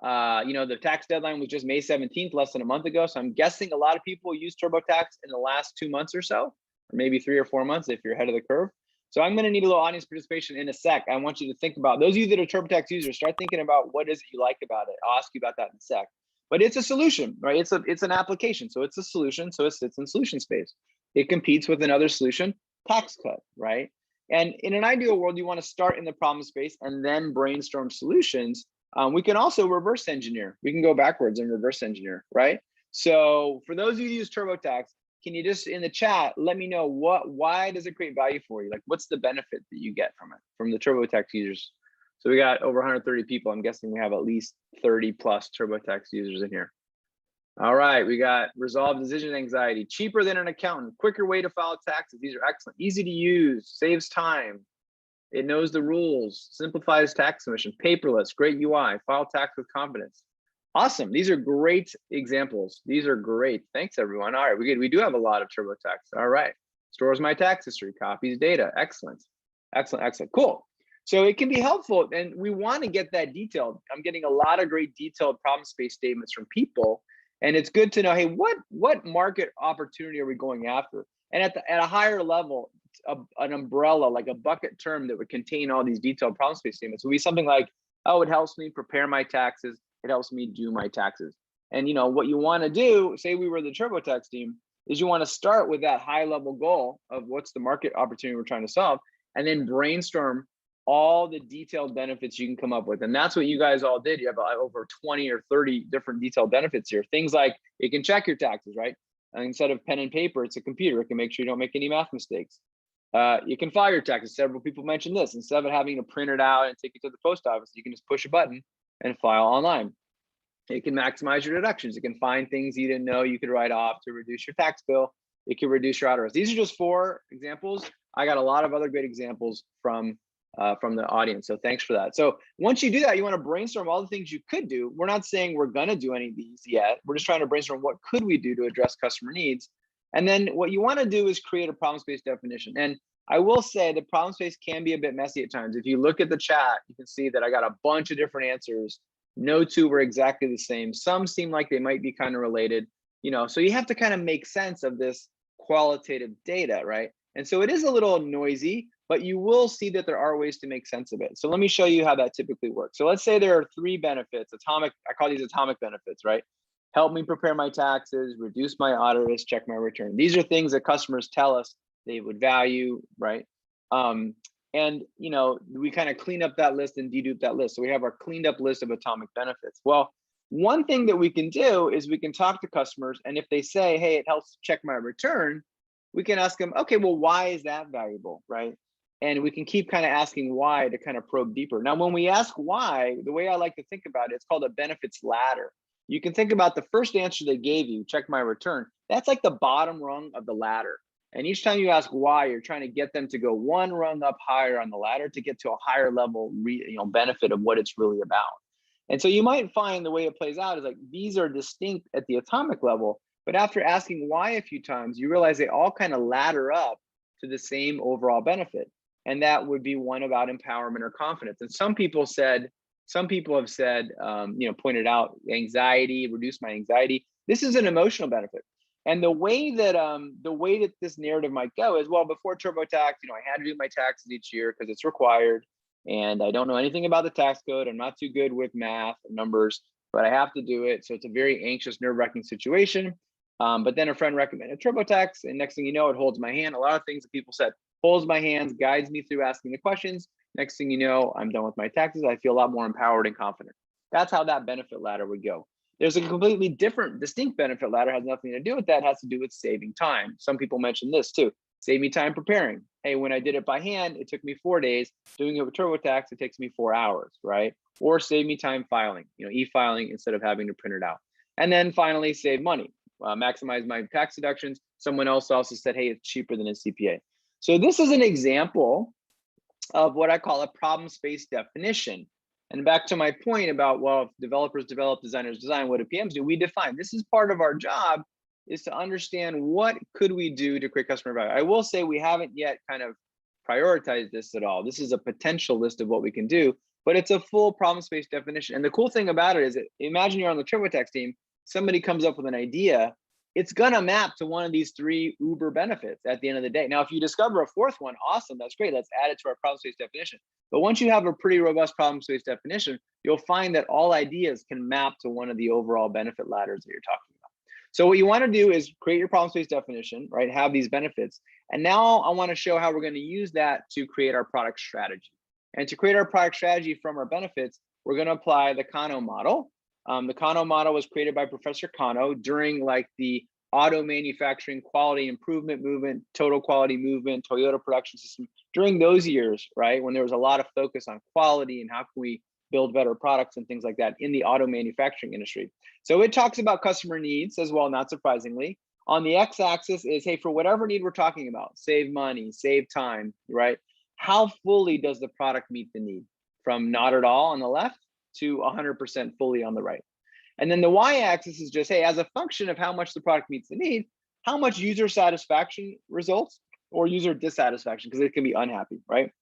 The tax deadline was just May 17th, less than a month ago. So I'm guessing a lot of people use TurboTax in the last 2 months or so, or maybe 3 or 4 months if you're ahead of the curve. So I'm going to need a little audience participation in a sec. I want you to think about, those of you that are TurboTax users, start thinking about what is it you like about it. I'll ask you about that in a sec. But it's a solution, right? It's an application. So it's a solution. So it sits in solution space. It competes with another solution, tax cut, right? And in an ideal world, you want to start in the problem space and then brainstorm solutions. We can also reverse engineer. We can go backwards and reverse engineer, right? So for those of you who use TurboTax, can you just in the chat, let me know why does it create value for you? Like what's the benefit that you get from it, from the TurboTax users? So we got over 130 people. I'm guessing we have at least 30 plus TurboTax users in here. All right, we got resolve decision anxiety, cheaper than an accountant, quicker way to file taxes. These are excellent, easy to use, saves time. It knows the rules, simplifies tax submission, paperless, great UI, file tax with confidence. Awesome, these are great examples. These are great, thanks everyone. All right, we do have a lot of TurboTax. All right, stores my tax history, copies data, excellent, excellent, excellent, cool. So it can be helpful and we wanna get that detailed. I'm getting a lot of great detailed problem space statements from people. And it's good to know, hey, what market opportunity are we going after? And at a higher level, an umbrella, like a bucket term that would contain all these detailed problem space statements would be something like, oh, it helps me prepare my taxes. It helps me do my taxes. And what you want to do, say we were the TurboTax team, is you want to start with that high level goal of what's the market opportunity we're trying to solve, and then brainstorm all the detailed benefits you can come up with. And that's what you guys all did. You have over 20 or 30 different detailed benefits here. Things like it can check your taxes, right? And instead of pen and paper, it's a computer. It can make sure you don't make any math mistakes. You can file your taxes. Several people mentioned this. Instead of having to print it out and take it to the post office, you can just push a button and file online. It can maximize your deductions. It can find things you didn't know you could write off to reduce your tax bill. It can reduce your auto risk. These are just 4 examples. I got a lot of other great examples from the audience. So thanks for that. So once you do that, you want to brainstorm all the things you could do. We're not saying we're going to do any of these yet. We're just trying to brainstorm what could we do to address customer needs. And then what you want to do is create a problem space definition. And I will say the problem space can be a bit messy at times. If you look at the chat, you can see that I got a bunch of different answers. No 2 were exactly the same. Some seem like they might be kind of related, so you have to kind of make sense of this qualitative data, right? And so it is a little noisy, but you will see that there are ways to make sense of it. So let me show you how that typically works. So let's say there are 3 benefits, I call these atomic benefits, right? Help me prepare my taxes, reduce my auto risk, check my return. These are things that customers tell us they would value, right? And we kind of clean up that list and dedupe that list. So we have our cleaned up list of atomic benefits. Well, one thing that we can do is we can talk to customers, and if they say, hey, it helps check my return, we can ask them, okay, well, why is that valuable, right? And we can keep kind of asking why to kind of probe deeper. Now, when we ask why, the way I like to think about it, it's called a benefits ladder. You can think about the first answer they gave you, check my return. That's like the bottom rung of the ladder. And each time you ask why, you're trying to get them to go 1 rung up higher on the ladder to get to a higher level benefit of what it's really about. And so you might find the way it plays out is like these are distinct at the atomic level, but after asking why a few times, you realize they all kind of ladder up to the same overall benefit. And that would be one about empowerment or confidence. And some people have said, pointed out anxiety, reduce my anxiety. This is an emotional benefit. And the way that this narrative might go is, well, before TurboTax, I had to do my taxes each year because it's required. And I don't know anything about the tax code. I'm not too good with math and numbers, but I have to do it. So it's a very anxious, nerve-wracking situation. But then a friend recommended TurboTax, and next thing you know, it holds my hand. A lot of things that people said, holds my hands, guides me through asking the questions. Next thing you know, I'm done with my taxes. I feel a lot more empowered and confident. That's how that benefit ladder would go. There's a completely different, distinct benefit ladder, has nothing to do with that, it has to do with saving time. Some people mentioned this too. Save me time preparing. Hey, when I did it by hand, it took me 4 days. Doing it with TurboTax, it takes me 4 hours, right? Or save me time filing, e-filing instead of having to print it out. And then finally, save money, maximize my tax deductions. Someone else also said, hey, it's cheaper than a CPA. So this is an example of what I call a problem space definition. And back to my point about, well, if developers develop, designers design, what do PMs do? We define. This is part of our job, is to understand what could we do to create customer value. I will say we haven't yet kind of prioritized this at all. This is a potential list of what we can do, but it's a full problem space definition. And the cool thing about it is that imagine you're on the TurboTax team, somebody comes up with an idea, it's gonna map to one of these 3 Uber benefits at the end of the day. Now, if you discover a 4th one, awesome, that's great. Let's add it to our problem space definition. But once you have a pretty robust problem space definition, you'll find that all ideas can map to one of the overall benefit ladders that you're talking about. So what you wanna do is create your problem space definition, right? Have these benefits. And now I wanna show how we're gonna use that to create our product strategy. And to create our product strategy from our benefits, we're gonna apply the Kano model. The Kano model was created by Professor Kano during like the auto manufacturing quality improvement movement, total quality movement, Toyota production system, during those years, right? When there was a lot of focus on quality and how can we build better products and things like that in the auto manufacturing industry. So it talks about customer needs as well, not surprisingly. On the x-axis is, hey, for whatever need we're talking about, save money, save time, right? How fully does the product meet the need? From not at all on the left to 100% fully on the right. And then the y-axis is just, hey, as a function of how much the product meets the need, how much user satisfaction results or user dissatisfaction, because it can be unhappy, right?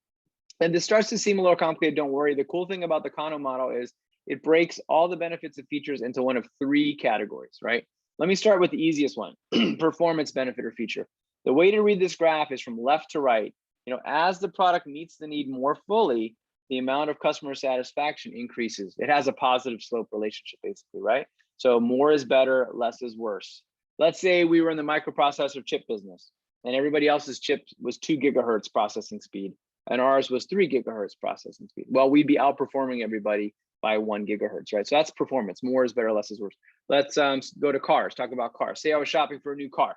And this starts to seem a little complicated, don't worry. The cool thing about the Kano model is it breaks all the benefits and features into one of 3 categories, right? Let me start with the easiest one, performance benefit or feature. The way to read this graph is from left to right. As the product meets the need more fully, the amount of customer satisfaction increases. It has a positive slope relationship, basically, right? So more is better, less is worse. Let's say we were in the microprocessor chip business and everybody else's chip was 2 gigahertz processing speed. and ours was 3 gigahertz processing speed. Well, we'd be outperforming everybody by 1 gigahertz, right? So that's performance. More is better, less is worse. Let's go to cars, talk about cars. Say I was shopping for a new car.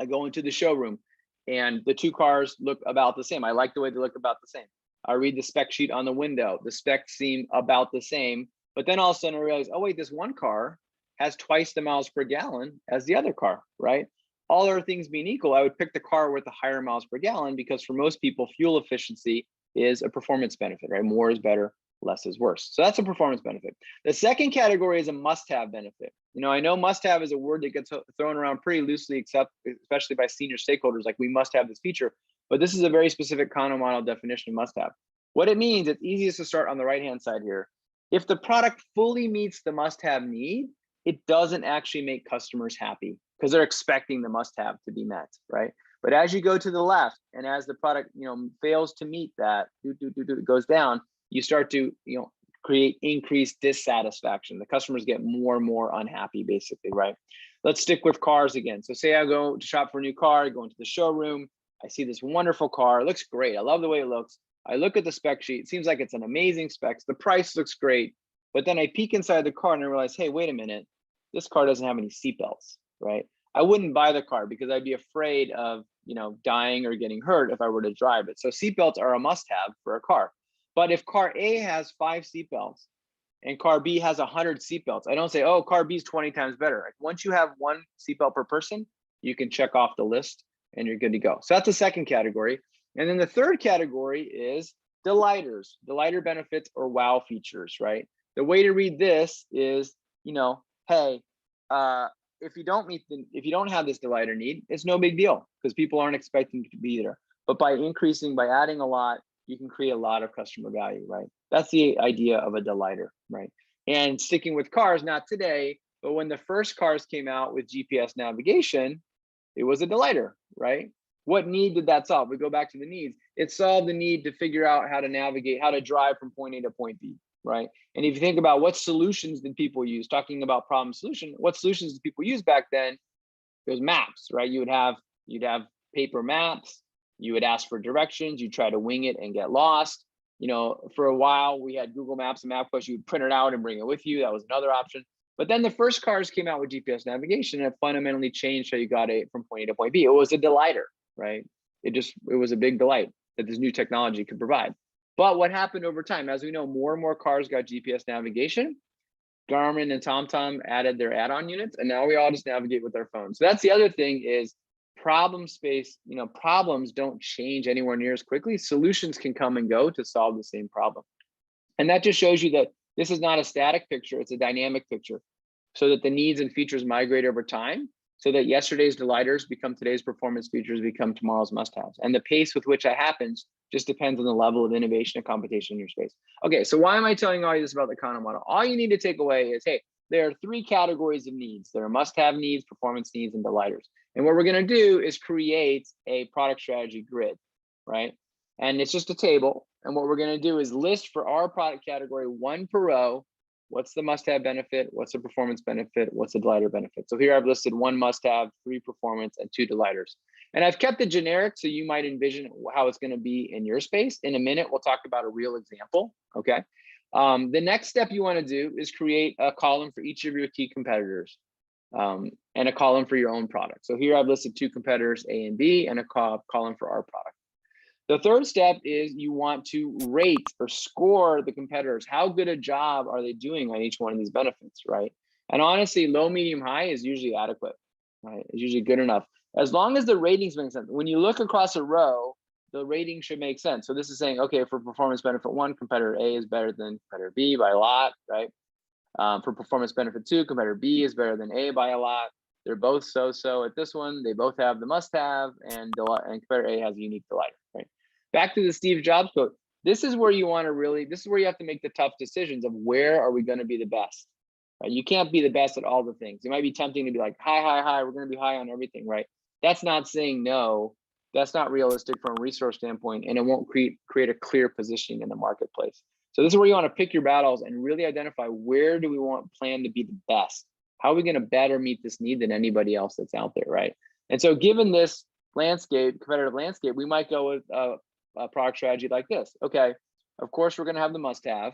I go into the showroom and the 2 cars look about the same. I like the way they look about the same. I read the spec sheet on the window. The specs seem about the same, but then all of a sudden I realize, oh wait, this one car has twice the miles per gallon as the other car, right? All other things being equal, I would pick the car with the higher miles per gallon because for most people, fuel efficiency is a performance benefit, right? More is better, less is worse. So that's a performance benefit. The second category is a must-have benefit. You know, I know must-have is a word that gets thrown around pretty loosely, especially by senior stakeholders, like we must have this feature, but this is a very specific Kano model definition of must-have. What it means, it's easiest to start on the right-hand side here. If the product fully meets the must-have need, it doesn't actually make customers happy because they're expecting the must-have to be met, right? But as you go to the left, and as the product, fails to meet that, it goes down, you start to, create increased dissatisfaction. The customers get more and more unhappy, basically, right? Let's stick with cars again. So say I go to shop for a new car, I go into the showroom, I see this wonderful car, it looks great, I love the way it looks. I look at the spec sheet, it seems like it's an amazing specs, the price looks great, but then I peek inside the car and I realize, hey, wait a minute, this car doesn't have any seatbelts, right? I wouldn't buy the car because I'd be afraid of, dying or getting hurt if I were to drive it. So seatbelts are a must-have for a car. But if car A has 5 seatbelts and car B has 100 seatbelts, I don't say, oh, car B is 20 times better. Like once you have 1 seatbelt per person, you can check off the list and you're good to go. So that's the second category. And then the third category is delighters, delighter benefits or wow features, right? The way to read this is, hey, if you don't have this delighter need, it's no big deal because people aren't expecting it to be there. But by adding a lot, you can create a lot of customer value, right? That's the idea of a delighter, right? And sticking with cars, not today, but when the first cars came out with GPS navigation, it was a delighter, right? What need did that solve? We go back to the needs. It solved the need to figure out how to navigate, how to drive from point A to point B, right? And if you think about what solutions did people use, talking about problem solution, what solutions did people use back then? There's maps, right? You'd have paper maps, you would ask for directions, you try to wing it and get lost. For a while we had Google Maps and MapQuest, you would print it out and bring it with you. That was another option. But then the first cars came out with GPS navigation and it fundamentally changed how you got it from point A to point B. It was a delighter, right? It was a big delight that this new technology could provide. But what happened over time, as we know, more and more cars got GPS navigation. Garmin and TomTom added their add-on units, and now we all just navigate with our phones. So that's the other thing is problem space, problems don't change anywhere near as quickly. Solutions can come and go to solve the same problem. And that just shows you that this is not a static picture, it's a dynamic picture, so that the needs and features migrate over time, so that yesterday's delighters become today's performance features, become tomorrow's must-haves. And the pace with which that happens just depends on the level of innovation and competition in your space. Okay, so why am I telling all you this about the Kano model? All you need to take away is, hey, there are 3 categories of needs. There are must-have needs, performance needs, and delighters. And what we're gonna do is create a product strategy grid, right? And it's just a table. And what we're gonna do is list for our product category 1 per row, what's the must-have benefit, what's the performance benefit, what's the delighter benefit. So here I've listed 1 must-have, 3 performance, and 2 delighters. And I've kept it generic so you might envision how it's gonna be in your space. In a minute, we'll talk about a real example, okay? The next step you wanna do is create a column for each of your key competitors. And a column for your own product. So here I've listed 2 competitors, A and B, and a column for our product. The third step is you want to rate or score the competitors. How good a job are they doing on each one of these benefits, right? And honestly, low, medium, high is usually adequate, right? It's usually good enough. As long as the ratings make sense. When you look across a row, the rating should make sense. So this is saying, okay, for performance benefit 1, competitor A is better than competitor B by a lot, right? For performance benefit 2, competitor B is better than A by a lot. They're both so-so at this one. They both have the must-have, and competitor A has a unique delight, right? Back to the Steve Jobs quote. This is where you want to this is where you have to make the tough decisions of where are we going to be the best, right? You can't be the best at all the things. It might be tempting to be like, high, we're going to be high on everything, right? That's not saying no. That's not realistic from a resource standpoint, and it won't create a clear positioning in the marketplace. So this is where you want to pick your battles and really identify where do we plan to be the best? How are we going to better meet this need than anybody else that's out there, right? And so given this landscape, competitive landscape, we might go with product strategy like this. Okay, of course, we're going to have the must-have.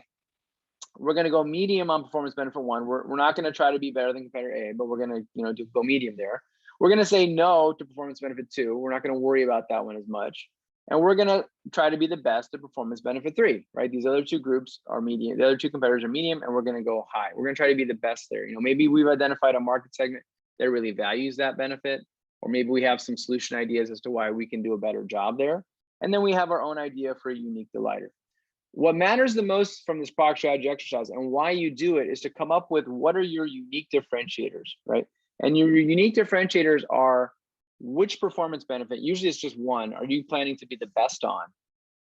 We're going to go medium on performance benefit 1. We're not going to try to be better than competitor A, but we're going to go medium there. We're going to say no to performance benefit 2. We're not going to worry about that one as much. And we're going to try to be the best at performance benefit 3, right? These other 2 groups are medium. The other 2 competitors are medium, and we're going to go high. We're going to try to be the best there. Maybe we've identified a market segment that really values that benefit, or maybe we have some solution ideas as to why we can do a better job there. And then we have our own idea for a unique delighter. What matters the most from this product strategy exercise and why you do it is to come up with what are your unique differentiators, right? And your unique differentiators are which performance benefit, usually it's just one, are you planning to be the best on,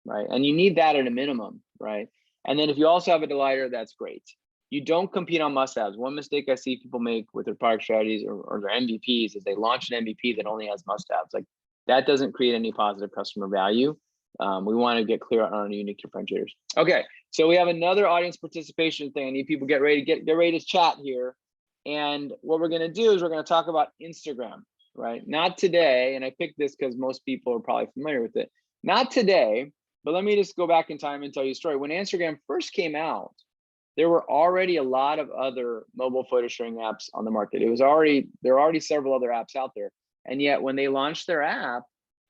right? And you need that at a minimum, right? And then if you also have a delighter, that's great. You don't compete on must-haves. One mistake I see people make with their product strategies or their MVPs is they launch an MVP that only has must-haves. Like that doesn't create any positive customer value. We want to get clear on our unique differentiators. Okay, so we have another audience participation thing. I need people get ready to chat here. And what we're going to do is we're going to talk about Instagram, right? Not today, and I picked this because most people are probably familiar with it. Not today, but let me just go back in time and tell you a story. When Instagram first came out, there were already a lot of other mobile photo sharing apps on the market. There were already several other apps out there. And yet when they launched their app,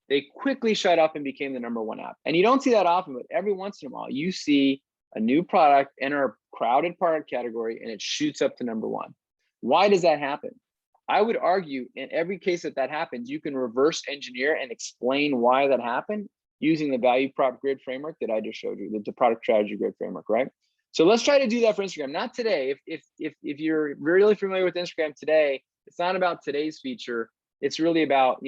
they quickly shut up and became the #1 app. And you don't see that often, but every once in a while, you see a new product enter a crowded product category and it shoots up to #1. Why does that happen? I would argue in every case that happens, you can reverse engineer and explain why that happened using the value prop grid framework that I just showed you, the product strategy grid framework, right? So let's try to do that for Instagram. Not today. If you're really familiar with Instagram today, it's not about today's feature. It's really about,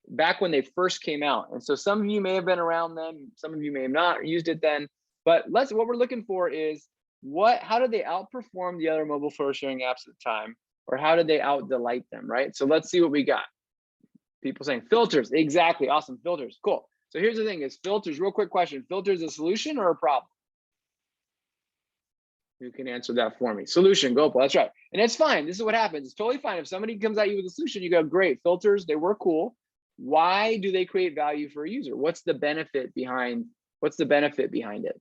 back when they first came out. And so some of you may have been around them, some of you may have not used it then, but what we're looking for is how did they outperform the other mobile photo sharing apps at the time, or how did they out delight them, right? So let's see what we got. People saying filters, exactly, awesome, filters, cool. So here's the thing, is filters, real quick question, filters a solution or a problem? Who can answer that for me? Solution, Gopal, that's right. And it's fine, this is what happens, it's totally fine. If somebody comes at you with a solution, you go, great, filters, they were cool. Why do they create value for a user? What's the benefit behind it?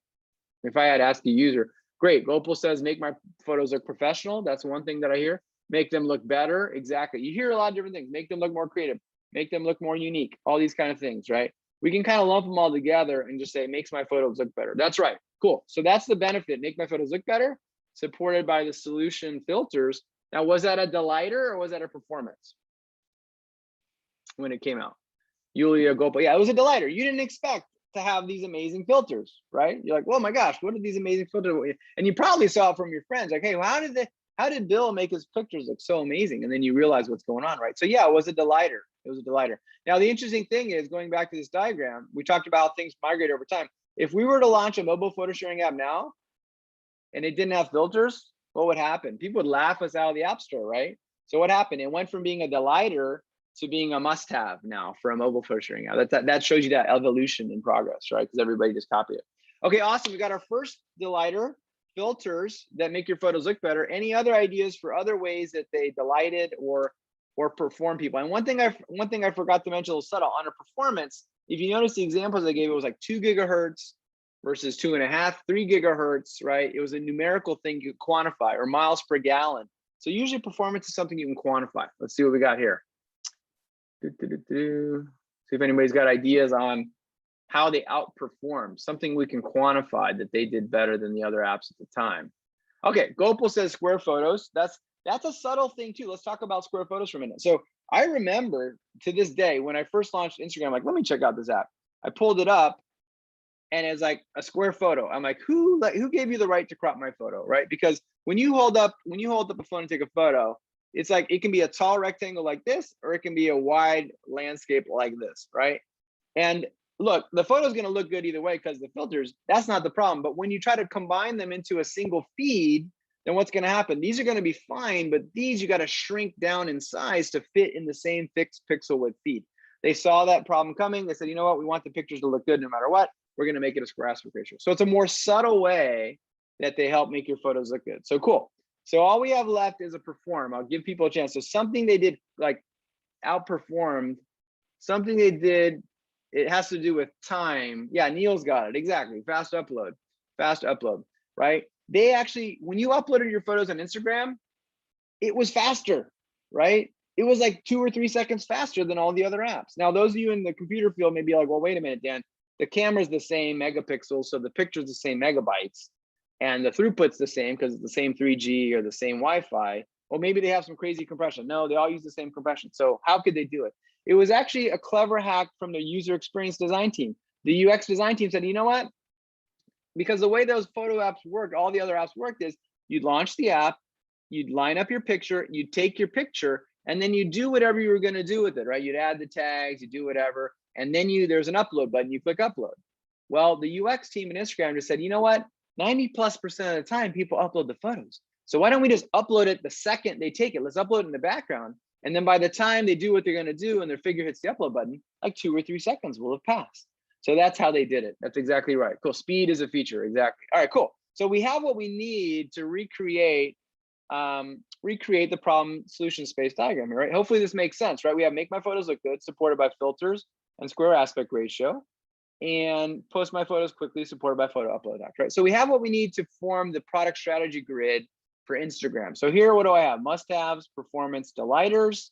If I had asked a user, great, Gopal says, make my photos look professional. That's one thing that I hear. Make them look better, exactly. You hear a lot of different things. Make them look more creative, make them look more unique, all these kind of things, right? We can kind of lump them all together and just say, it makes my photos look better. That's right, cool. So that's the benefit, make my photos look better, supported by the solution filters. Now, was that a delighter or was that a performance? When it came out, Yulia Gopal, yeah, it was a delighter. You didn't expect to have these amazing filters, right? You're like, oh my gosh, what are these amazing filters? And you probably saw it from your friends, like, hey, well, how did Bill make his pictures look so amazing? And then you realize what's going on, right? So yeah, it was a delighter. It was a delighter. Now the interesting thing is, going back to this diagram, we talked about how things migrate over time. If we were to launch a mobile photo sharing app now, and it didn't have filters, what would happen? People would laugh us out of the app store, right? So what happened? It went from being a delighter to being a must-have now for a mobile photo sharing app. That shows you that evolution in progress, right? Because everybody just copied it. Okay, awesome. We got our first delighter, filters that make your photos look better. Any other ideas for other ways that they delighted or perform people? And one thing I forgot to mention, a little subtle, on a performance, if you notice the examples I gave, it was like 2 gigahertz versus 2.5, 3 gigahertz, right? It was a numerical thing you could quantify, or miles per gallon. So usually performance is something you can quantify. Let's see what we got here. See if anybody's got ideas on how they outperformed, something we can quantify that they did better than the other apps at the time. Okay, Gopal says square photos. That's a subtle thing too. Let's talk about square photos for a minute. So I remember to this day, when I first launched Instagram, like, let me check out this app. I pulled it up and it's like a square photo. I'm like, who gave you the right to crop my photo, right? Because when you hold up a phone and take a photo, it's like, it can be a tall rectangle like this, or it can be a wide landscape like this, right? And look, the photo is going to look good either way because the filters, that's not the problem. But when you try to combine them into a single feed, then what's going to happen? These are going to be fine, but these you got to shrink down in size to fit in the same fixed pixel width feed. They saw that problem coming. They said, you know what? We want the pictures to look good no matter what. We're going to make it a square aspect ratio. So it's a more subtle way that they help make your photos look good. So cool. So all we have left is a perform. I'll give people a chance. So something they did like outperformed, something they did It has to do with time. Yeah, Neil's got it. Exactly. Fast upload, right? They actually, when you uploaded your photos on Instagram, it was faster, right? It was like 2 or 3 seconds faster than all the other apps. Now, those of you in the computer field may be like, well, wait a minute, Dan, the camera's the same megapixels, so the picture's the same megabytes, and the throughput's the same because it's the same 3G or the same Wi-Fi. Well, maybe they have some crazy compression. No, they all use the same compression. So how could they do it? It was actually a clever hack from the user experience design team. The UX design team said, you know what? Because the way those photo apps work, all the other apps worked is you'd launch the app, you'd line up your picture, you'd take your picture, and then you do whatever you were going to do with it, right? You'd add the tags, you do whatever, and then there's an upload button, you click upload. Well, the UX team in Instagram just said, you know what? 90+% of the time, people upload the photos. So why don't we just upload it the second they take it? Let's upload it in the background. And then by the time they do what they're going to do and their figure hits the upload button, like 2 or 3 seconds will have passed. So that's how they did it. That's exactly right. Cool. Speed is a feature. Exactly. All right, cool. So we have what we need to recreate the problem solution space diagram here, right? Hopefully this makes sense, right? We have make my photos look good, supported by filters and square aspect ratio, and post my photos quickly, supported by photo upload act, right? So we have what we need to form the product strategy grid for Instagram. So here, what do I have? Must-haves, performance, delighters.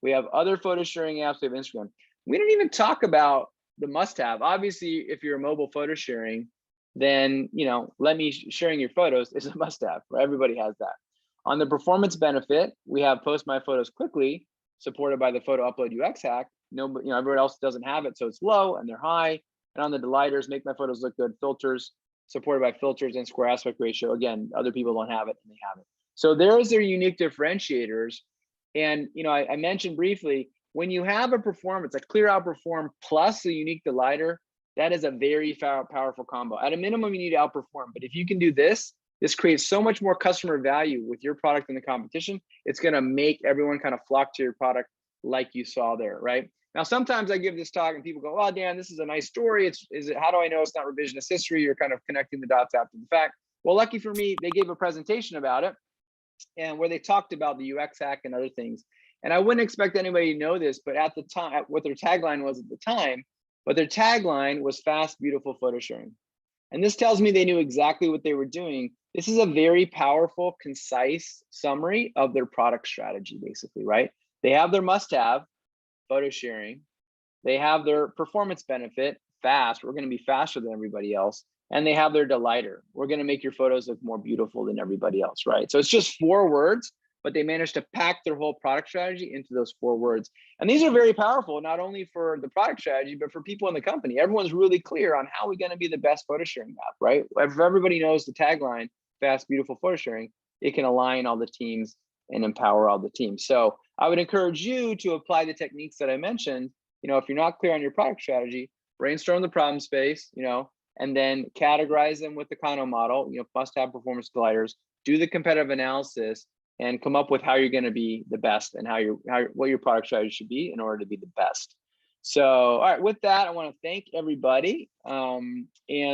We have other photo sharing apps. We have Instagram. We didn't even talk about the must-have. Obviously, if you're a mobile photo sharing, then sharing your photos is a must-have, right? Everybody has that. On the performance benefit, we have post my photos quickly, supported by the photo upload UX hack. Everyone else doesn't have it, so it's low and they're high. And on the delighters, make my photos look good, filters, supported by filters and square aspect ratio. Again, other people don't have it and they have it. So there's their unique differentiators. And I mentioned briefly, when you have a performance, a clear outperform plus a unique delighter, that is a very powerful combo. At a minimum, you need to outperform. But if you can do this creates so much more customer value with your product in the competition. It's going to make everyone kind of flock to your product like you saw there, right? Now, sometimes I give this talk and people go, oh, Dan, this is a nice story. How do I know it's not revisionist history? You're kind of connecting the dots after the fact. Well, lucky for me, they gave a presentation about it and where they talked about the UX hack and other things. And I wouldn't expect anybody to know this, but at the time, what their tagline was at the time, but their tagline was fast, beautiful photo sharing. And this tells me they knew exactly what they were doing. This is a very powerful, concise summary of their product strategy, basically, right? They have their must-have, photo sharing. They have their performance benefit, fast. We're going to be faster than everybody else. And they have their delighter. We're going to make your photos look more beautiful than everybody else, right? So it's just 4 words, but they managed to pack their whole product strategy into those 4 words. And these are very powerful, not only for the product strategy, but for people in the company. Everyone's really clear on how we're going to be the best photo sharing app, right? If everybody knows the tagline, fast, beautiful photo sharing, it can align all the teams and empower all the teams. So I would encourage you to apply the techniques that I mentioned. If you're not clear on your product strategy, brainstorm the problem space, and then categorize them with the Kano model, must-have, performance, delighters, do the competitive analysis, and come up with how you're going to be the best and what your product strategy should be in order to be the best. So, all right, with that, I want to thank everybody. And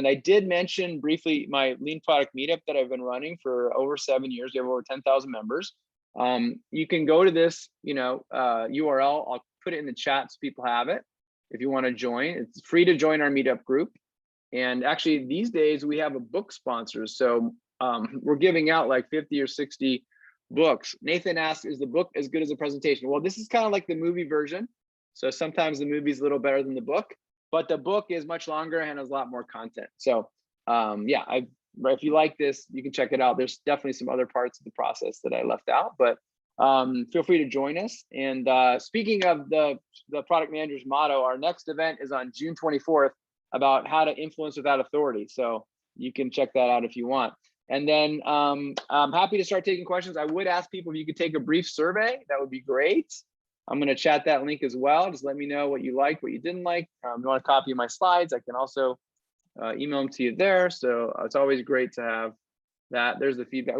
I did mention briefly my Lean Product Meetup that I've been running for over 7 years. We have over 10,000 members. You can go to this, URL. I'll put it in the chat so people have it if you want to join. It's free to join our meetup group. And actually, these days we have a book sponsor. So we're giving out like 50 or 60 books. Nathan asked, is the book as good as the presentation? Well, this is kind of like the movie version. So sometimes the movie's a little better than the book, but the book is much longer and has a lot more content. So yeah, if you like this, you can check it out. There's definitely some other parts of the process that I left out, but feel free to join us. And speaking of the product manager's motto, our next event is on June 24th about how to influence without authority. So you can check that out if you want. And then I'm happy to start taking questions. I would ask people if you could take a brief survey. That would be great. I'm going to chat that link as well. Just let me know what you liked, what you didn't like. If you want a copy of my slides, I can also email them to you there. So it's always great to have that. There's the feedback.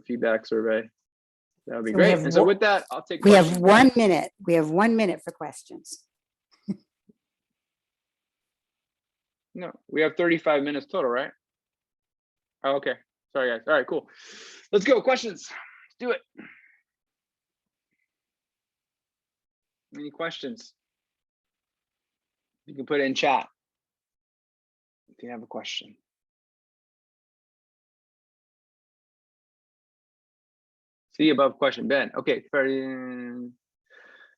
Feedback survey. That would be great. And so with that, I'll take questions. We have 1 minute. We have 1 minute for questions. No, we have 35 minutes total, right? Oh, okay. Sorry, guys. All right, cool. Let's go. Questions. Let's do it. Any questions? You can put it in chat if you have a question. See above question, Ben. Okay, fair.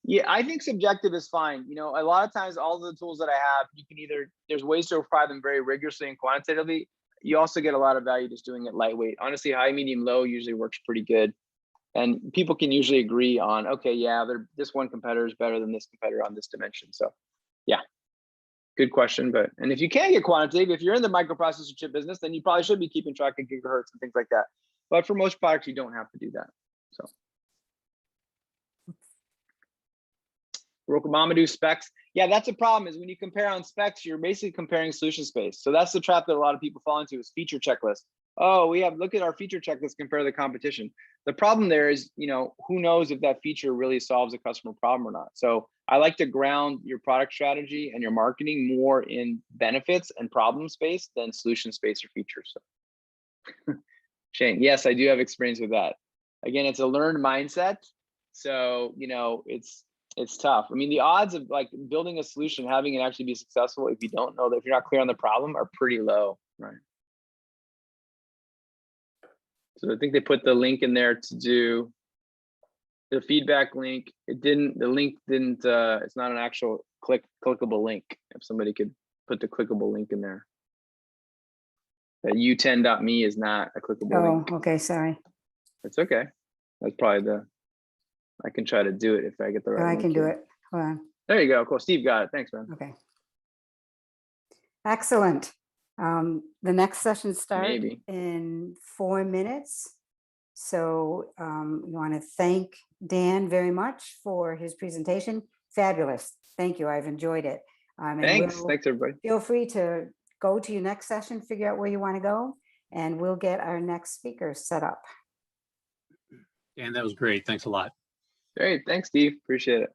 Yeah, I think subjective is fine. You know, a lot of times all the tools that I have, you can either, there's ways to apply them very rigorously and quantitatively. You also get a lot of value just doing it lightweight. Honestly, high, medium, low usually works pretty good. And people can usually agree on, okay, yeah, this one competitor is better than this competitor on this dimension. So yeah, good question. But, and if you can get quantitative, if you're in the microprocessor chip business, then you probably should be keeping track of gigahertz and things like that. But for most products, you don't have to do that. So. Mamadou specs. Yeah, that's a problem is when you compare on specs, you're basically comparing solution space. So that's the trap that a lot of people fall into is feature checklist. Oh, look at our feature checklist, compare the competition. The problem there is, you know, who knows if that feature really solves a customer problem or not. So I like to ground your product strategy and your marketing more in benefits and problem space than solution space or features. So. Shane, yes, I do have experience with that. Again, it's a learned mindset. So, you know, it's tough. I mean, the odds of like building a solution, having it actually be successful, if you don't know that, if you're not clear on the problem, are pretty low, right? So I think they put the link in there to do the feedback link. The link didn't, it's not an actual clickable link. If somebody could put the clickable link in there. That u10.me is not a clickable link. Oh, okay, sorry. It's okay. That's probably I can try to do it if I get the right I link can do here. it. Hold on. There you go. Cool. Steve got it. Thanks, man. Okay. Excellent. The next session starts Maybe. in 4 minutes. So we want to thank Dan very much for his presentation. Fabulous. Thank you. I've enjoyed it. And Thanks. Thanks, everybody. feel free to go to your next session, figure out where you want to go, and we'll get our next speaker set up. And that was great. Thanks a lot. Great. Thanks, Steve. Appreciate it.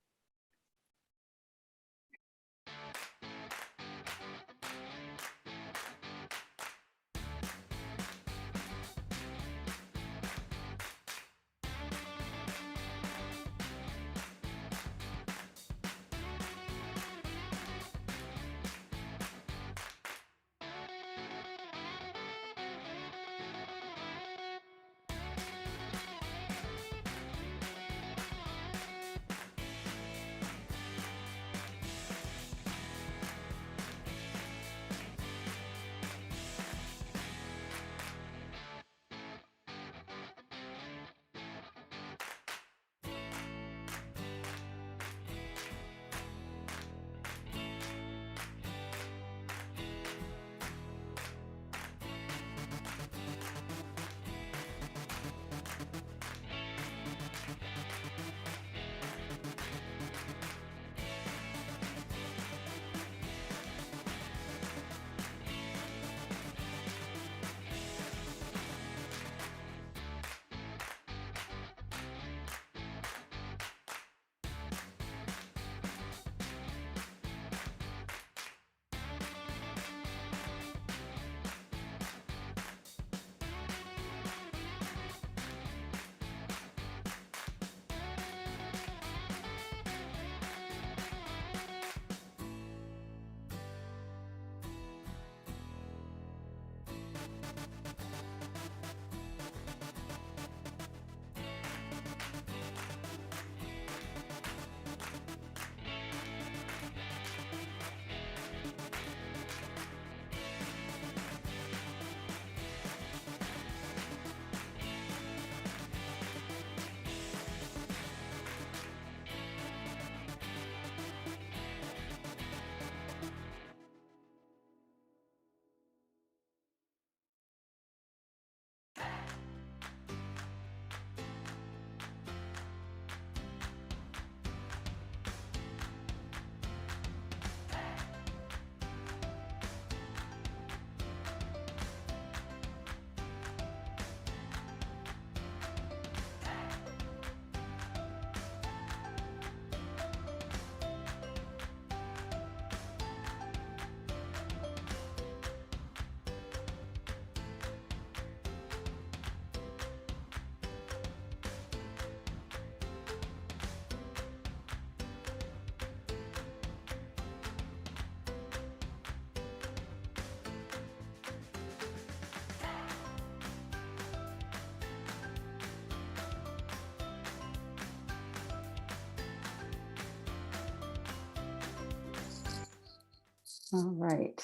All right.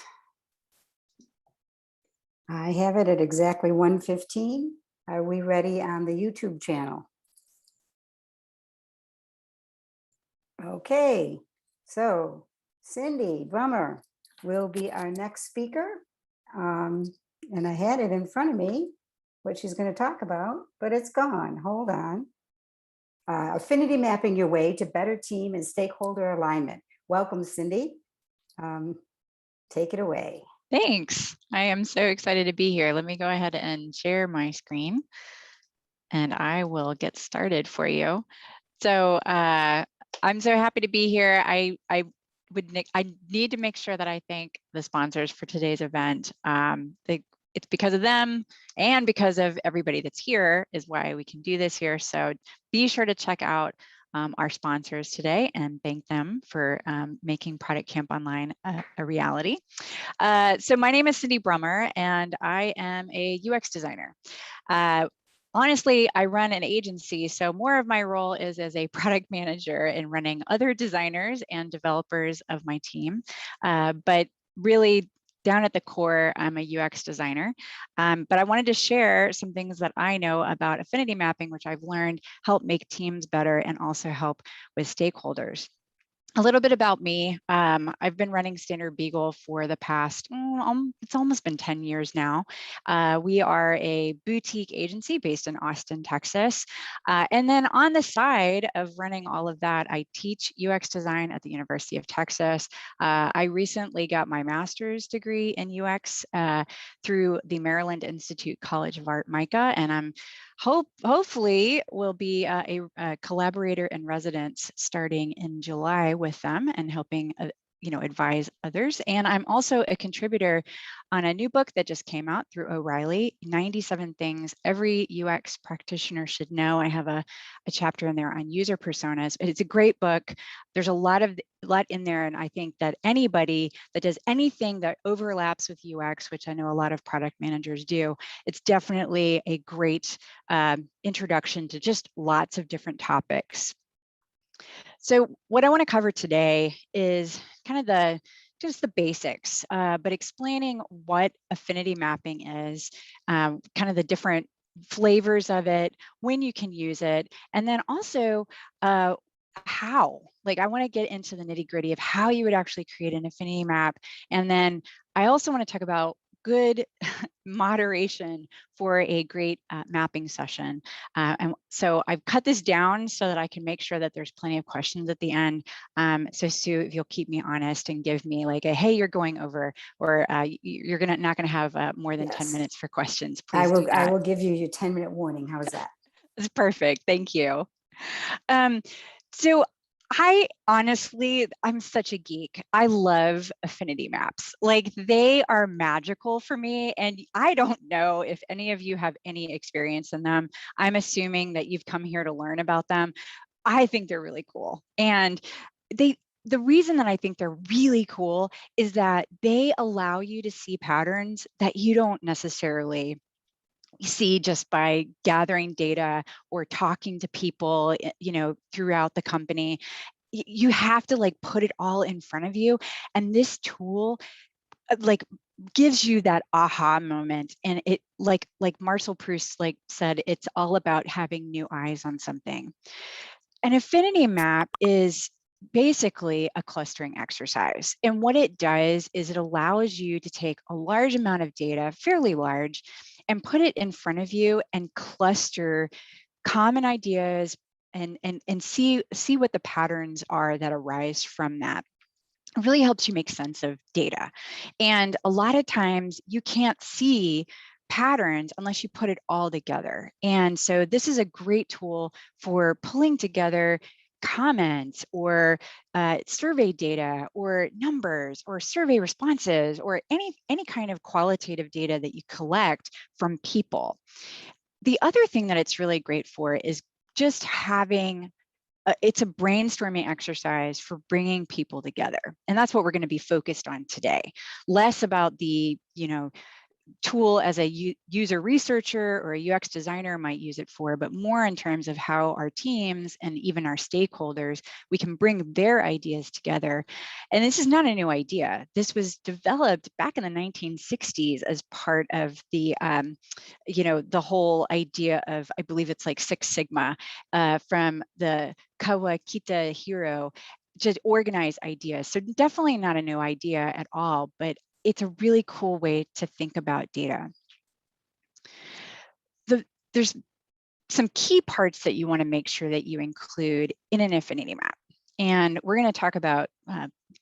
I have it at exactly 1:15. Are we ready on the YouTube channel? Okay, so Cindy Brummer will be our next speaker. And I had it in front of me, what she's going to talk about, but it's gone. Hold on. Affinity mapping your way to better team and stakeholder alignment. Welcome, Cindy. Take it away. Thanks. I am so excited to be here. Let me go ahead and share my screen and I will get started for you. So I'm so happy to be here. I need to make sure that I thank the sponsors for today's event. It's because of them and because of everybody that's here is why we can do this here. So be sure to check out our sponsors today and thank them for making Product Camp Online a reality. So my name is Cindy Brummer and I am a UX designer. Honestly, I run an agency, so more of my role is as a product manager in running other designers and developers of my team. But really, down at the core, I'm a UX designer. But I wanted to share some things that I know about affinity mapping, which I've learned help make teams better and also help with stakeholders. A little bit about me. I've been running Standard Beagle for the past, it's almost been 10 years now. We are a boutique agency based in Austin, Texas. And then on the side of running all of that, I teach UX design at the University of Texas. I recently got my master's degree in UX through the Maryland Institute College of Art, MICA, and I'm hopefully will be a collaborator in residence starting in July with them and helping advise others. And I'm also a contributor on a new book that just came out through O'Reilly, 97 Things Every UX Practitioner Should Know. I have a chapter in there on user personas. It's a great book. There's a lot in there. And I think that anybody that does anything that overlaps with UX, which I know a lot of product managers do, it's definitely a great introduction to just lots of different topics. So what I want to cover today is kind of just the basics, but explaining what affinity mapping is, kind of the different flavors of it, when you can use it, and then also how. Like I want to get into the nitty-gritty of how you would actually create an affinity map. And then I also want to talk about good moderation for a great mapping session. And so I've cut this down so that I can make sure that there's plenty of questions at the end. So Sue, if you'll keep me honest and give me like a, hey, you're going over, or you're not gonna have more than 10 minutes for questions, please do that. I will give you your 10-minute warning. How is that? That's perfect, thank you. So I'm such a geek. I love affinity maps. Like they are magical for me. And I don't know if any of you have any experience in them. I'm assuming that you've come here to learn about them. I think they're really cool. And the reason that I think they're really cool is that they allow you to see patterns that you don't necessarily see just by gathering data or talking to people, throughout the company. You have to like put it all in front of you. And this tool like gives you that aha moment. And it like Marcel Proust said, it's all about having new eyes on something. An affinity map is basically a clustering exercise. And what it does is it allows you to take a large amount of data, fairly large, and put it in front of you and cluster common ideas and see what the patterns are that arise from that. It really helps you make sense of data. And a lot of times you can't see patterns unless you put it all together. And so this is a great tool for pulling together comments or survey data or numbers or survey responses or any kind of qualitative data that you collect from people. The other thing that it's really great for is just having it's a brainstorming exercise for bringing people together. And that's what we're going to be focused on today. Less about the tool as a user researcher or a UX designer might use it for, but more in terms of how our teams and even our stakeholders, we can bring their ideas together. And this is not a new idea. This was developed back in the 1960s as part of the, the whole idea of, I believe it's like Six Sigma, from the Kawakita hero, to organize ideas. So definitely not a new idea at all, but it's a really cool way to think about data. There's some key parts that you want to make sure that you include in an affinity map. And we're going to talk about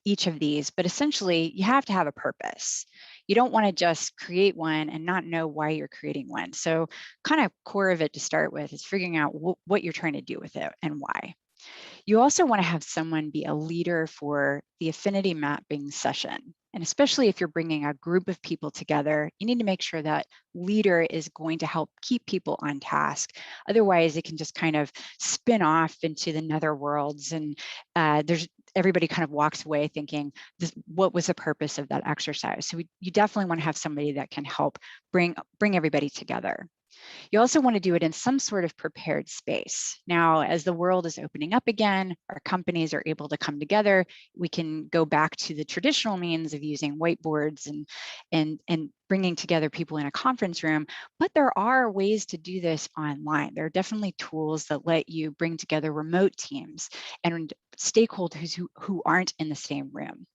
each of these, but essentially you have to have a purpose. You don't want to just create one and not know why you're creating one. So kind of core of it to start with is figuring out what you're trying to do with it and why. You also want to have someone be a leader for the affinity mapping session. And especially if you're bringing a group of people together, you need to make sure that leader is going to help keep people on task. Otherwise, it can just kind of spin off into the nether worlds, and everybody kind of walks away thinking, what was the purpose of that exercise? So you definitely want to have somebody that can help bring everybody together. You also want to do it in some sort of prepared space. Now, as the world is opening up again, our companies are able to come together. We can go back to the traditional means of using whiteboards and bringing together people in a conference room, but there are ways to do this online. There are definitely tools that let you bring together remote teams and stakeholders who aren't in the same room.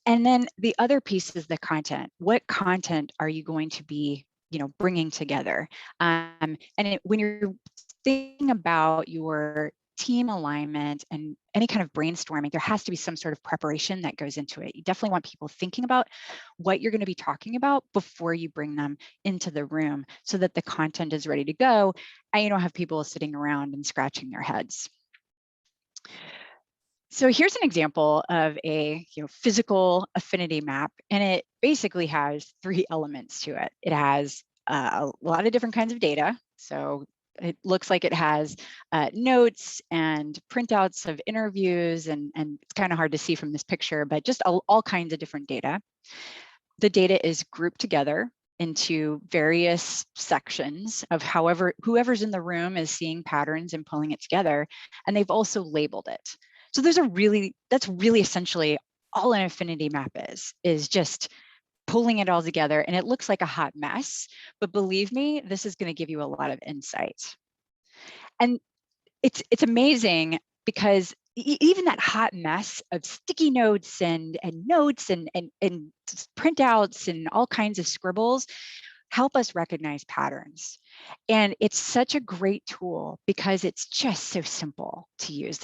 And then the other piece is the content. What content are you going to be bringing together? And when you're thinking about your team alignment and any kind of brainstorming, there has to be some sort of preparation that goes into it. You definitely want people thinking about what you're going to be talking about before you bring them into the room so that the content is ready to go and you don't have people sitting around and scratching their heads. So here's an example of a physical affinity map, and it basically has 3 elements to it. It has a lot of different kinds of data. So it looks like it has notes and printouts of interviews, and it's kind of hard to see from this picture, but just all kinds of different data. The data is grouped together into various sections of whoever's in the room is seeing patterns and pulling it together, and they've also labeled it. So that's really essentially all an affinity map is just pulling it all together, and it looks like a hot mess, but believe me, this is going to give you a lot of insight. And it's amazing because even that hot mess of sticky notes and notes and printouts and all kinds of scribbles help us recognize patterns. And it's such a great tool because it's just so simple to use.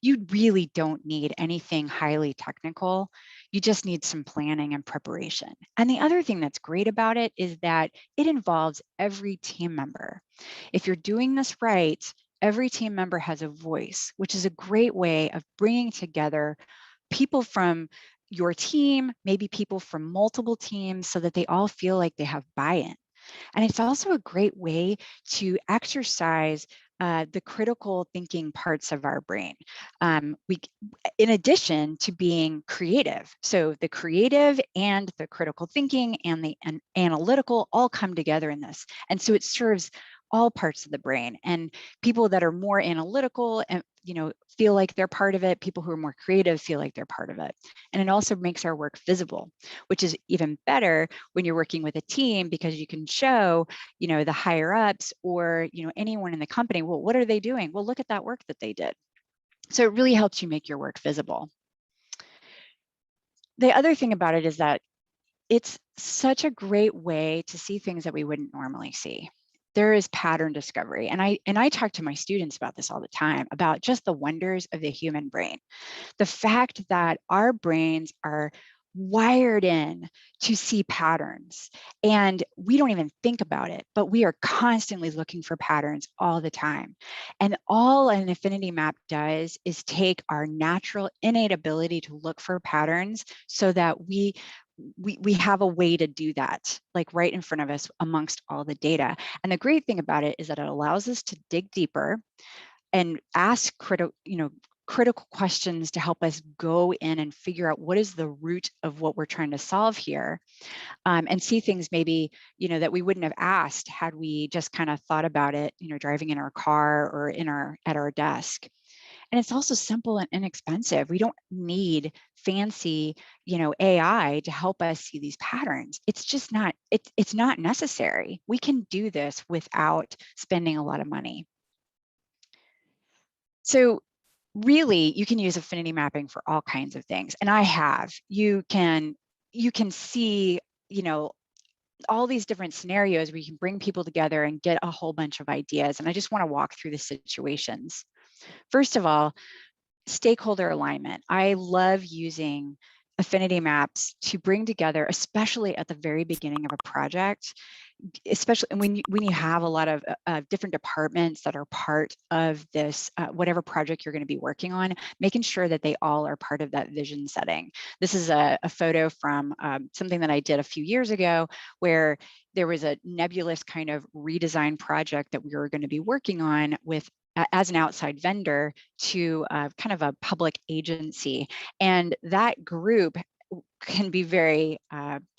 You really don't need anything highly technical. You just need some planning and preparation. And the other thing that's great about it is that it involves every team member. If you're doing this right, every team member has a voice, which is a great way of bringing together people from your team, maybe people from multiple teams, so that they all feel like they have buy-in. And it's also a great way to exercise the critical thinking parts of our brain. In addition to being creative. So the creative and the critical thinking and the analytical all come together in this. And so it serves all parts of the brain, and people that are more analytical and feel like they're part of it. People who are more creative feel like they're part of it. And it also makes our work visible, which is even better when you're working with a team, because you can show the higher ups or anyone in the company, well, what are they doing? Well, look at that work that they did. So it really helps you make your work visible. The other thing about it is that it's such a great way to see things that we wouldn't normally see. There is pattern discovery. And I talk to my students about this all the time, about just the wonders of the human brain. The fact that our brains are wired in to see patterns, and we don't even think about it, but we are constantly looking for patterns all the time. And all an affinity map does is take our natural innate ability to look for patterns so that we have a way to do that, like right in front of us amongst all the data. And the great thing about it is that it allows us to dig deeper and ask critical questions to help us go in and figure out what is the root of what we're trying to solve here, and see things maybe, that we wouldn't have asked had we just kind of thought about it, driving in our car or at our desk. And it's also simple and inexpensive. We don't need fancy, AI to help us see these patterns. It's just not, it's not necessary. We can do this without spending a lot of money. So really, you can use affinity mapping for all kinds of things. And I have. You can see, all these different scenarios where you can bring people together and get a whole bunch of ideas. And I just want to walk through the situations. First of all, stakeholder alignment. I love using affinity maps to bring together, especially at the very beginning of a project, especially when you have a lot of different departments that are part of this, whatever project you're going to be working on, making sure that they all are part of that vision setting. This is a photo from something that I did a few years ago, where there was a nebulous kind of redesign project that we were going to be working on with as an outside vendor to kind of a public agency. And that group can be very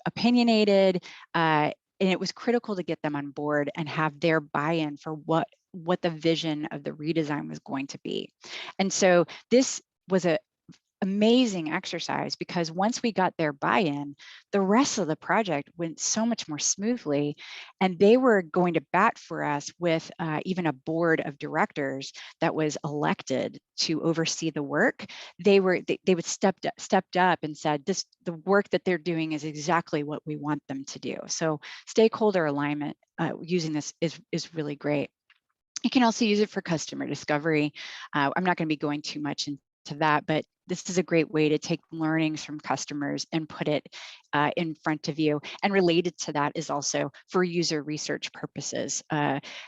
opinionated, and it was critical to get them on board and have their buy-in for what the vision of the redesign was going to be. And so this was a amazing exercise, because once we got their buy-in, the rest of the project went so much more smoothly, and they were going to bat for us with even a board of directors that was elected to oversee the work. They would stepped up and said, the work that they're doing is exactly what we want them to do. So stakeholder alignment using this is really great. You can also use it for customer discovery. I'm not going to be going too much into that, but this is a great way to take learnings from customers and put it in front of you. And related to that is also for user research purposes,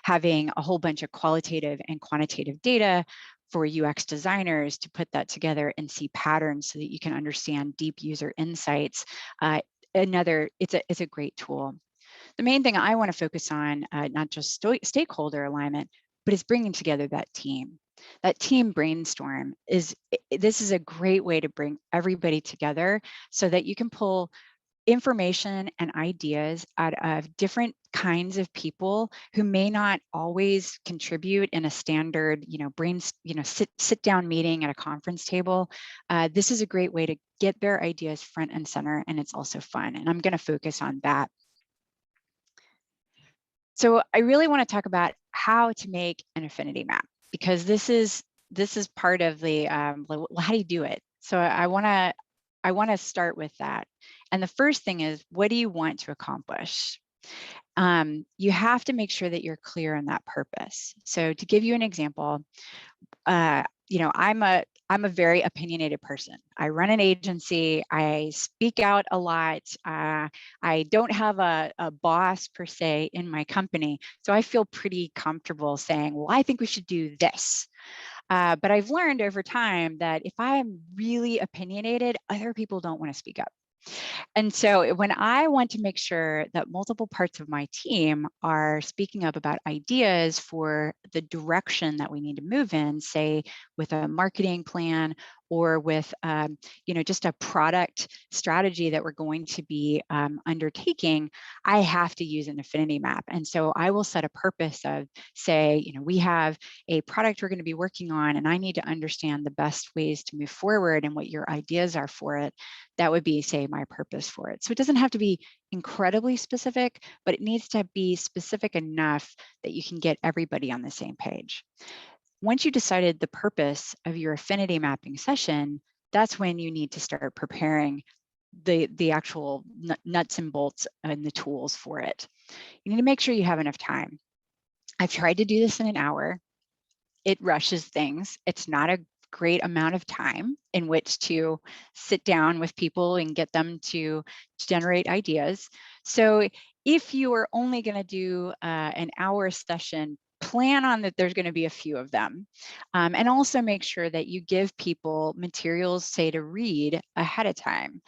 having a whole bunch of qualitative and quantitative data for UX designers to put that together and see patterns so that you can understand deep user insights. It's a great tool. The main thing I want to focus on, not just stakeholder alignment, but is bringing together that team. That team brainstorm this is a great way to bring everybody together so that you can pull information and ideas out of different kinds of people who may not always contribute in a standard, sit down meeting at a conference table. This is a great way to get their ideas front and center, and it's also fun. And I'm going to focus on that. So I really want to talk about how to make an affinity map, because this is part of the well, how do you do it? So I want to start with that. And the first thing is, what do you want to accomplish? You have to make sure that you're clear on that purpose. So to give you an example, I'm a very opinionated person. I run an agency. I speak out a lot. I don't have a boss per se in my company, so I feel pretty comfortable saying, well, I think we should do this. But I've learned over time that if I'm really opinionated, other people don't want to speak up. And so when I want to make sure that multiple parts of my team are speaking up about ideas for the direction that we need to move in, say with a marketing plan or with just a product strategy that we're going to be undertaking, I have to use an affinity map. And so I will set a purpose of, say, we have a product we're going to be working on, and I need to understand the best ways to move forward and what your ideas are for it. That would be, say, my purpose for it. So it doesn't have to be incredibly specific, but it needs to be specific enough that you can get everybody on the same page. Once you decided the purpose of your affinity mapping session, that's when you need to start preparing the actual nuts and bolts and the tools for it. You need to make sure you have enough time. I've tried to do this in an hour. It rushes things. It's not a great amount of time in which to sit down with people and get them to generate ideas. So if you are only going to do an hour session, plan on that there's going to be a few of them. And also make sure that you give people materials, say, to read ahead of time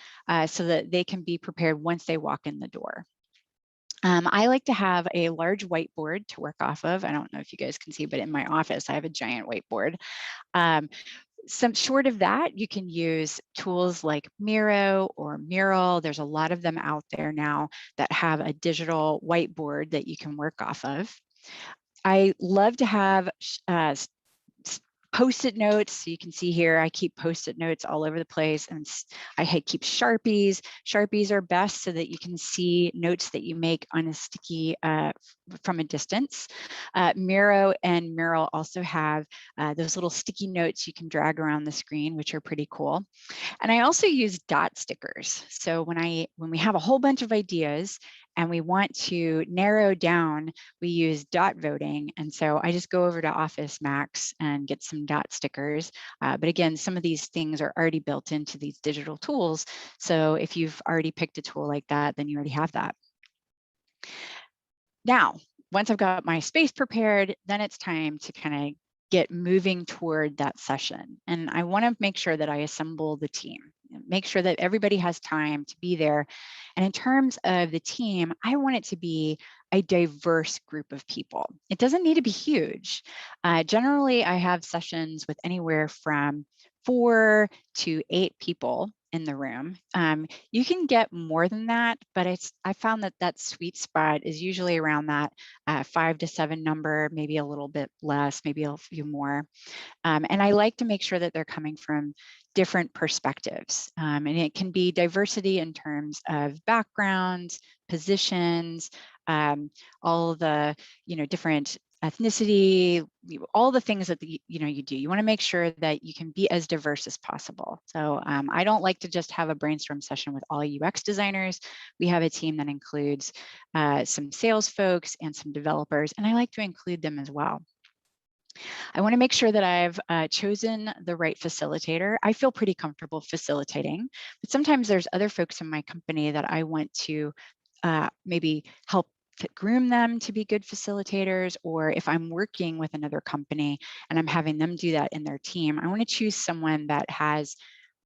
so that they can be prepared once they walk in the door. I like to have a large whiteboard to work off of. I don't know if you guys can see, but in my office, I have a giant whiteboard. Some short of that, you can use tools like Miro or Mural. There's a lot of them out there now that have a digital whiteboard that you can work off of. I love to have Post-it notes. So you can see here, I keep Post-it notes all over the place, and I keep Sharpies. Sharpies are best so that you can see notes that you make on a sticky from a distance. Miro and Mural also have those little sticky notes you can drag around the screen, which are pretty cool. And I also use dot stickers. So when we have a whole bunch of ideas and we want to narrow down, we use dot voting. And so I just go over to Office Max and get some dot stickers. But again, some of these things are already built into these digital tools. So if you've already picked a tool like that, then you already have that. Now, once I've got my space prepared, then it's time to kind of get moving toward that session. And I want to make sure that I assemble the team, make sure that everybody has time to be there. And in terms of the team, I want it to be a diverse group of people. It doesn't need to be huge. Generally, I have sessions with anywhere from 4 to 8 people in the room. You can get more than that, but I found that sweet spot is usually around that 5 to 7 number, maybe a little bit less, maybe a few more. And I like to make sure that they're coming from different perspectives. And it can be diversity in terms of backgrounds, positions, all the different ethnicity, all the things that you do. You want to make sure that you can be as diverse as possible. So I don't like to just have a brainstorm session with all UX designers. We have a team that includes some sales folks and some developers, and I like to include them as well. I want to make sure that I've chosen the right facilitator. I feel pretty comfortable facilitating, but sometimes there's other folks in my company that I want to maybe help groom them to be good facilitators, or if I'm working with another company and I'm having them do that in their team, I want to choose someone that has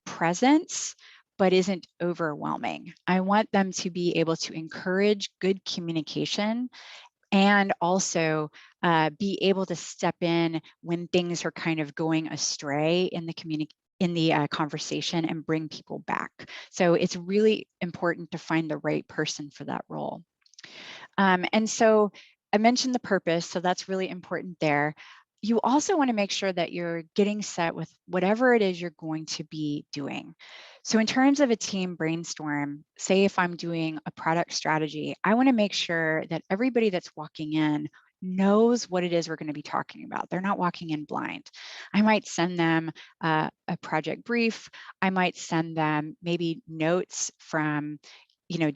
presence but isn't overwhelming. I want them to be able to encourage good communication and also be able to step in when things are kind of going astray in the conversation and bring people back. So it's really important to find the right person for that role. And so I mentioned the purpose, so that's really important there. You also want to make sure that you're getting set with whatever it is you're going to be doing. So in terms of a team brainstorm, say if I'm doing a product strategy, I want to make sure that everybody that's walking in knows what it is we're going to be talking about. They're not walking in blind. I might send them a project brief. I might send them maybe notes from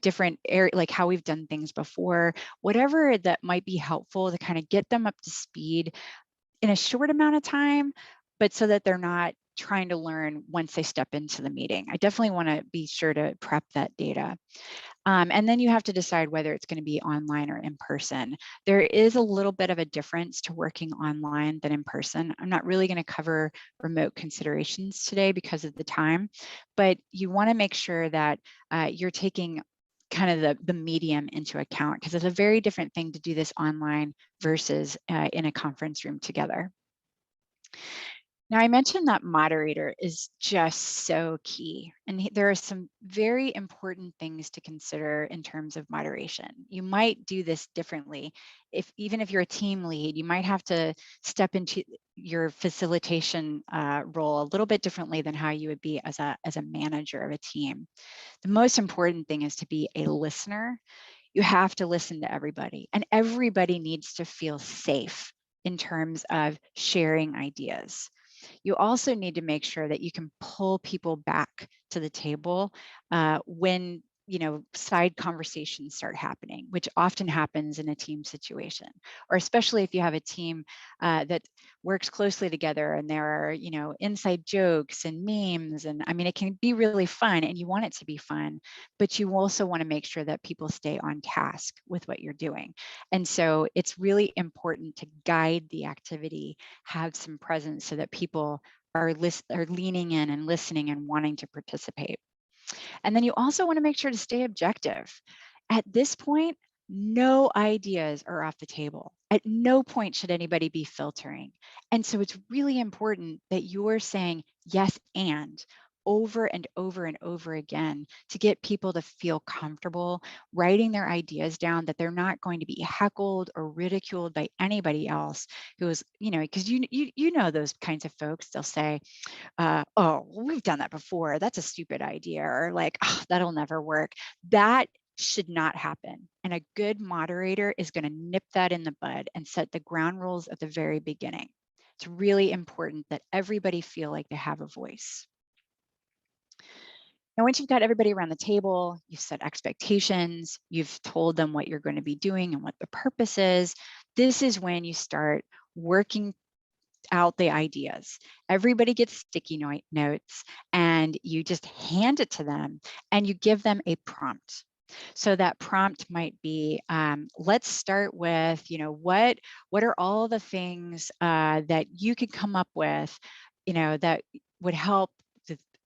different areas, like how we've done things before, whatever that might be helpful to kind of get them up to speed in a short amount of time, but so that they're not trying to learn once they step into the meeting. I definitely want to be sure to prep that data. And then you have to decide whether it's going to be online or in person. There is a little bit of a difference to working online than in person. I'm not really going to cover remote considerations today because of the time, but you want to make sure that you're taking kind of the medium into account, because it's a very different thing to do this online versus in a conference room together. Now, I mentioned that moderator is just so key, and there are some very important things to consider in terms of moderation. You might do this differently. Even if you're a team lead, you might have to step into your facilitation role a little bit differently than how you would be as a manager of a team. The most important thing is to be a listener. You have to listen to everybody, and everybody needs to feel safe in terms of sharing ideas. You also need to make sure that you can pull people back to the table when side conversations start happening, which often happens in a team situation, or especially if you have a team that works closely together and there are inside jokes and memes, and I mean it can be really fun and you want it to be fun, but you also want to make sure that people stay on task with what you're doing. And so it's really important to guide the activity, have some presence so that people are leaning in and listening and wanting to participate. And then you also want to make sure to stay objective. At this point, no ideas are off the table. At no point should anybody be filtering. And so it's really important that you're saying yes and over and over and over again to get people to feel comfortable writing their ideas down, that they're not going to be heckled or ridiculed by anybody else who is, because you know those kinds of folks. They'll say, oh, well, we've done that before. That's a stupid idea, or like, oh, that'll never work. That should not happen. And a good moderator is going to nip that in the bud and set the ground rules at the very beginning. It's really important that everybody feel like they have a voice. Now, once you've got everybody around the table, you've set expectations, you've told them what you're going to be doing and what the purpose is, this is when you start working out the ideas. Everybody gets sticky notes and you just hand it to them and you give them a prompt. So that prompt might be, let's start with, what are all the things that you could come up with, that would help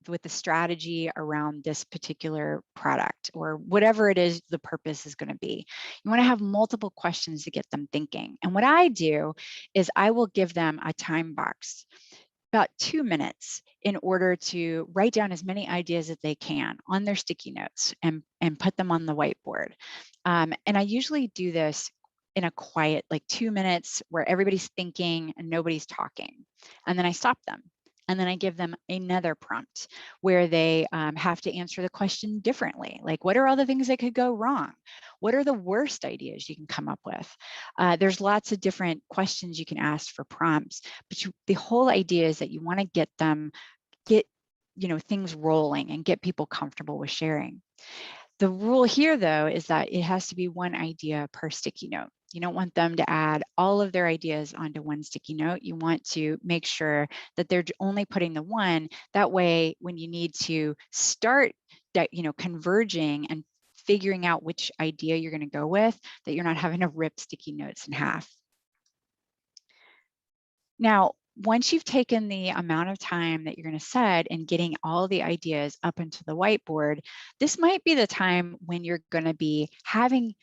with the strategy around this particular product, or whatever it is the purpose is going to be. You want to have multiple questions to get them thinking. And what I do is I will give them a time box, about 2 minutes, in order to write down as many ideas as they can on their sticky notes and put them on the whiteboard. And I usually do this in a quiet, like 2 minutes where everybody's thinking and nobody's talking. And then I stop them. And then I give them another prompt where they have to answer the question differently. Like, what are all the things that could go wrong? What are the worst ideas you can come up with? There's lots of different questions you can ask for prompts, but the whole idea is that you want to get things rolling and get people comfortable with sharing. The rule here, though, is that it has to be one idea per sticky note. You don't want them to add all of their ideas onto one sticky note. You want to make sure that they're only putting the one. That way, when you need to start that, converging and figuring out which idea you're going to go with, that you're not having to rip sticky notes in half. Now, once you've taken the amount of time that you're going to set in getting all the ideas up into the whiteboard, this might be the time when you're going to be having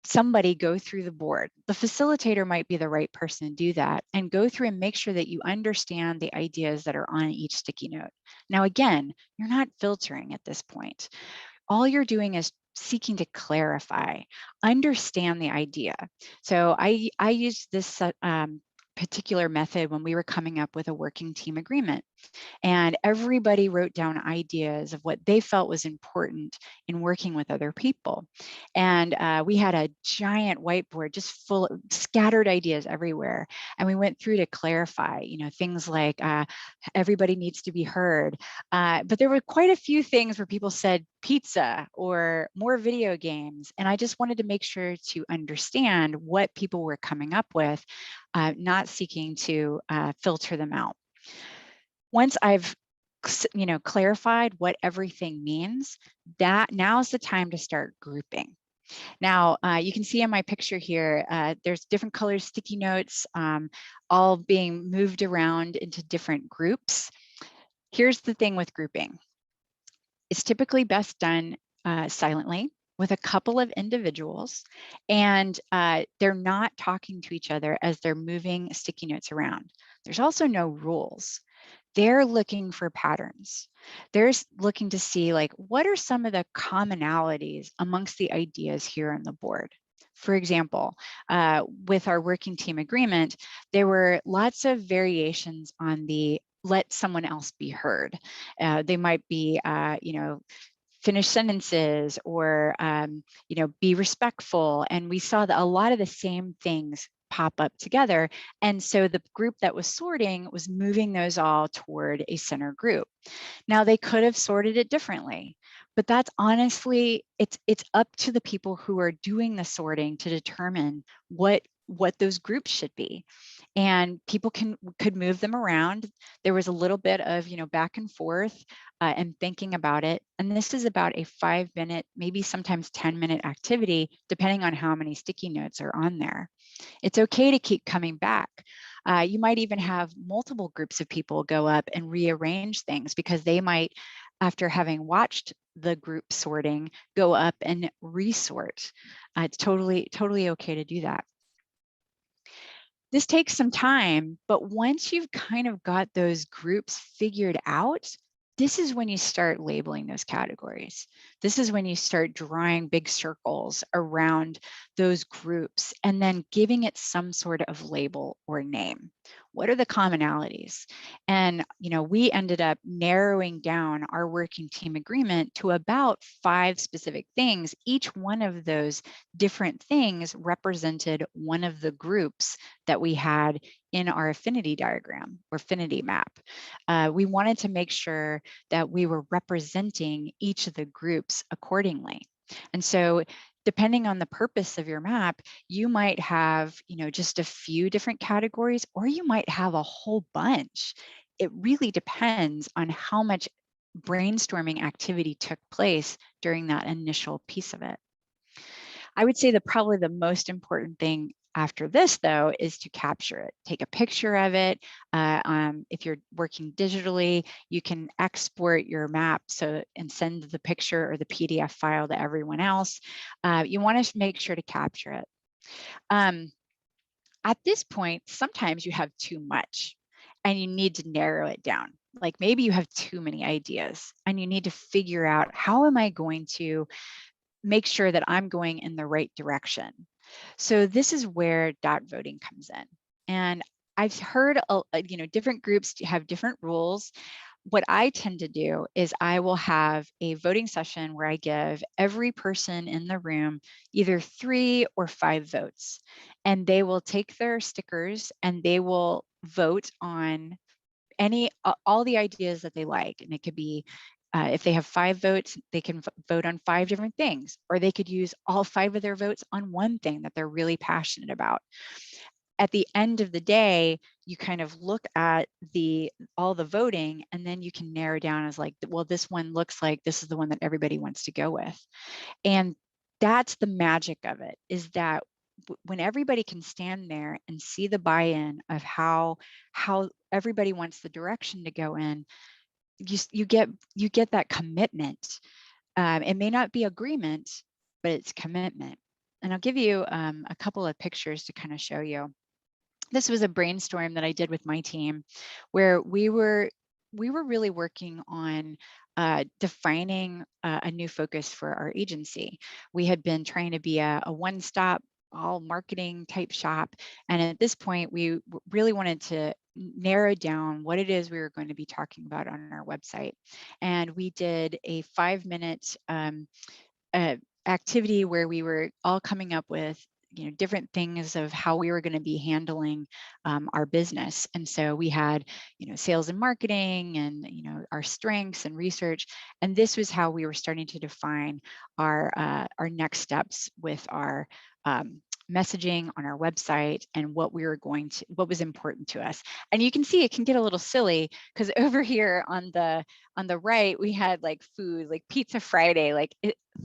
somebody go through the board. The facilitator might be the right person to do that and go through and make sure that you understand the ideas that are on each sticky note. Now, again, you're not filtering at this point. All you're doing is seeking to clarify, understand the idea. So I used this particular method when we were coming up with a working team agreement. And everybody wrote down ideas of what they felt was important in working with other people. And we had a giant whiteboard just full of scattered ideas everywhere. And we went through to clarify, things like everybody needs to be heard. But there were quite a few things where people said pizza or more video games. And I just wanted to make sure to understand what people were coming up with, not seeking to filter them out. Once I've clarified what everything means, now's the time to start grouping. Now, you can see in my picture here, there's different color sticky notes, all being moved around into different groups. Here's the thing with grouping. It's typically best done silently with a couple of individuals, and they're not talking to each other as they're moving sticky notes around. There's also no rules. They're looking for patterns. They're looking to see, like, what are some of the commonalities amongst the ideas here on the board? For example, with our working team agreement, there were lots of variations on the let someone else be heard. They might be, finish sentences or, be respectful. And we saw that a lot of the same things pop up together. And so the group that was sorting was moving those all toward a center group. Now, they could have sorted it differently, but that's honestly, it's up to the people who are doing the sorting to determine what those groups should be. And people could move them around. There was a little bit of, back and forth and thinking about it. And this is about a 5-minute, maybe sometimes 10-minute activity, depending on how many sticky notes are on there. It's okay to keep coming back. You might even have multiple groups of people go up and rearrange things because they might, after having watched the group sorting, go up and resort. It's totally okay to do that. This takes some time, but once you've kind of got those groups figured out, this is when you start labeling those categories. This is when you start drawing big circles around those groups and then giving it some sort of label or name. What are the commonalities? And, we ended up narrowing down our working team agreement to about 5 specific things. Each one of those different things represented one of the groups that we had in our affinity diagram or affinity map. We wanted to make sure that we were representing each of the groups accordingly. And so depending on the purpose of your map, you might have, just a few different categories, or you might have a whole bunch. It really depends on how much brainstorming activity took place during that initial piece of it. I would say probably the most important thing after this, though, is to capture it. Take a picture of it. If you're working digitally, you can export your map and send the picture or the PDF file to everyone else. You want to make sure to capture it. At this point, sometimes you have too much and you need to narrow it down. Like maybe you have too many ideas and you need to figure out, how am I going to make sure that I'm going in the right direction? So this is where dot voting comes in. And I've heard, different groups have different rules. What I tend to do is I will have a voting session where I give every person in the room either 3 or 5 votes, and they will take their stickers and they will vote on all the ideas that they like. And it could be, if they have 5 votes, they can vote on 5 different things, or they could use all 5 of their votes on one thing that they're really passionate about. At the end of the day, you kind of look at all the voting, and then you can narrow down as like, well, this one looks like this is the one that everybody wants to go with. And that's the magic of it, is that when everybody can stand there and see the buy-in of how everybody wants the direction to go in, you get that commitment. It may not be agreement, but it's commitment. And I'll give you a couple of pictures to kind of show you. This was a brainstorm that I did with my team, where we were really working on defining a new focus for our agency. We had been trying to be a one-stop, all marketing type shop. And at this point, we really wanted to narrow down what it is we were going to be talking about on our website. And we did a 5-minute activity where we were all coming up with different things of how we were going to be handling our business. And so we had sales and marketing and our strengths and research, and this was how we were starting to define our next steps with our messaging on our website and what was important to us. And you can see it can get a little silly, because over here on the right, we had like food, like Pizza Friday.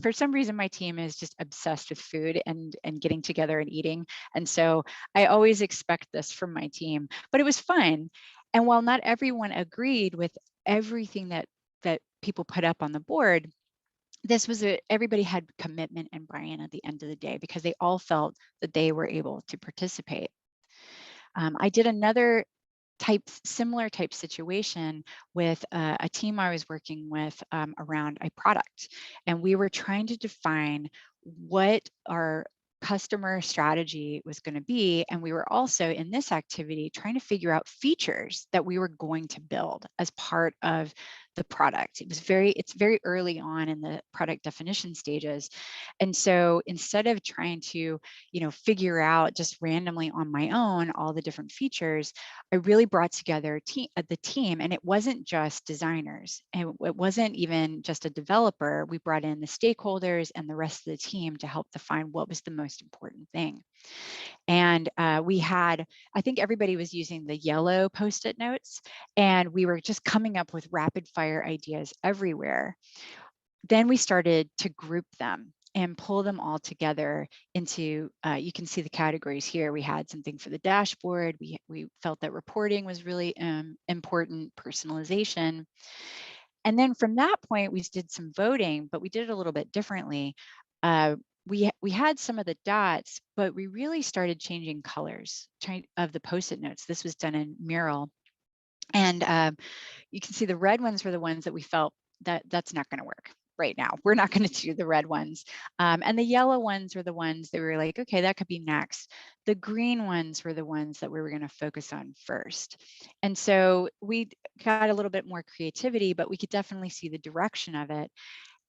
For some reason, my team is just obsessed with food and getting together and eating. And so I always expect this from my team, but it was fun. And while not everyone agreed with everything that people put up on the board, everybody had commitment and buy-in at the end of the day, because they all felt that they were able to participate. I did another similar type situation with a team I was working with around a product, and we were trying to define what our customer strategy was going to be. And we were also in this activity trying to figure out features that we were going to build as part of the product. It's very early on in the product definition stages. And so instead of trying to, figure out just randomly on my own all the different features, I really brought together the team, and it wasn't just designers, and it wasn't even just a developer. We brought in the stakeholders and the rest of the team to help define what was the most important thing. And I think everybody was using the yellow Post-it notes, and we were just coming up with rapid fire ideas everywhere. Then we started to group them and pull them all together into, you can see the categories here. We had something for the dashboard. We felt that reporting was really important, personalization. And then from that point, we did some voting, but we did it a little bit differently. We had some of the dots, but we really started changing colors of the Post-it notes. This was done in Mural. And you can see the red ones were the ones that we felt that's not going to work right now. We're not going to do the red ones. And the yellow ones were the ones that we were like, okay, that could be next. The green ones were the ones that we were going to focus on first. And so we got a little bit more creativity, but we could definitely see the direction of it.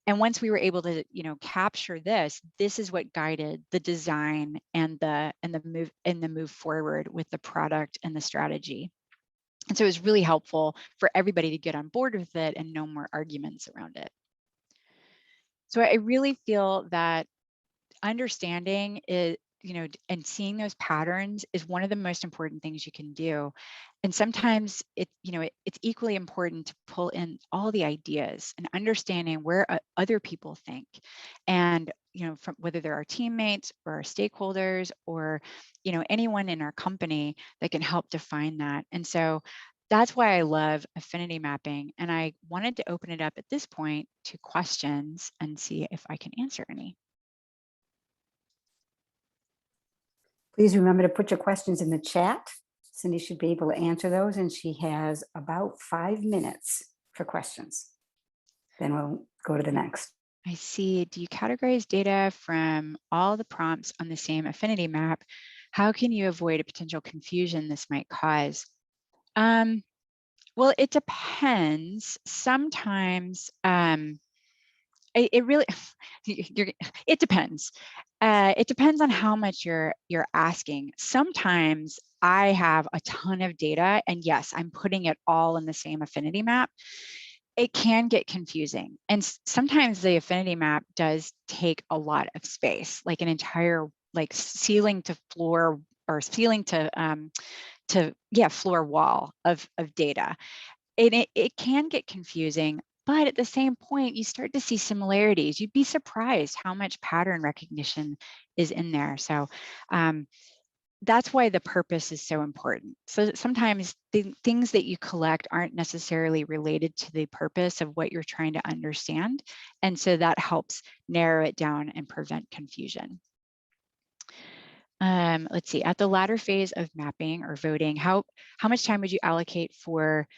And once we were able to, capture this is what guided the design and the move forward with the product and the strategy. And so it was really helpful for everybody to get on board with it and no more arguments around it. So I really feel that understanding it, and seeing those patterns is one of the most important things you can do. And sometimes it's equally important to pull in all the ideas and understanding where other people think, and from whether they're our teammates or our stakeholders or anyone in our company that can help define that. And so that's why I love affinity mapping. And I wanted to open it up at this point to questions and see if I can answer any. Please remember to put your questions in the chat. Cindy should be able to answer those, and she has about 5 minutes for questions. Then we'll go to the next. I see. Do you categorize data from all the prompts on the same affinity map? How can you avoid a potential confusion this might cause? Well, it depends. Sometimes it really it depends. It depends on how much you're asking. Sometimes I have a ton of data, and yes, I'm putting it all in the same affinity map. It can get confusing, and sometimes the affinity map does take a lot of space, like an entire ceiling to floor or ceiling to floor wall of data. And it can get confusing, but at the same point, you start to see similarities. You'd be surprised how much pattern recognition is in there. So that's why the purpose is so important. So sometimes the things that you collect aren't necessarily related to the purpose of what you're trying to understand. And so that helps narrow it down and prevent confusion. Let's see, at the latter phase of mapping or voting, how much time would you allocate for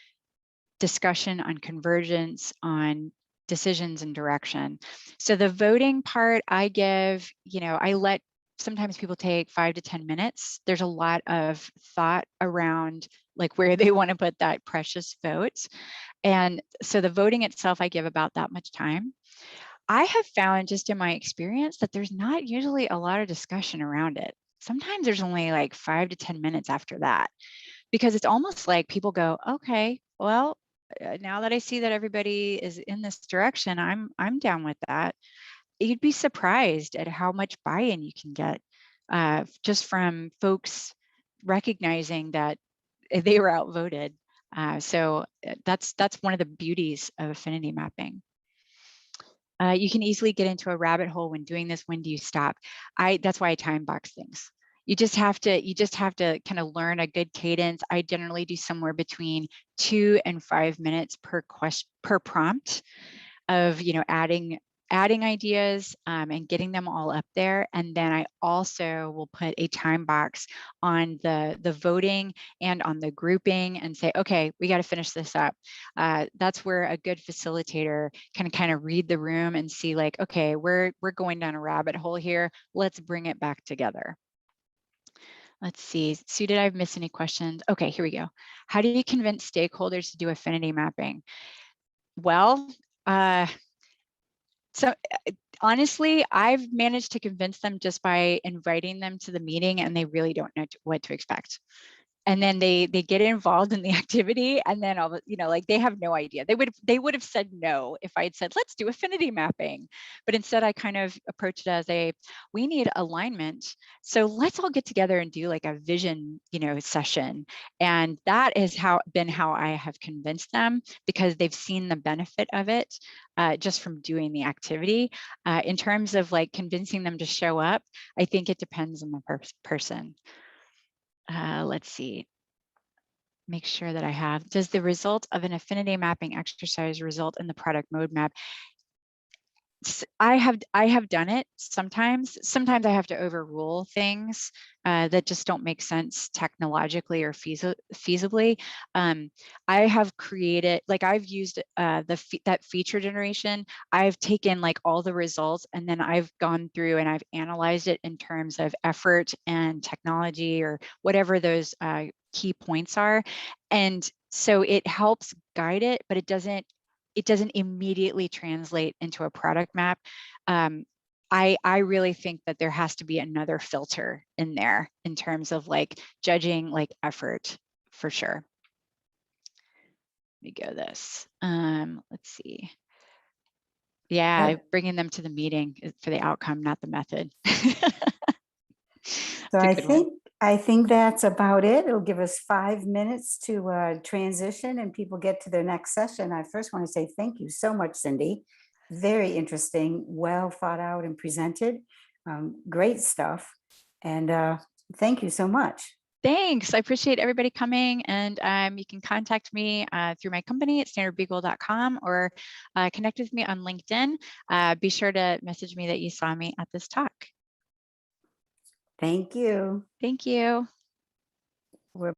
discussion on convergence, on decisions and direction? So the voting part, I give, I let sometimes people take 5 to 10 minutes. There's a lot of thought around where they want to put that precious vote. And so the voting itself, I give about that much time. I have found just in my experience that there's not usually a lot of discussion around it. Sometimes there's only 5 to 10 minutes after that, because it's almost like people go, okay, well, now that I see that everybody is in this direction, I'm down with that. You'd be surprised at how much buy-in you can get just from folks recognizing that they were outvoted. So that's one of the beauties of affinity mapping. You can easily get into a rabbit hole when doing this. When do you stop? That's why I time box things. You just have to kind of learn a good cadence. I generally do somewhere between 2 and 5 minutes per prompt of adding ideas and getting them all up there. And then I also will put a time box on the voting and on the grouping and say, okay, we got to finish this up. That's where a good facilitator can kind of read the room and see okay, we're going down a rabbit hole here. Let's bring it back together. Let's see, Sue, did I miss any questions? Okay, here we go. How do you convince stakeholders to do affinity mapping? Well, so honestly, I've managed to convince them just by inviting them to the meeting, and they really don't know what to expect. And then they get involved in the activity, and then they have no idea. They would have said no if I had said, let's do affinity mapping. But instead I kind of approached it as we need alignment. So let's all get together and do a vision, session. And that has been how I have convinced them, because they've seen the benefit of it just from doing the activity. In terms of convincing them to show up, I think it depends on the person. Let's see. make sure that I have, does the result of an affinity mapping exercise result in the product mode map? I have done it sometimes. Sometimes I have to overrule things that just don't make sense technologically or feasibly. I have created, like I've used that feature generation. I've taken like all the results and then I've gone through and I've analyzed it in terms of effort and technology or whatever those key points are. And so it helps guide it, but it doesn't immediately translate into a product map. I really think that there has to be another filter in there in terms of like judging like effort for sure. Let me go this. Let's see. Yeah, bringing them to the meeting for the outcome, not the method. So It's a good one. I think that's about it. It'll give us 5 minutes to transition and people get to their next session. I first want to say thank you so much, Cindy. Very interesting, well thought out and presented. Great stuff. And thank you so much. Thanks. I appreciate everybody coming, and you can contact me through my company at standardbeagle.com or connect with me on LinkedIn. Be sure to message me that you saw me at this talk. Thank you. Thank you. We're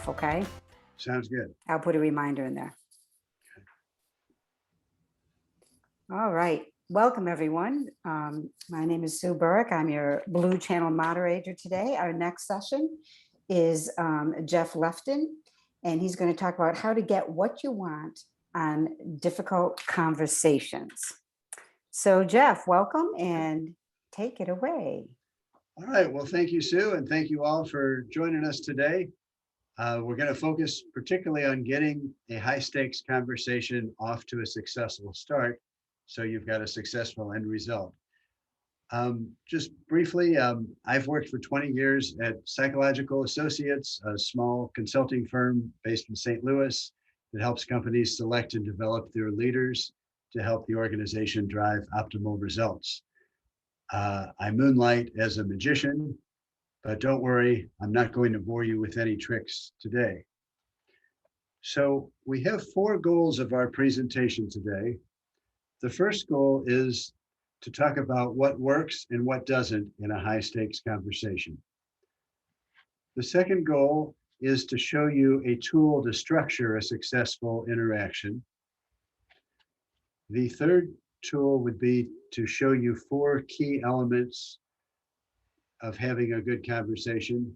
Jeff, okay? Sounds good. I'll put a reminder in there. All right. Welcome, everyone. My name is Sue Burke. I'm your Blue Channel moderator today. Our next session is Jeff Lefton, and he's going to talk about how to get what you want on difficult conversations. So, Jeff, welcome and take it away. All right. Well, thank you, Sue, and thank you all for joining us today. We're going to focus particularly on getting a high-stakes conversation off to a successful start, so you've got a successful end result. Just briefly, I've worked for 20 years at Psychological Associates, a small consulting firm based in St. Louis that helps companies select and develop their leaders to help the organization drive optimal results. I moonlight as a magician, but don't worry, I'm not going to bore you with any tricks today. So we have 4 goals of our presentation today. The first goal is to talk about what works and what doesn't in a high-stakes conversation. The second goal is to show you a tool to structure a successful interaction. The third tool would be to show you 4 key elements of having a good conversation.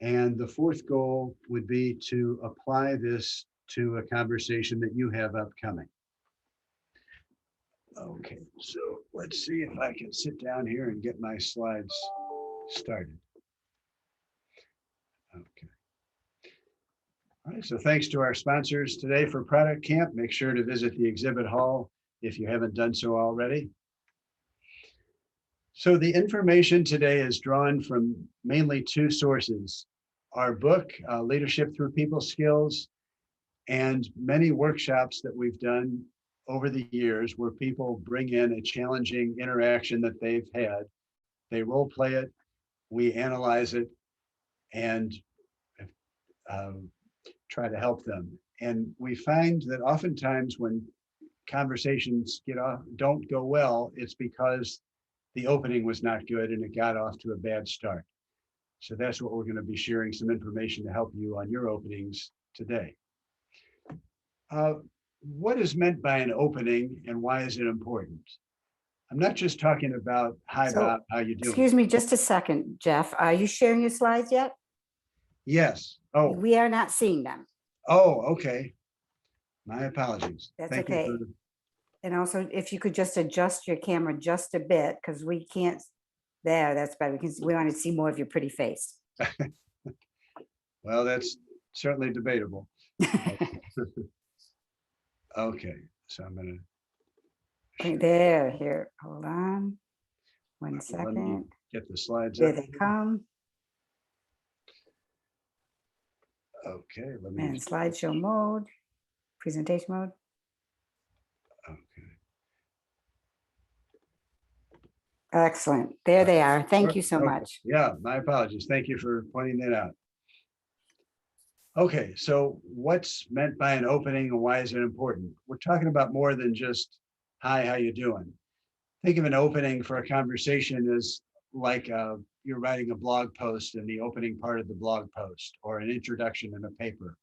And the fourth goal would be to apply this to a conversation that you have upcoming. Okay, so let's see if I can sit down here and get my slides started. Okay. All right, so thanks to our sponsors today for Product Camp. Make sure to visit the exhibit hall if you haven't done so already. So the information today is drawn from mainly 2 sources: our book, Leadership Through People Skills, and many workshops that we've done over the years where people bring in a challenging interaction that they've had. They role play it, we analyze it, and try to help them. And we find that oftentimes when conversations don't go well, it's because the opening was not good and it got off to a bad start. So that's what we're going to be sharing some information to help you on your openings today. What is meant by an opening and why is it important? I'm not just talking about hi Bob, how you doing? Excuse me just a second, Jeff. Are you sharing your slides yet? Yes. Oh. We are not seeing them. Oh, okay. My apologies. That's Thank okay. you for And also, if you could just adjust your camera just a bit, because we can't, that's better, because we want to see more of your pretty face. Well, that's certainly debatable. Okay, so I'm gonna. Okay, there, here, hold on. One Let me second. get the slides There up. they come. Okay, let me. And slideshow mode, presentation mode. Okay. Excellent. There they are. Thank you so Okay. much. Yeah, my apologies. Thank you for pointing that out. Okay, so what's meant by an opening and why is it important? We're talking about more than just, hi, how you doing? Think of an opening for a conversation as like you're writing a blog post and the opening part of the blog post or an introduction in a paper.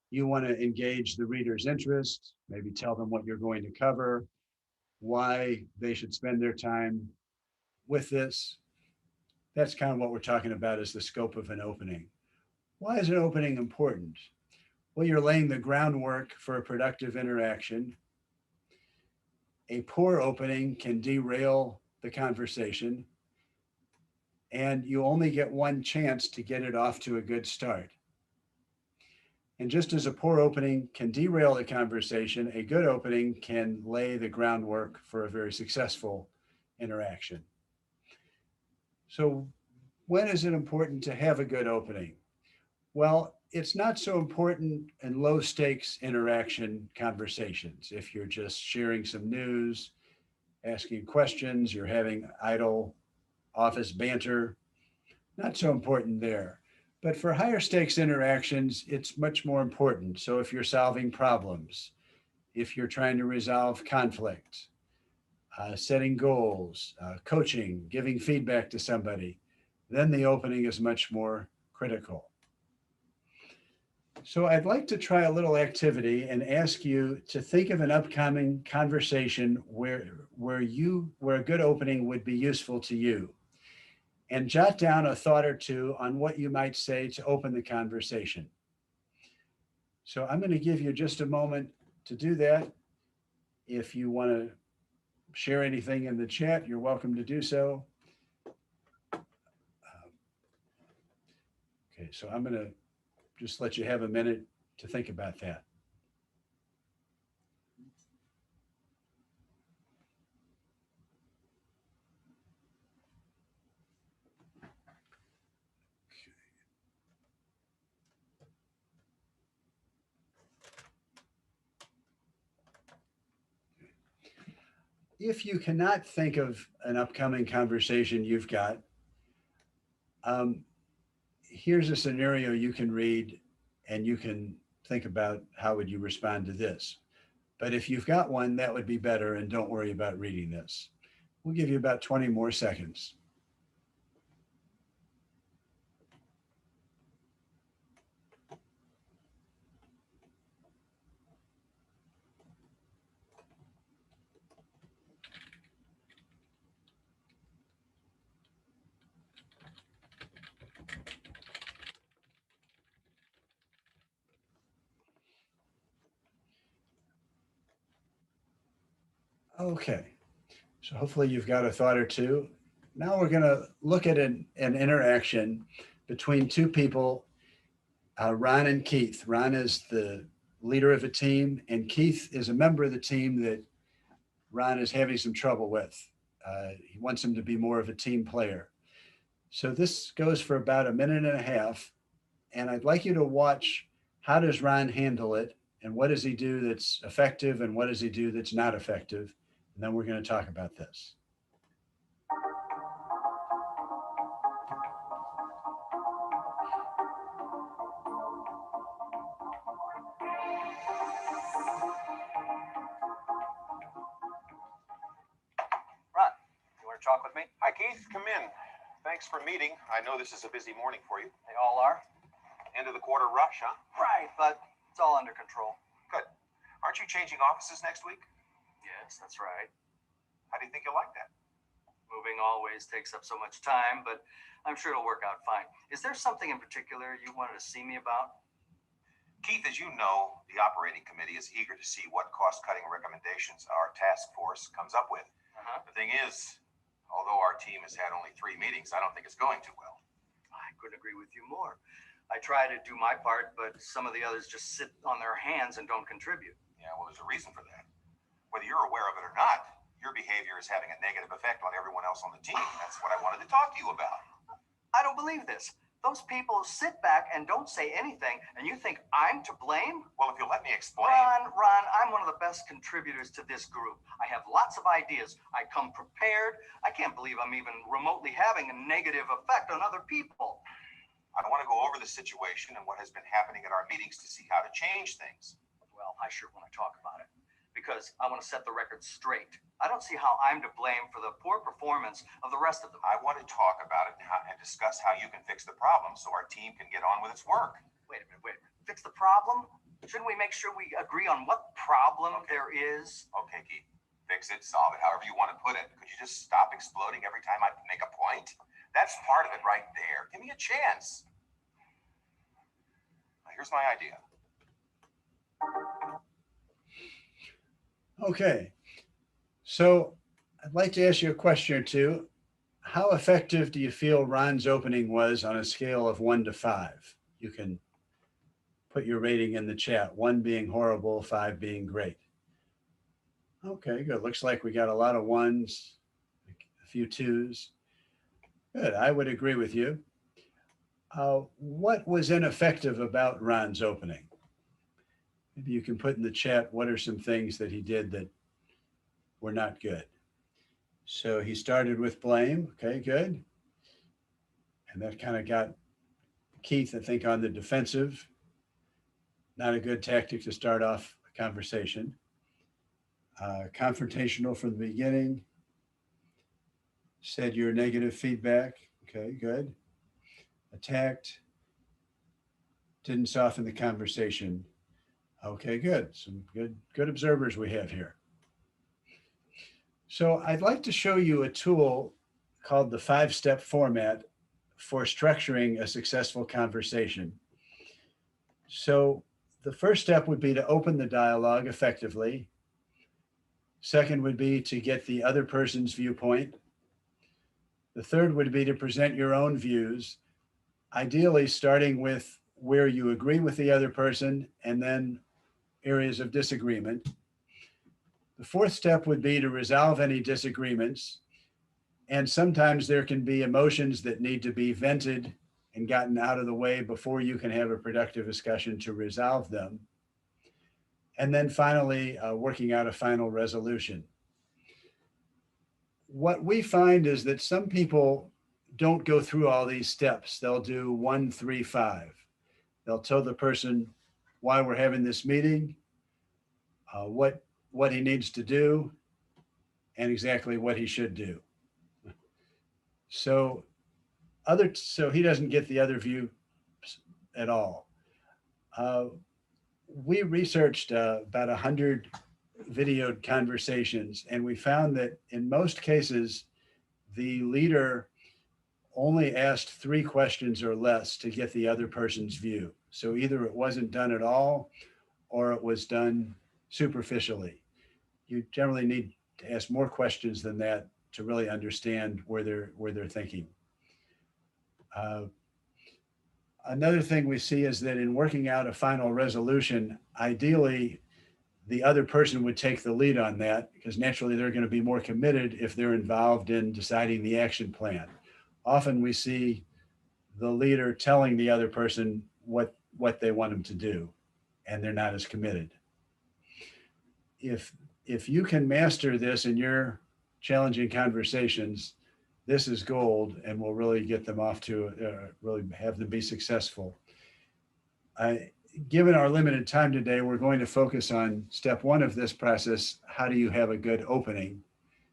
You want to engage the reader's interest, maybe tell them what you're going to cover, why they should spend their time with this. That's kind of what we're talking about as the scope of an opening. Why is an opening important? Well, you're laying the groundwork for a productive interaction. A poor opening can derail the conversation, and you only get one chance to get it off to a good start. And just as a poor opening can derail the conversation, a good opening can lay the groundwork for a very successful interaction. So when is it important to have a good opening? Well, it's not so important in low stakes interaction conversations. If you're just sharing some news, asking questions, you're having idle office banter, not so important there. But for higher stakes interactions, it's much more important. So if you're solving problems, if you're trying to resolve conflict, setting goals, coaching, giving feedback to somebody, then the opening is much more critical. So I'd like to try a little activity and ask you to think of an upcoming conversation where a good opening would be useful to you, and jot down a thought or two on what you might say to open the conversation. So I'm going to give you just a moment to do that. If you want to share anything in the chat, you're welcome to do so. Okay, so I'm going to just let you have a minute to think about that. If you cannot think of an upcoming conversation you've got, here's a scenario you can read and you can think about how would you respond to this. But if you've got one, that would be better, and don't worry about reading this. We'll give you about 20 more seconds. Okay, so hopefully you've got a thought or two. Now we're going to look at an interaction between two people, Ron and Keith. Ron is the leader of a team, and Keith is a member of the team that Ron is having some trouble with. He wants him to be more of a team player. So this goes for about a minute and a half, and I'd like you to watch how does Ron handle it, and what does he do that's effective, and what does he do that's not effective. And then we're going to talk about this. Ron, you want to talk with me? Hi, Keith. Come in. Thanks for meeting. I know this is a busy morning for you. They all are. End of the quarter rush, huh? Right, but it's all under control. Good. Aren't you changing offices next week? Yes, that's right. How do you think you'll like that? Moving always takes up so much time, but I'm sure it'll work out fine. Is there something in particular you wanted to see me about? Keith, as you know, the operating committee is eager to see what cost-cutting recommendations our task force comes up with. The thing is, although our team has had only 3 meetings, I don't think it's going too well. I couldn't agree with you more. I try to do my part, but some of the others just sit on their hands and don't contribute. Yeah, well, there's a reason for that. Whether you're aware of it or not, your behavior is having a negative effect on everyone else on the team. That's what I wanted to talk to you about. I don't believe this. Those people sit back and don't say anything, and you think I'm to blame? Well, if you'll let me explain. Ron, I'm one of the best contributors to this group. I have lots of ideas. I come prepared. I can't believe I'm even remotely having a negative effect on other people. I want to go over the situation and what has been happening at our meetings to see how to change things. Well, I sure want to talk about it, because I want to set the record straight. I don't see how I'm to blame for the poor performance of the rest of them. I want to talk about it and discuss how you can fix the problem so our team can get on with its work. Wait a minute. Fix the problem? Shouldn't we make sure we agree on what problem there is? Okay, Keith. Fix it, solve it, however you want to put it. Could you just stop exploding every time I make a point? That's part of it right there. Give me a chance. Now, here's my idea. Okay, so I'd like to ask you a question or two. How effective do you feel Ron's opening was on a scale of 1 to 5? You can put your rating in the chat, 1 being horrible, 5 being great. Okay, good. Looks like we got a lot of 1s, a few 2s. Good, I would agree with you. What was ineffective about Ron's opening? Maybe you can put in the chat, what are some things that he did that were not good? So he started with blame. Okay, good. And that kind of got Keith, I think, on the defensive. Not a good tactic to start off a conversation. Confrontational from the beginning. Said your negative feedback. Okay, good. Attacked. Didn't soften the conversation. Okay, good. Some good observers we have here. So I'd like to show you a tool called the 5-step format for structuring a successful conversation. So the first step would be to open the dialogue effectively. Second would be to get the other person's viewpoint. The third would be to present your own views, ideally starting with where you agree with the other person and then areas of disagreement. The fourth step would be to resolve any disagreements. And sometimes there can be emotions that need to be vented and gotten out of the way before you can have a productive discussion to resolve them. And then finally, working out a final resolution. What we find is that some people don't go through all these steps. They'll do 1, 3, 5. They'll tell the person why we're having this meeting, what he needs to do, and exactly what he should do. So he doesn't get the other view at all. We researched about 100 videoed conversations, and we found that in most cases, the leader only asked 3 questions or less to get the other person's view. So either it wasn't done at all, or it was done superficially. You generally need to ask more questions than that to really understand where they're thinking. Another thing we see is that in working out a final resolution, ideally, the other person would take the lead on that because naturally they're going to be more committed if they're involved in deciding the action plan. Often we see the leader telling the other person what they want them to do, and they're not as committed. If you can master this in your challenging conversations, this is gold and will really get them off to really have them be successful. Given our limited time today, we're going to focus on step 1 of this process. How do you have a good opening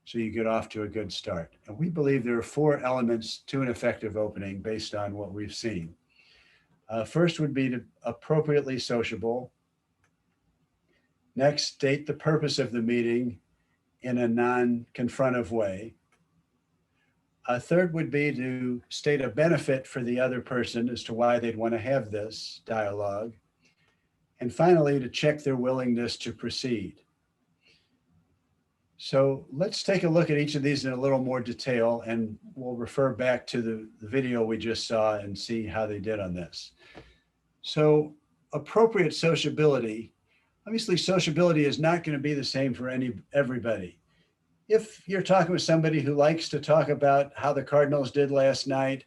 so you get off to a good start? And we believe there are 4 elements to an effective opening based on what we've seen. First would be to appropriately sociable. Next, state the purpose of the meeting in a non-confrontive way. A third would be to state a benefit for the other person as to why they'd want to have this dialogue. And finally, to check their willingness to proceed. So let's take a look at each of these in a little more detail, and we'll refer back to the video we just saw and see how they did on this. So appropriate sociability. Obviously, sociability is not going to be the same for everybody. If you're talking with somebody who likes to talk about how the Cardinals did last night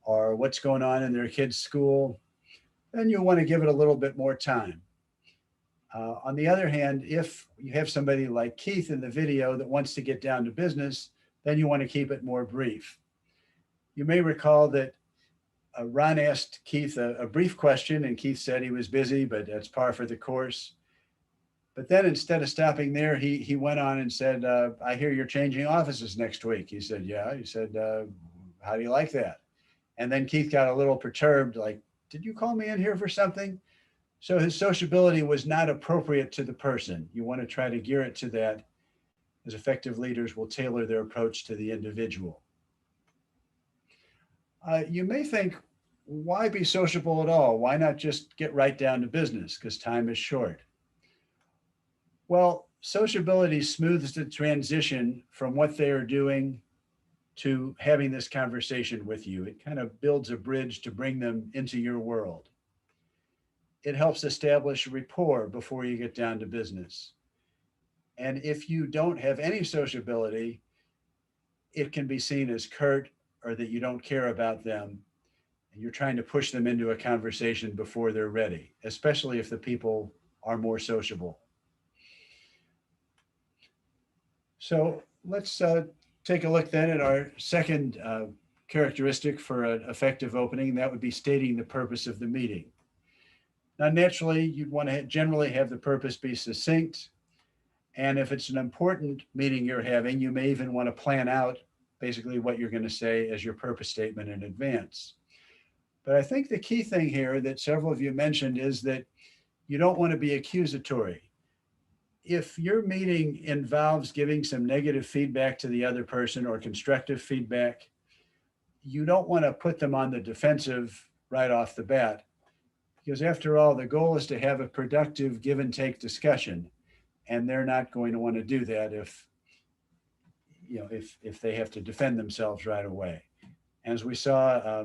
or what's going on in their kid's school, then you'll want to give it a little bit more time. On the other hand, if you have somebody like Keith in the video that wants to get down to business, then you want to keep it more brief. You may recall that Ron asked Keith a brief question, and Keith said he was busy, but that's par for the course. But then instead of stopping there, he went on and said, I hear you're changing offices next week. He said, yeah. He said, how do you like that? And then Keith got a little perturbed, like, did you call me in here for something? So his sociability was not appropriate to the person. You want to try to gear it to that, as effective leaders will tailor their approach to the individual. You may think, why be sociable at all? Why not just get right down to business? Because time is short. Well, sociability smooths the transition from what they are doing to having this conversation with you. It kind of builds a bridge to bring them into your world. It helps establish rapport before you get down to business. And if you don't have any sociability, it can be seen as curt or that you don't care about them. And you're trying to push them into a conversation before they're ready, especially if the people are more sociable. So let's take a look then at our second characteristic for an effective opening. That would be stating the purpose of the meeting. Now, naturally, you'd want to generally have the purpose be succinct. And if it's an important meeting you're having, you may even want to plan out basically what you're going to say as your purpose statement in advance. But I think the key thing here that several of you mentioned is that you don't want to be accusatory. If your meeting involves giving some negative feedback to the other person or constructive feedback, you don't want to put them on the defensive right off the bat, because after all, the goal is to have a productive give and take discussion, and they're not going to want to do that if they have to defend themselves right away. As we saw,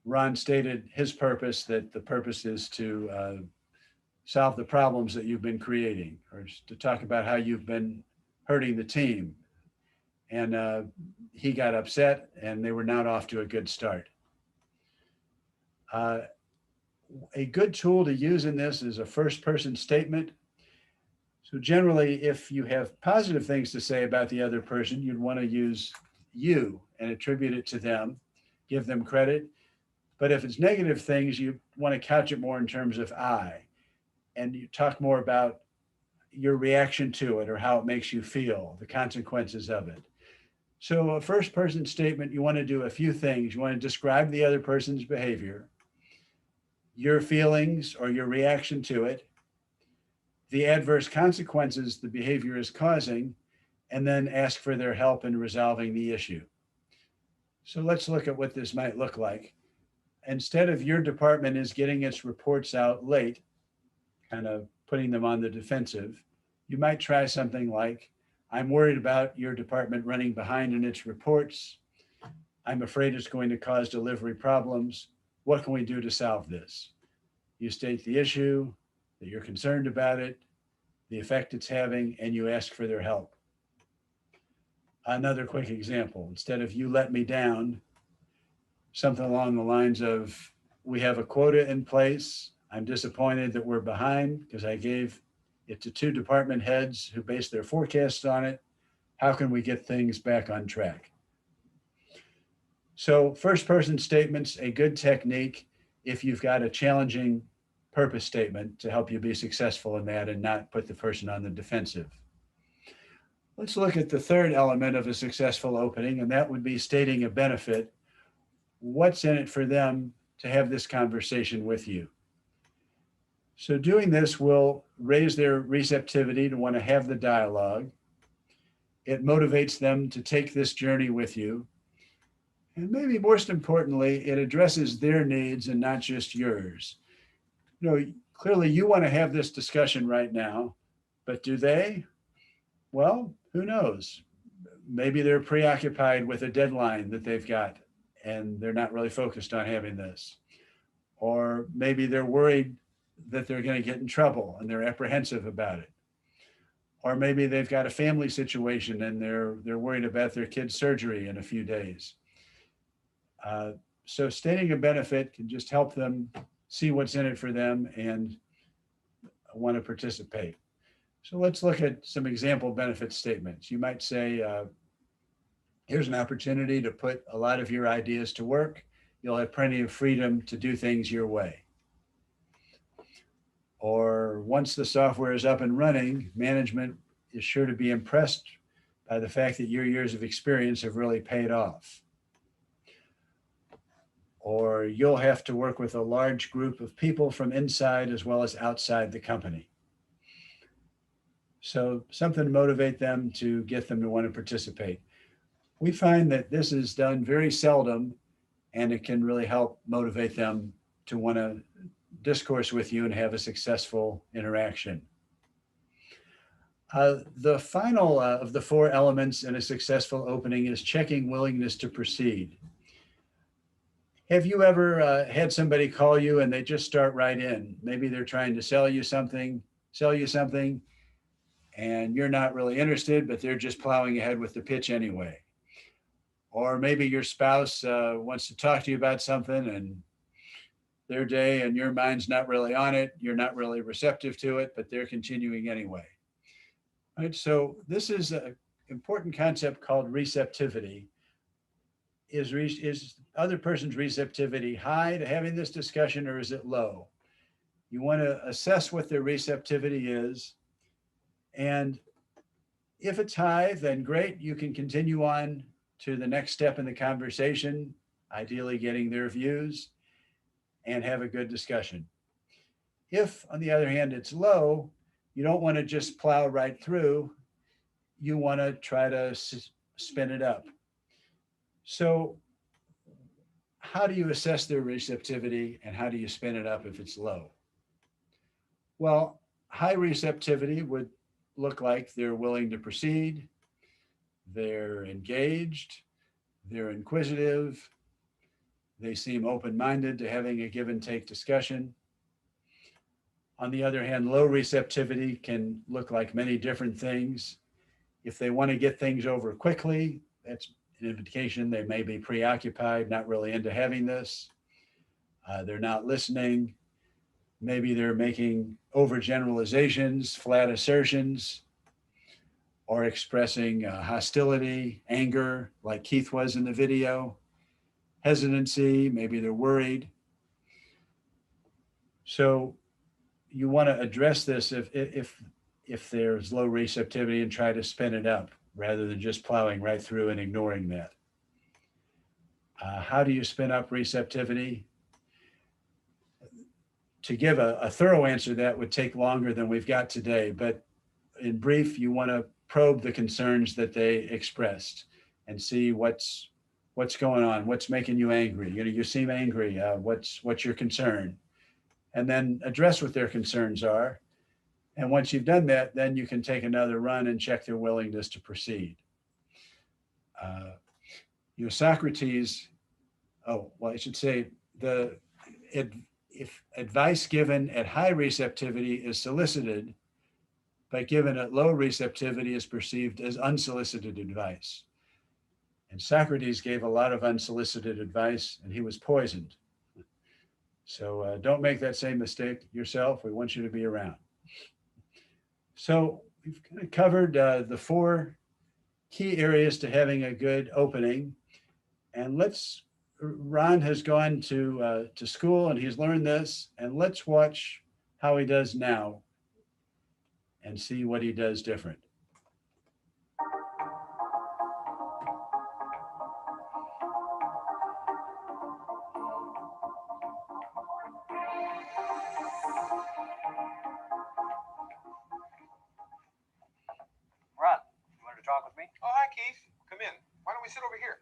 Ron stated his purpose, that the purpose is to solve the problems that you've been creating, or to talk about how you've been hurting the team. And he got upset, and they were not off to a good start. A good tool to use in this is a first-person statement. So generally, if you have positive things to say about the other person, you'd want to use you and attribute it to them, give them credit. But if it's negative things, you want to couch it more in terms of I, and you talk more about your reaction to it or how it makes you feel, the consequences of it. So a first person statement, you want to do a few things. You want to describe the other person's behavior, your feelings or your reaction to it, the adverse consequences the behavior is causing, and then ask for their help in resolving the issue. So let's look at what this might look like. Instead of your department is getting its reports out late, kind of putting them on the defensive, you might try something like, I'm worried about your department running behind in its reports. I'm afraid it's going to cause delivery problems. What can we do to solve this? You state the issue, that you're concerned about it, the effect it's having, and you ask for their help. Another quick example, instead of you let me down, something along the lines of, we have a quota in place. I'm disappointed that we're behind because I gave it to 2 department heads who base their forecasts on it. How can we get things back on track? So first person statements, a good technique if you've got a challenging purpose statement to help you be successful in that and not put the person on the defensive. Let's look at the third element of a successful opening, and that would be stating a benefit. What's in it for them to have this conversation with you? So doing this will raise their receptivity to want to have the dialogue. It motivates them to take this journey with you. And maybe most importantly, it addresses their needs and not just yours. You know, clearly you want to have this discussion right now, but do they? Well, who knows? Maybe they're preoccupied with a deadline that they've got and they're not really focused on having this. Or maybe they're worried that they're going to get in trouble and they're apprehensive about it. Or maybe they've got a family situation and they're worried about their kid's surgery in a few days. So stating a benefit can just help them see what's in it for them and want to participate. So let's look at some example benefit statements. You might say, here's an opportunity to put a lot of your ideas to work. You'll have plenty of freedom to do things your way. Or once the software is up and running, management is sure to be impressed by the fact that your years of experience have really paid off. Or you'll have to work with a large group of people from inside as well as outside the company. So something to motivate them to get them to want to participate. We find that this is done very seldom, and it can really help motivate them to want to discourse with you and have a successful interaction. The final of the 4 elements in a successful opening is checking willingness to proceed. Have you ever had somebody call you and they just start right in? Maybe they're trying to sell you something, and you're not really interested, but they're just plowing ahead with the pitch anyway. Or maybe your spouse wants to talk to you about something and their day and your mind's not really on it. You're not really receptive to it, but they're continuing anyway. Right? So this is an important concept called receptivity. Is other person's receptivity high to having this discussion, or is it low? You want to assess what their receptivity is. And if it's high, then great, you can continue on to the next step in the conversation, ideally getting their views. and have a good discussion. If, on the other hand, it's low, you don't want to just plow right through. You want to try to spin it up. So how do you assess their receptivity and how do you spin it up if it's low? Well, high receptivity would look like they're willing to proceed, they're engaged, they're inquisitive, they seem open-minded to having a give and take discussion. On the other hand, low receptivity can look like many different things. If they want to get things over quickly, that's an indication they may be preoccupied, not really into having this. They're not listening. Maybe they're making overgeneralizations, flat assertions, or expressing hostility, anger, like Keith was in the video, hesitancy, maybe they're worried. So you want to address this if there's low receptivity and try to spin it up rather than just plowing right through and ignoring that. How do you spin up receptivity? To give a thorough answer that would take longer than we've got today, but in brief, you want to probe the concerns that they expressed and see what's going on, what's making you angry. You seem angry. What's your concern? And then address what their concerns are. And once you've done that, then you can take another run and check their willingness to proceed. Socrates, I should say if advice given at high receptivity is solicited, but given at low receptivity is perceived as unsolicited advice. And Socrates gave a lot of unsolicited advice and he was poisoned. So don't make that same mistake yourself. We want you to be around. So we've kind of covered the 4 key areas to having a good opening. And Ron has gone to school and he's learned this, and let's watch how he does now and see what he does different. Ron, you wanted to talk with me? Oh, hi, Keith. Come in. Why don't we sit over here?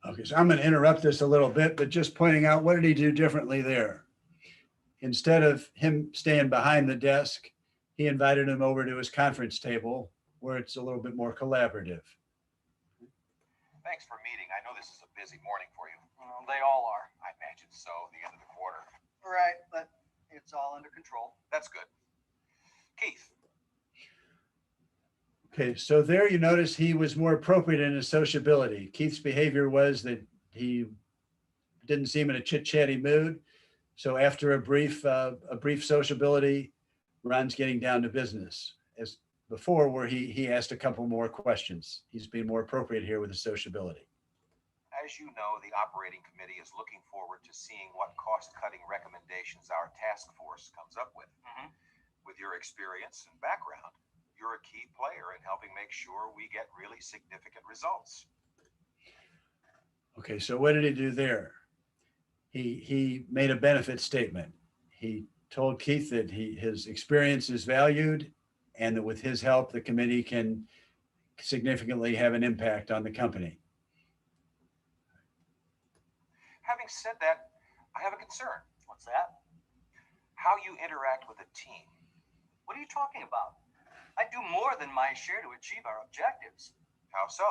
Okay, so I'm going to interrupt this a little bit, but just pointing out, what did he do differently there? Instead of him staying behind the desk, he invited him over to his conference table where it's a little bit more collaborative. Thanks for meeting. I know this is a busy morning for you. Well, they all are. I imagine so. The end of the quarter. Right, but it's all under control. That's good. Keith. Okay, so there you notice he was more appropriate in his sociability. Keith's behavior was that he didn't seem in a chit-chatty mood. So after a brief sociability, Ron's getting down to business. As before, where he asked a couple more questions. He's being more appropriate here with his sociability. As you know, the operating committee is looking forward to seeing what cost-cutting recommendations our task force comes up with. With your experience and background, you're a key player in helping make sure we get really significant results. Okay, so what did he do there? He made a benefit statement. He told Keith that his experience is valued and that with his help, the committee can significantly have an impact on the company. Having said that, I have a concern. What's that? How you interact with a team. What are you talking about? I do more than my share to achieve our objectives. How so?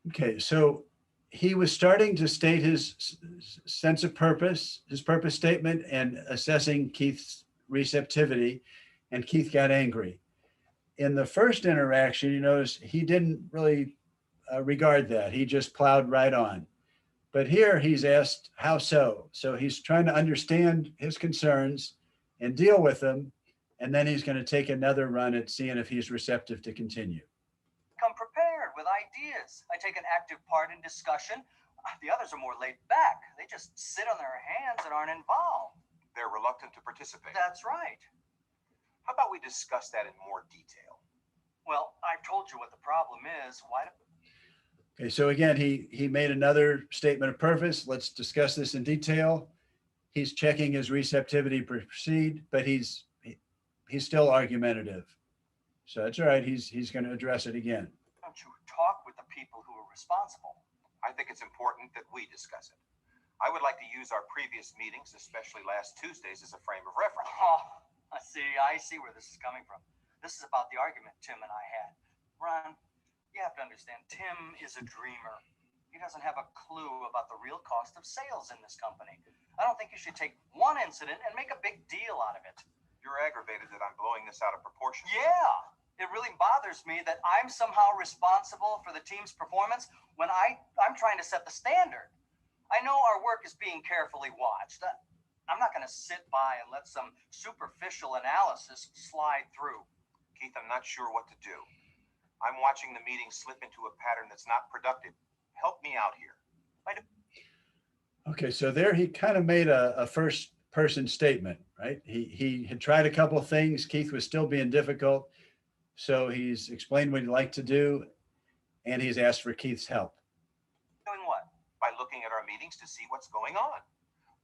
Okay, so he was starting to state his sense of purpose, his purpose statement, and assessing Keith's receptivity, and Keith got angry. In the first interaction, you notice he didn't really regard that. He just plowed right on. But here he's asked, how so? So he's trying to understand his concerns and deal with them, and then he's going to take another run at seeing if he's receptive to continue. Come prepared with ideas. I take an active part in discussion. The others are more laid back. They just sit on their hands and aren't involved. They're reluctant to participate. That's right. How about we discuss that in more detail? Well, I've told you what the problem is. Why? Okay, so again, he made another statement of purpose. Let's discuss this in detail. He's checking his receptivity to proceed, but he's still argumentative. So that's all right. He's going to address it again. Don't you talk with the people who are responsible? I think it's important that we discuss it. I would like to use our previous meetings, especially last Tuesdays, as a frame of reference. Oh, I see where this is coming from. This is about the argument Tim and I had. Ron, you have to understand, Tim is a dreamer. He doesn't have a clue about the real cost of sales in this company. I don't think you should take one incident and make a big deal out of it. You're aggravated that I'm blowing this out of proportion. Yeah, it really bothers me that I'm somehow responsible for the team's performance when I'm trying to set the standard. I know our work is being carefully watched. I'm not going to sit by and let some superficial analysis slide through. Keith, I'm not sure what to do. I'm watching the meeting slip into a pattern that's not productive. Help me out here. Okay, so there he kind of made a first person statement, right? He had tried a couple of things. Keith was still being difficult. So he's explained what he'd like to do, and he's asked for Keith's help. Doing what? By looking at our meetings to see what's going on.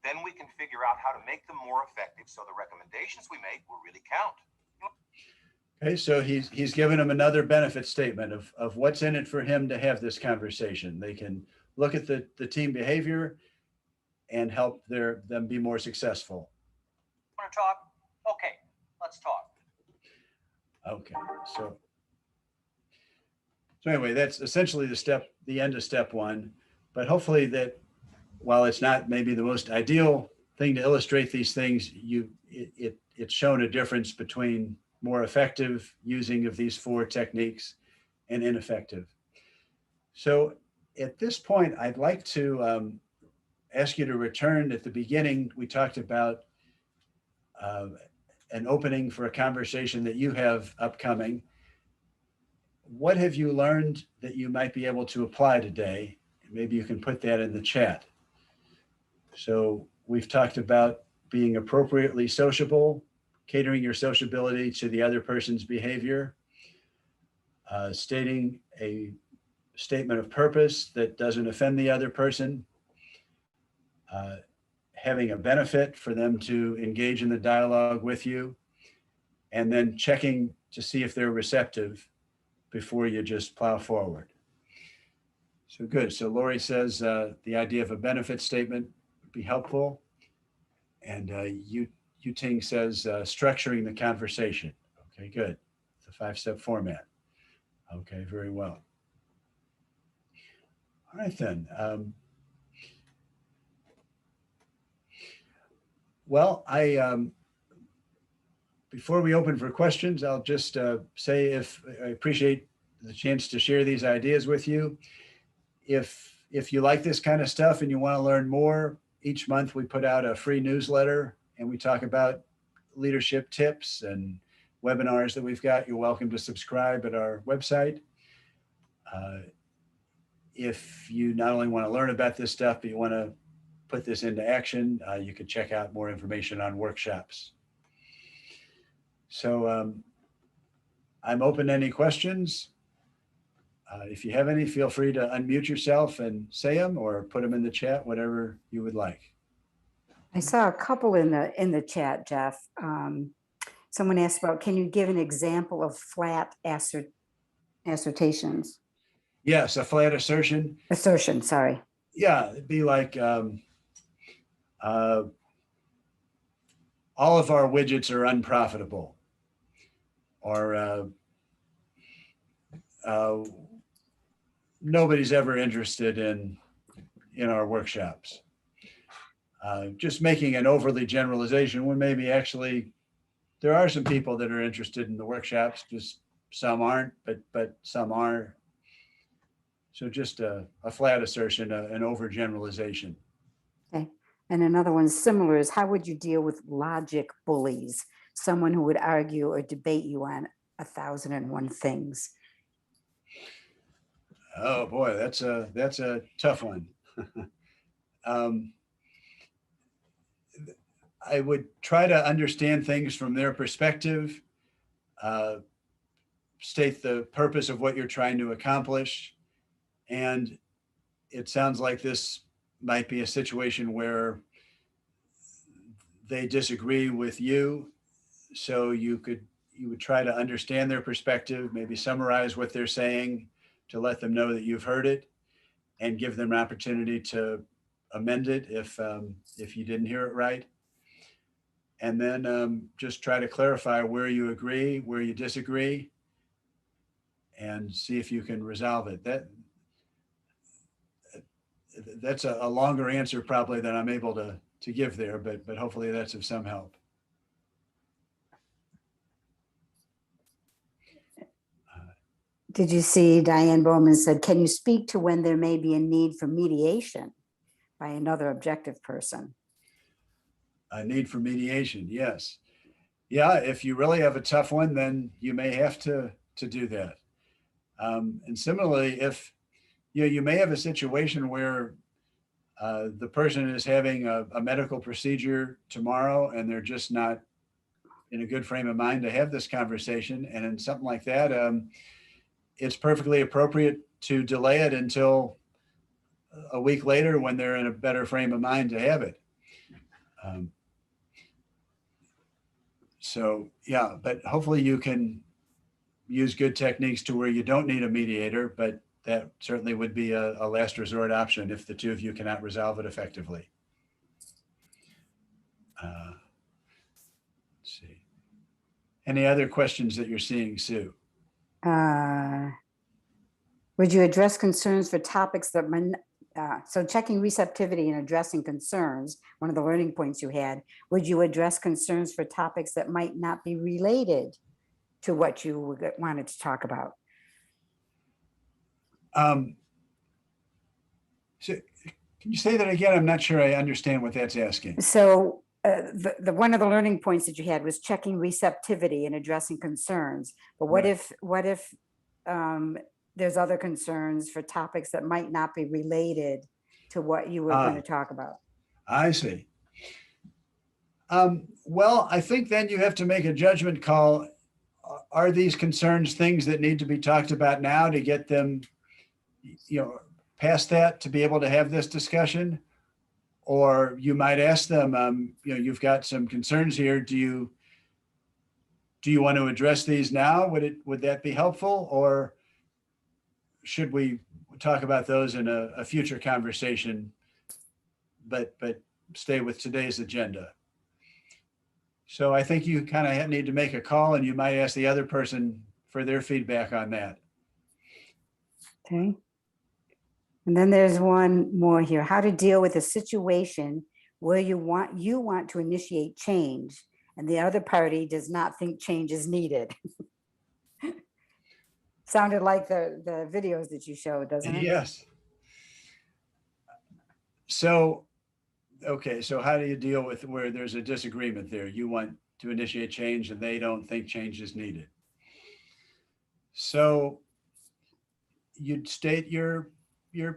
Then we can figure out how to make them more effective so the recommendations we make will really count. Okay, so he's given him another benefit statement of what's in it for him to have this conversation. They can look at the team behavior and help them be more successful. Want to talk? Okay, let's talk. Okay, so anyway, that's essentially the end of step one. But hopefully that while it's not maybe the most ideal thing to illustrate these things, it's shown a difference between more effective using of these 4 techniques and ineffective. So at this point, I'd like to ask you to return. At the beginning, we talked about an opening for a conversation that you have upcoming. What have you learned that you might be able to apply today? Maybe you can put that in the chat. So we've talked about being appropriately sociable, catering your sociability to the other person's behavior, stating a statement of purpose that doesn't offend the other person, having a benefit for them to engage in the dialogue with you, and then checking to see if they're receptive before you just plow forward. So good. So Lori says the idea of a benefit statement would be helpful. And Yu-Ting says structuring the conversation. Okay, good. The 5-step format. Okay, very well. All right then. Well, before we open for questions, I'll just say I appreciate the chance to share these ideas with you. If you like this kind of stuff and you want to learn more, each month we put out a free newsletter and we talk about leadership tips and webinars that we've got. You're welcome to subscribe at our website. If you not only want to learn about this stuff, but you want to put this into action, you can check out more information on workshops. So I'm open to any questions. If you have any, feel free to unmute yourself and say them or put them in the chat, whatever you would like. I saw a couple in the chat, Jeff. Someone asked about, can you give an example of flat assertions? Yes, a flat assertion. Assertion, sorry. Yeah, it'd be like all of our widgets are unprofitable, or nobody's ever interested in our workshops. Just making an overly generalization when maybe actually there are some people that are interested in the workshops, just some aren't, but some are. So just a flat assertion, an overgeneralization. Okay. And another one similar is, how would you deal with logic bullies? Someone who would argue or debate you on 1,001 things. Oh boy, that's a tough one. I would try to understand things from their perspective, state the purpose of what you're trying to accomplish, And it sounds like this might be a situation where they disagree with you. So you would try to understand their perspective, maybe summarize what they're saying to let them know that you've heard it, and give them an opportunity to amend it if you didn't hear it right. And then just try to clarify where you agree, where you disagree, and see if you can resolve it. That's a longer answer probably than I'm able to give there, but hopefully that's of some help. Did you see Diane Bowman said, can you speak to when there may be a need for mediation by another objective person? A need for mediation, yes. Yeah, if you really have a tough one, then you may have to do that. And similarly, if you may have a situation where the person is having a medical procedure tomorrow and they're just not in a good frame of mind to have this conversation. And in something like that, it's perfectly appropriate to delay it until a week later when they're in a better frame of mind to have it. So yeah, but hopefully you can use good techniques to where you don't need a mediator, but that certainly would be a last resort option if the two of you cannot resolve it effectively. Let's see. Any other questions that you're seeing, Sue? Would you address concerns for topics that, so checking receptivity and addressing concerns, one of the learning points you had, would you address concerns for topics that might not be related to what you wanted to talk about? So can you say that again? I'm not sure I understand what that's asking. So the one of the learning points that you had was checking receptivity and addressing concerns. But what if there's other concerns for topics that might not be related to what you were going to talk about? I see. Well, I think then you have to make a judgment call. Are these concerns things that need to be talked about now to get them, past that to be able to have this discussion? Or you might ask them, you've got some concerns here. Do you want to address these now? Would that be helpful? Or should we talk about those in a future conversation, but stay with today's agenda? So I think you kind of need to make a call, and you might ask the other person for their feedback on that. Okay. And then there's one more here. How to deal with a situation where you want to initiate change and the other party does not think change is needed. Sounded like the videos that you showed, doesn't it? Yes. So, okay, so how do you deal with where there's a disagreement there? You want to initiate change and they don't think change is needed. So you'd state your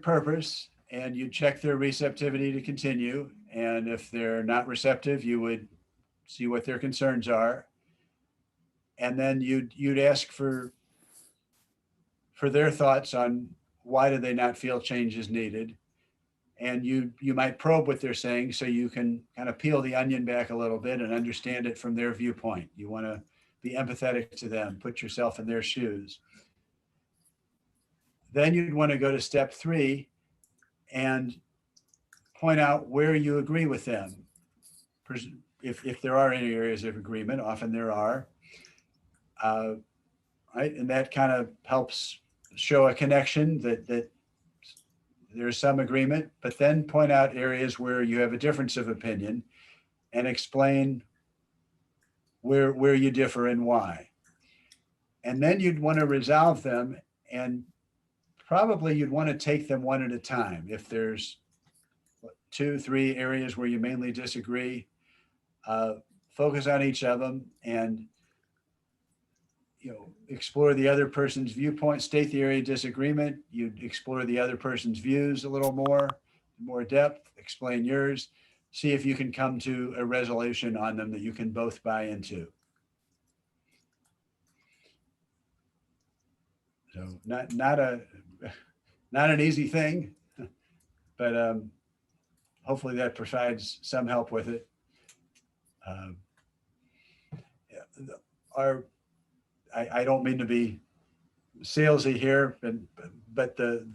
purpose and you check their receptivity to continue. And if they're not receptive, you would see what their concerns are. And then you'd ask for their thoughts on why do they not feel change is needed. And you might probe what they're saying so you can kind of peel the onion back a little bit and understand it from their viewpoint. You want to be empathetic to them, put yourself in their shoes. Then you'd want to go to step 3 and point out where you agree with them. If there are any areas of agreement, often there are, right? And that kind of helps show a connection that there's some agreement, but then point out areas where you have a difference of opinion and explain where you differ and why. And then you'd want to resolve them, and probably you'd want to take them one at a time. If there's 2, 3 areas where you mainly disagree, focus on each of them and explore the other person's viewpoint, state the area of disagreement. You'd explore the other person's views a little more depth, explain yours, see if you can come to a resolution on them that you can both buy into. So not not an easy thing, but hopefully that provides some help with it. Yeah, I don't mean to be salesy here, but the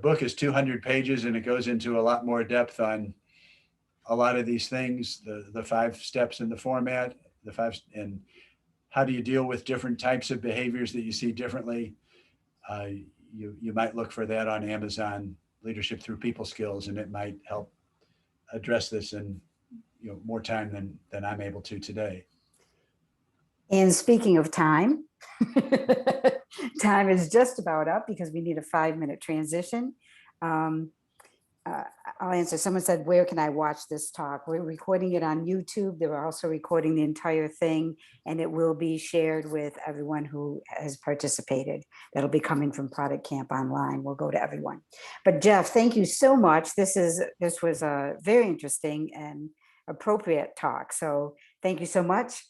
book is 200 pages and it goes into a lot more depth on a lot of these things, the 5 steps in the format, and how do you deal with different types of behaviors that you see differently. You might look for that on Amazon, Leadership Through People Skills, and it might help address this in more time than I'm able to today. And speaking of time, time is just about up because we need a 5-minute transition. I'll answer. Someone said, where can I watch this talk? We're recording it on YouTube. They're also recording the entire thing, and it will be shared with everyone who has participated. That'll be coming from Product Camp Online. We'll go to everyone. But Jeff, thank you so much. This was a very interesting and appropriate talk. So thank you so much.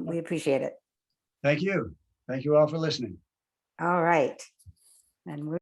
We appreciate it. Thank you. Thank you all for listening. All right. And we're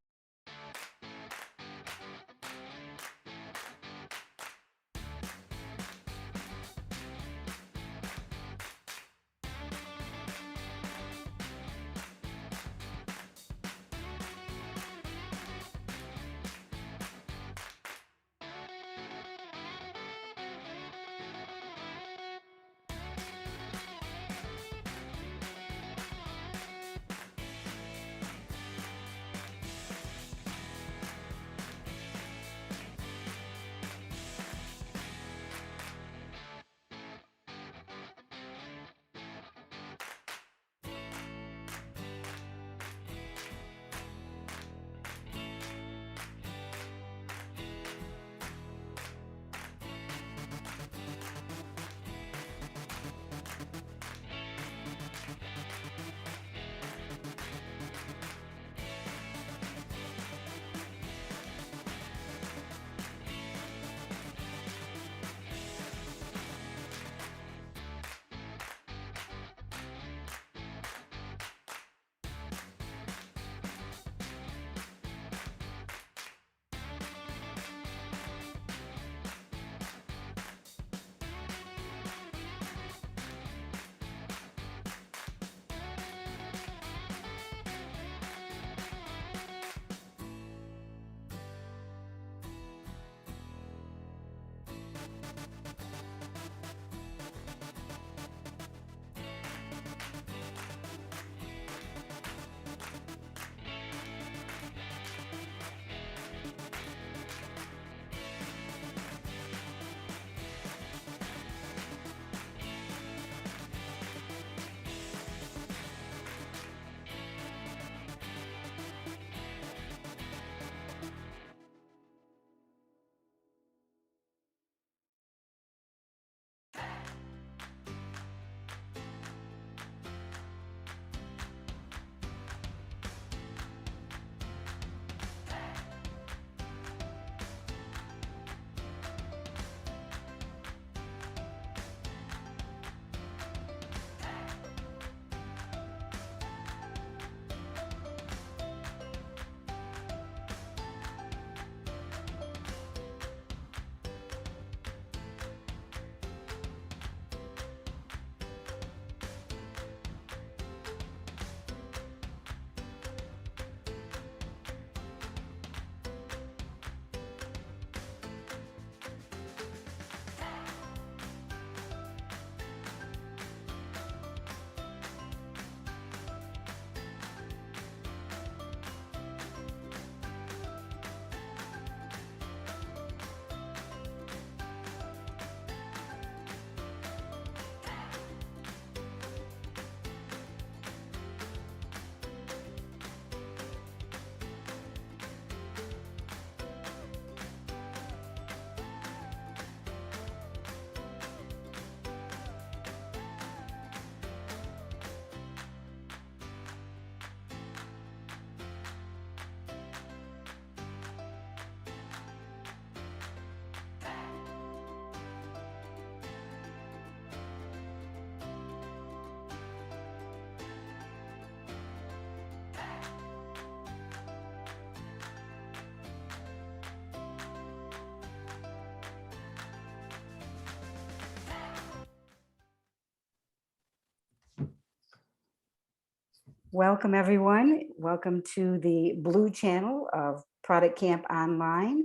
Welcome, everyone. Welcome to the Blue channel of Product Camp Online.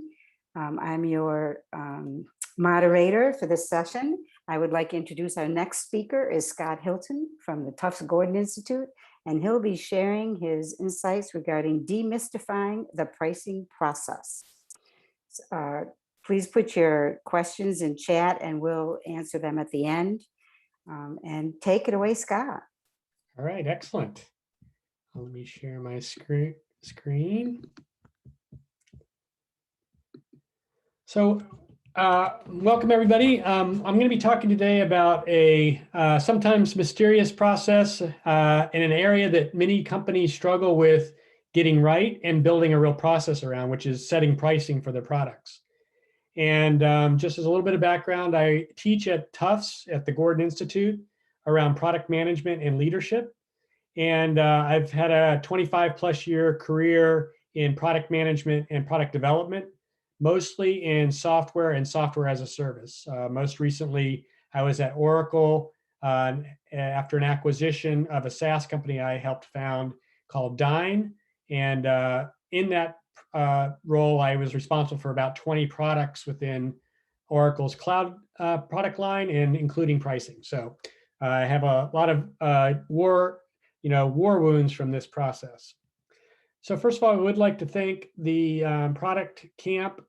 I'm your moderator for this session. I would like to introduce our next speaker is Scott Hilton from the Tufts Gordon Institute, and he'll be sharing his insights regarding demystifying the pricing process. Please put your questions in chat and we'll answer them at the end. And take it away, Scott. All right, excellent. Let me share my screen. So welcome everybody. I'm going to be talking today about a sometimes mysterious process in an area that many companies struggle with getting right and building a real process around, which is setting pricing for their products. And just as a little bit of background, I teach at Tufts at the Gordon Institute around product management and leadership. And I've had a 25+ year career in product management and product development, mostly in software and software as a service. Most recently, I was at Oracle after an acquisition of a SaaS company I helped found called Dyn. And in that role, I was responsible for about 20 products within Oracle's cloud product line, and including pricing. So I have a lot of war wounds from this process. So first of all, I would like to thank the Product Camp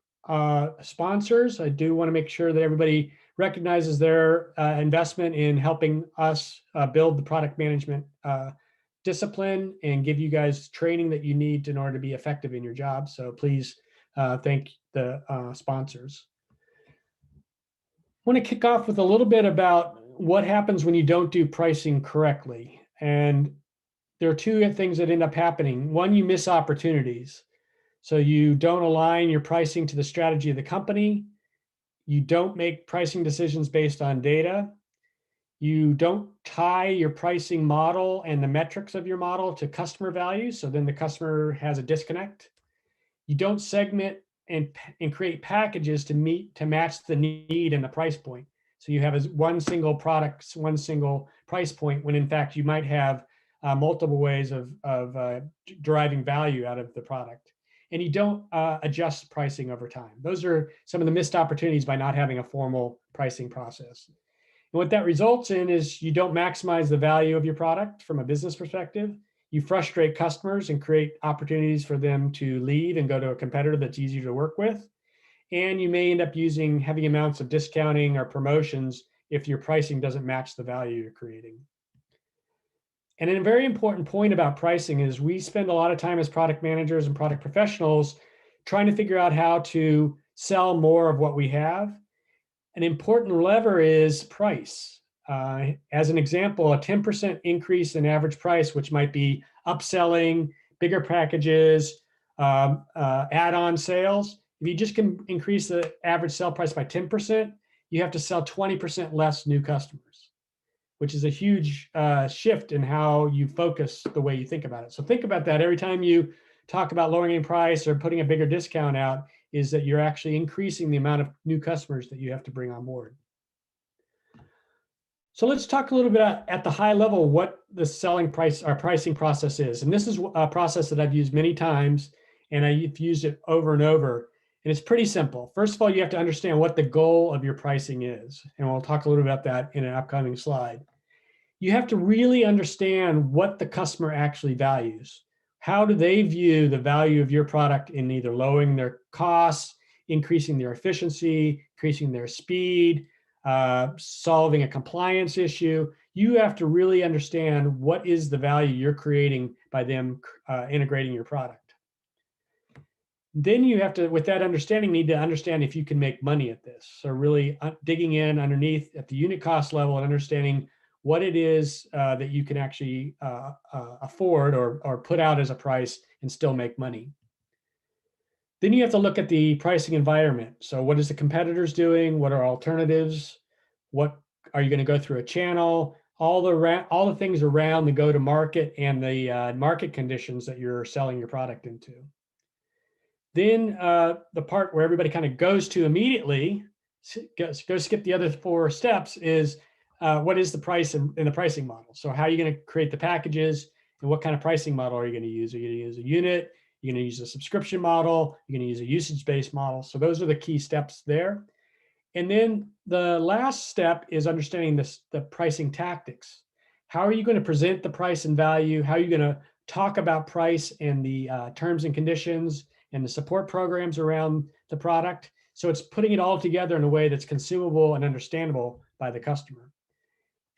sponsors. I do want to make sure that everybody recognizes their investment in helping us build the product management discipline and give you guys training that you need in order to be effective in your job. So please thank the sponsors. I want to kick off with a little bit about what happens when you don't do pricing correctly. And there are two things that end up happening. One, you miss opportunities. So you don't align your pricing to the strategy of the company. You don't make pricing decisions based on data. You don't tie your pricing model and the metrics of your model to customer value. So then the customer has a disconnect. You don't segment and create packages to match the need and the price point. So you have one single product, one single price point, when in fact you might have multiple ways of deriving value out of the product. And you don't adjust pricing over time. Those are some of the missed opportunities by not having a formal pricing process. And what that results in is you don't maximize the value of your product from a business perspective. You frustrate customers and create opportunities for them to leave and go to a competitor that's easier to work with. And you may end up using heavy amounts of discounting or promotions if your pricing doesn't match the value you're creating. And a very important point about pricing is we spend a lot of time as product managers and product professionals trying to figure out how to sell more of what we have. An important lever is price. As an example, a 10% increase in average price, which might be upselling, bigger packages, add-on sales. If you just can increase the average sell price by 10%, you have to sell 20% less new customers, which is a huge shift in how you focus the way you think about it. So think about that every time you talk about lowering price or putting a bigger discount out, is that you're actually increasing the amount of new customers that you have to bring on board. So let's talk a little bit at the high level what the pricing process is. And this is a process that I've used many times, and I've used it over and over. And it's pretty simple. First of all, you have to understand what the goal of your pricing is. And we'll talk a little bit about that in an upcoming slide. You have to really understand what the customer actually values. How do they view the value of your product in either lowering their costs, increasing their efficiency, increasing their speed, solving a compliance issue? You have to really understand what is the value you're creating by them integrating your product. Then you have to, with that understanding, need to understand if you can make money at this. So really digging in underneath at the unit cost level and understanding what it is that you can actually afford or put out as a price and still make money. Then you have to look at the pricing environment. So what is the competitors doing? What are alternatives? What are you going to go through a channel? All the things around the go-to-market and the market conditions that you're selling your product into. Then the part where everybody kind of goes to immediately, go skip the other 4 steps, is what is the price and the pricing model? So how are you going to create the packages And what kind of pricing model are you going to use? Are you going to use a unit? You're going to use a subscription model? You're going to use a usage-based model? So those are the key steps there. And then the last step is understanding the pricing tactics. How are you going to present the price and value? How are you going to talk about price and the terms and conditions and the support programs around the product? So it's putting it all together in a way that's consumable and understandable by the customer.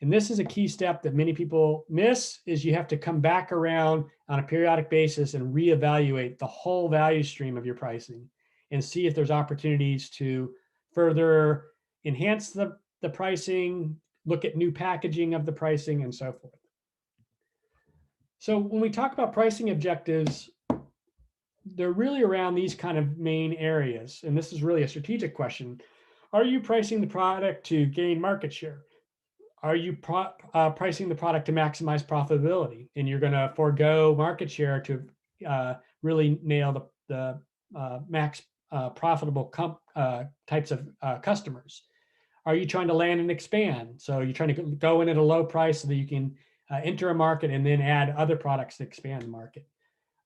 And this is a key step that many people miss, is you have to come back around on a periodic basis and reevaluate the whole value stream of your pricing and see if there's opportunities to further enhance the pricing, look at new packaging of the pricing, and so forth. So when we talk about pricing objectives, they're really around these kind of main areas. And this is really a strategic question. Are you pricing the product to gain market share? Are you pricing the product to maximize profitability? And you're going to forego market share to really nail the max profitable types of customers? Are you trying to land and expand? So you're trying to go in at a low price so that you can enter a market and then add other products to expand the market.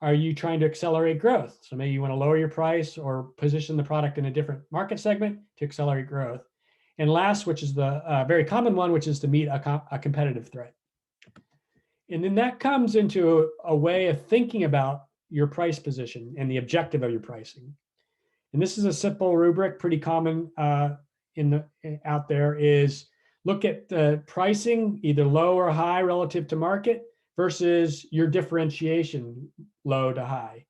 Are you trying to accelerate growth? So maybe you want to lower your price or position the product in a different market segment to accelerate growth. And last, which is the very common one, which is to meet a competitive threat. And then that comes into a way of thinking about your price position and the objective of your pricing. And this is a simple rubric, pretty common out there, is look at the pricing, either low or high relative to market, versus your differentiation, low to high.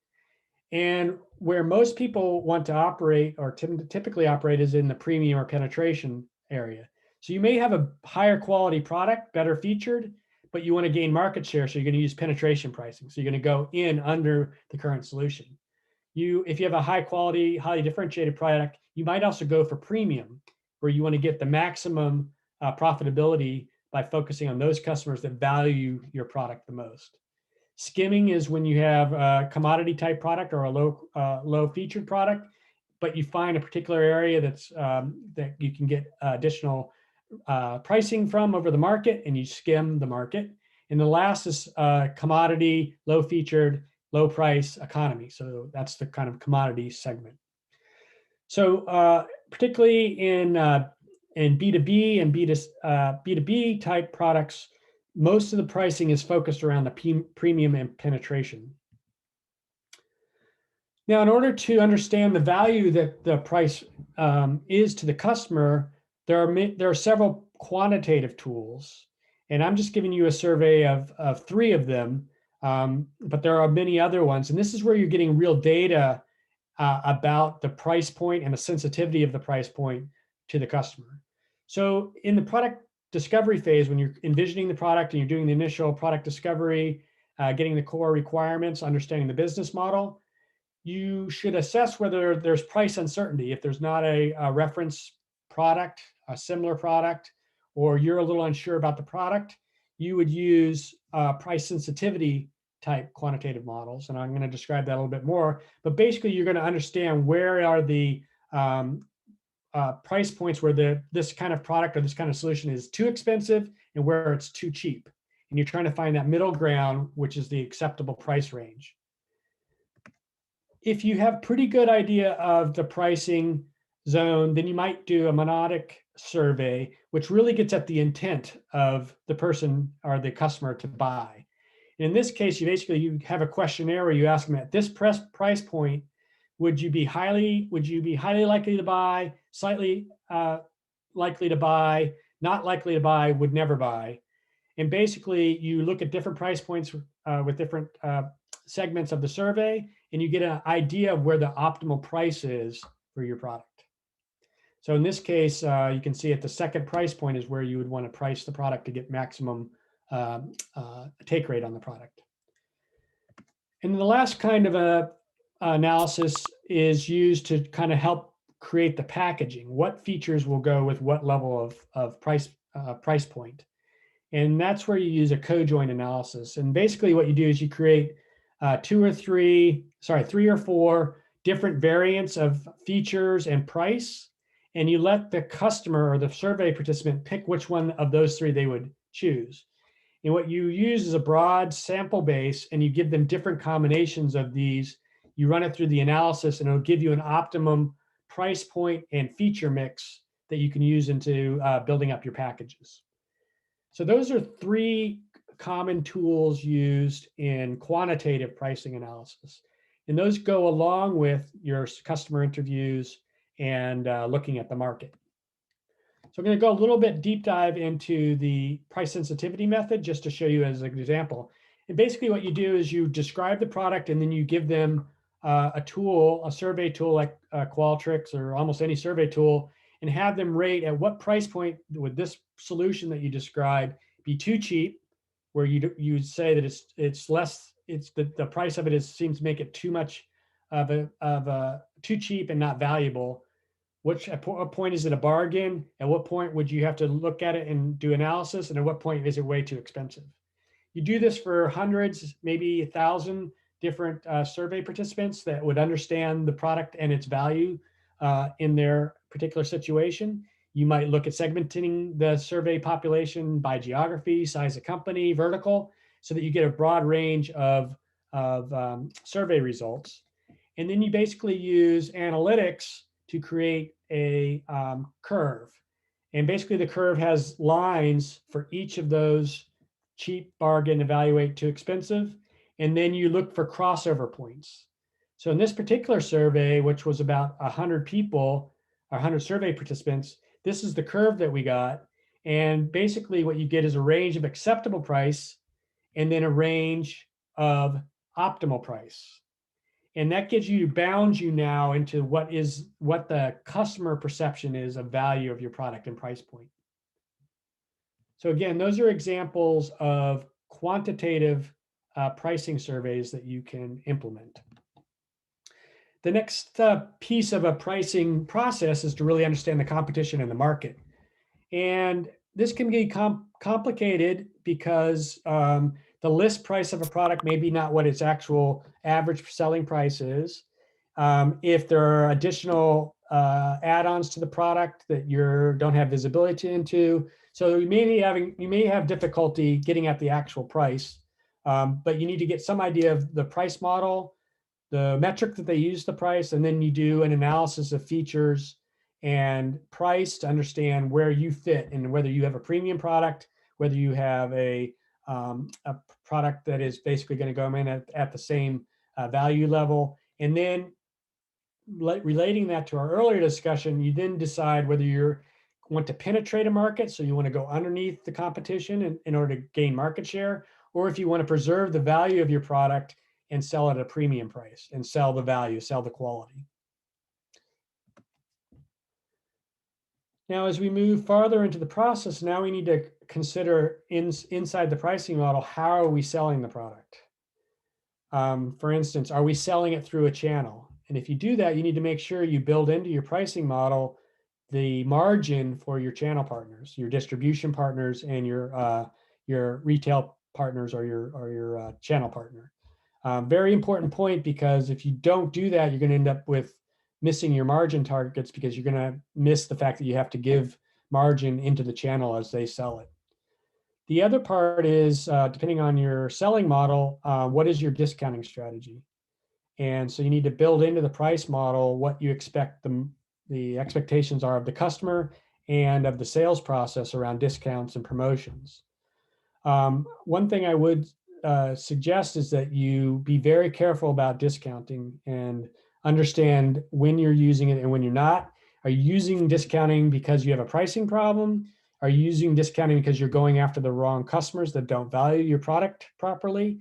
And where most people want to operate or typically operate is in the premium or penetration area. So you may have a higher quality product, better featured, but you want to gain market share. So you're going to use penetration pricing. So you're going to go in under the current solution. If you have a high quality, highly differentiated product, you might also go for premium, where you want to get the maximum profitability by focusing on those customers that value your product the most. Skimming is when you have a commodity type product or a low featured product, but you find a particular area that you can get additional pricing from over the market, and you skim the market. And the last is commodity, low featured, low price economy. So that's the kind of commodity segment. So particularly in B2B and B2B type products, most of the pricing is focused around the premium and penetration. Now, in order to understand the value that the price is to the customer, there are several quantitative tools. And I'm just giving you a survey of 3 of them, but there are many other ones. And this is where you're getting real data about the price point and the sensitivity of the price point to the customer. So in the product discovery phase, when you're envisioning the product and you're doing the initial product discovery, getting the core requirements, understanding the business model, you should assess whether there's price uncertainty. If there's not a reference product, a similar product, or you're a little unsure about the product, you would use price sensitivity type quantitative models. And I'm going to describe that a little bit more. But basically, you're going to understand where are the price points where this kind of product or this kind of solution is too expensive and where it's too cheap. And you're trying to find that middle ground, which is the acceptable price range. If you have pretty good idea of the pricing zone, then you might do a monodic survey, which really gets at the intent of the person or the customer to buy. In this case, you have a questionnaire where you ask them, at this price point, would you be highly likely to buy, slightly likely to buy, not likely to buy, would never buy? And basically, you look at different price points with different segments of the survey, and you get an idea of where the optimal price is for your product. So in this case, you can see at the second price point is where you would want to price the product to get maximum take rate on the product. And the last kind of analysis is used to kind of help create the packaging. What features will go with what level of price point? And that's where you use a co-join analysis. And basically what you do is you create 3 or 4 different variants of features and price, and you let the customer or the survey participant pick which one of those 3 they would choose. And what you use is a broad sample base, and you give them different combinations of these. You run it through the analysis, and it'll give you an optimum price point and feature mix that you can use into building up your packages. So those are three common tools used in quantitative pricing analysis. And those go along with your customer interviews and looking at the market. So I'm going to go a little bit deep dive into the price sensitivity method just to show you as an example. And basically what you do is you describe the product and then you give them a tool, a survey tool like Qualtrics or almost any survey tool, and have them rate at what price point would this solution that you describe be too cheap, where you say that it's less, it's the price of it seems to make it too much of a too cheap and not valuable. At what point is it a bargain? At what point would you have to look at it and do analysis? And at what point is it way too expensive? You do this for hundreds, maybe 1,000 different survey participants that would understand the product and its value in their particular situation. You might look at segmenting the survey population by geography, size of company, vertical, so that you get a broad range of survey results. And then you basically use analytics to create a curve. And basically the curve has lines for each of those: cheap, bargain, evaluate, too expensive. And then you look for crossover points. So in this particular survey, which was about 100 people, 100 survey participants, this is the curve that we got. And basically what you get is a range of acceptable price and then a range of optimal price. And that bounds you now into what the customer perception is of value of your product and price point. So again, those are examples of quantitative pricing surveys that you can implement. The next piece of a pricing process is to really understand the competition in the market. And this can be complicated because the list price of a product may be not what its actual average selling price is. If there are additional add-ons to the product that you don't have visibility into, so you may have difficulty getting at the actual price, but you need to get some idea of the price model, the metric that they use the price, and then you do an analysis of features and price to understand where you fit and whether you have a premium product, whether you have a product that is basically going to go in at the same value level. And then relating that to our earlier discussion, you then decide whether you want to penetrate a market, so you want to go underneath the competition in order to gain market share, or if you want to preserve the value of your product and sell at a premium price and sell the value, sell the quality. Now, as we move farther into the process, now we need to consider inside the pricing model, how are we selling the product? For instance, are we selling it through a channel? And if you do that, you need to make sure you build into your pricing model the margin for your channel partners, your distribution partners, and your retail partners or your channel partner. Very important point, because if you don't do that, you're going to end up with missing your margin targets, because you're going to miss the fact that you have to give margin into the channel as they sell it. The other part is, depending on your selling model, what is your discounting strategy? And so you need to build into the price model what you expect the expectations are of the customer and of the sales process around discounts and promotions. One thing I would suggest is that you be very careful about discounting and understand when you're using it and when you're not. Are you using discounting because you have a pricing problem? Are you using discounting because you're going after the wrong customers that don't value your product properly?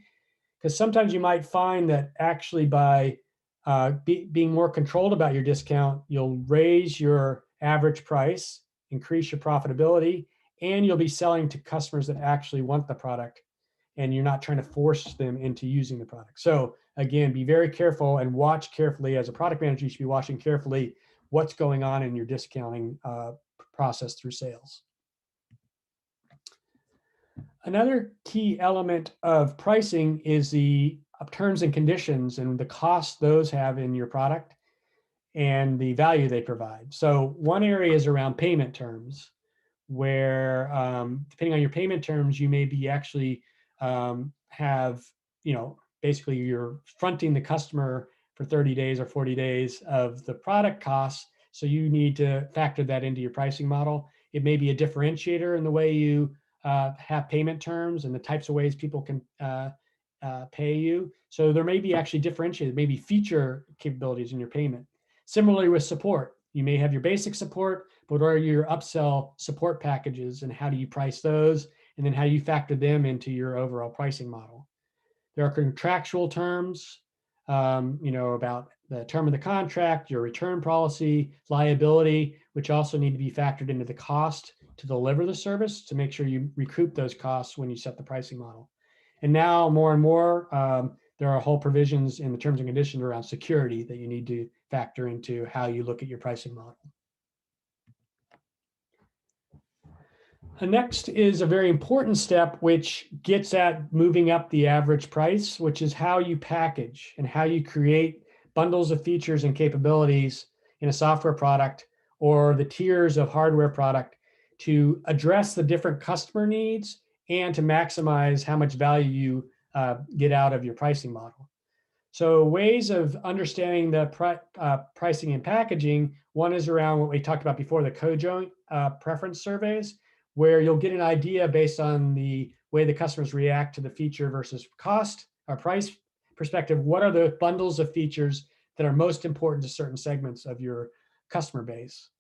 Because sometimes you might find that actually by being more controlled about your discount, you'll raise your average price, increase your profitability, and you'll be selling to customers that actually want the product, and you're not trying to force them into using the product. So again, be very careful and watch carefully. As a product manager, you should be watching carefully what's going on in your discounting process through sales. Another key element of pricing is the terms and conditions and the cost those have in your product and the value they provide. So one area is around payment terms. where depending on your payment terms, you may be actually have, basically you're fronting the customer for 30 days or 40 days of the product costs. So you need to factor that into your pricing model. It may be a differentiator in the way you have payment terms and the types of ways people can pay you. So there may be actually differentiated, maybe feature capabilities in your payment. Similarly with support, you may have your basic support, but what are your upsell support packages and how do you price those? And then how do you factor them into your overall pricing model? There are contractual terms, about the term of the contract, your return policy, liability, which also need to be factored into the cost to deliver the service to make sure you recoup those costs when you set the pricing model. And now more and more, there are whole provisions in the terms and conditions around security that you need to factor into how you look at your pricing model. The next is a very important step, which gets at moving up the average price, which is how you package and how you create bundles of features and capabilities in a software product or the tiers of hardware product to address the different customer needs and to maximize how much value you get out of your pricing model. So ways of understanding the pricing and packaging, one is around what we talked about before, the co-joint preference surveys, where you'll get an idea based on the way the customers react to the feature versus cost or price perspective. What are the bundles of features that are most important to certain segments of your customer base?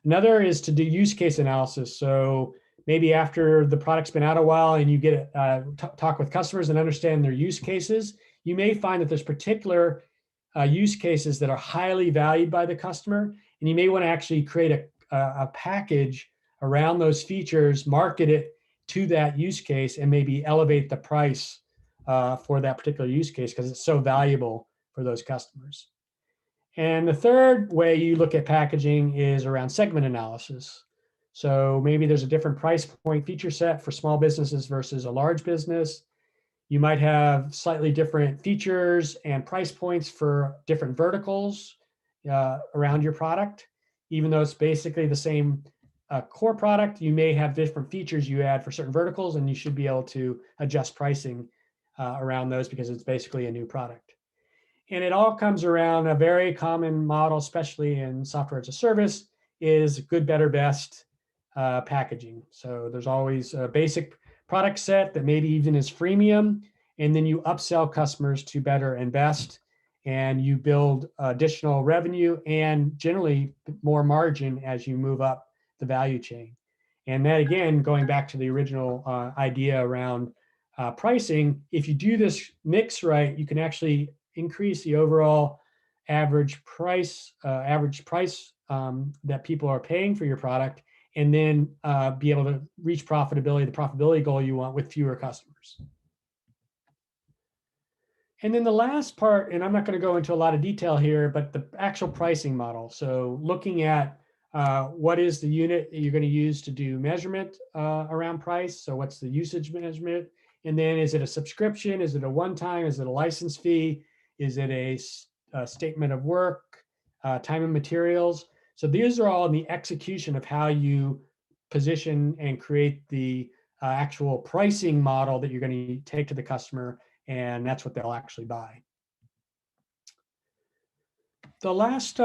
Another is to do use case analysis. So maybe after the product's been out a while and you get talk with customers and understand their use cases, you may find that there's particular use cases that are highly valued by the customer, and you may want to actually create a package around those features, market it to that use case, and maybe elevate the price for that particular use case because it's so valuable for those customers. And the third way you look at packaging is around segment analysis. So maybe there's a different price point feature set for small businesses versus a large business. You might have slightly different features and price points for different verticals around your product. Even though it's basically the same core product, you may have different features you add for certain verticals, and you should be able to adjust pricing around those because it's basically a new product. And it all comes around a very common model, especially in software as a service, is good, better, best packaging. So there's always a basic product set that maybe even is freemium, and then you upsell customers to better and best, and you build additional revenue and generally more margin as you move up the value chain. And that, again, going back to the original idea around pricing, if you do this mix right, you can actually increase the overall average price that people are paying for your product, and then be able to reach profitability, the profitability goal you want with fewer customers. And then the last part, and I'm not going to go into a lot of detail here, but the actual pricing model. So looking at what is the unit that you're going to use to do measurement around price? So what's the usage measurement? And then is it a subscription? Is it a one-time? Is it a license fee? Is it a statement of work, time and materials? So these are all in the execution of how you position and create the actual pricing model that you're going to take to the customer, and that's what they'll actually buy. The last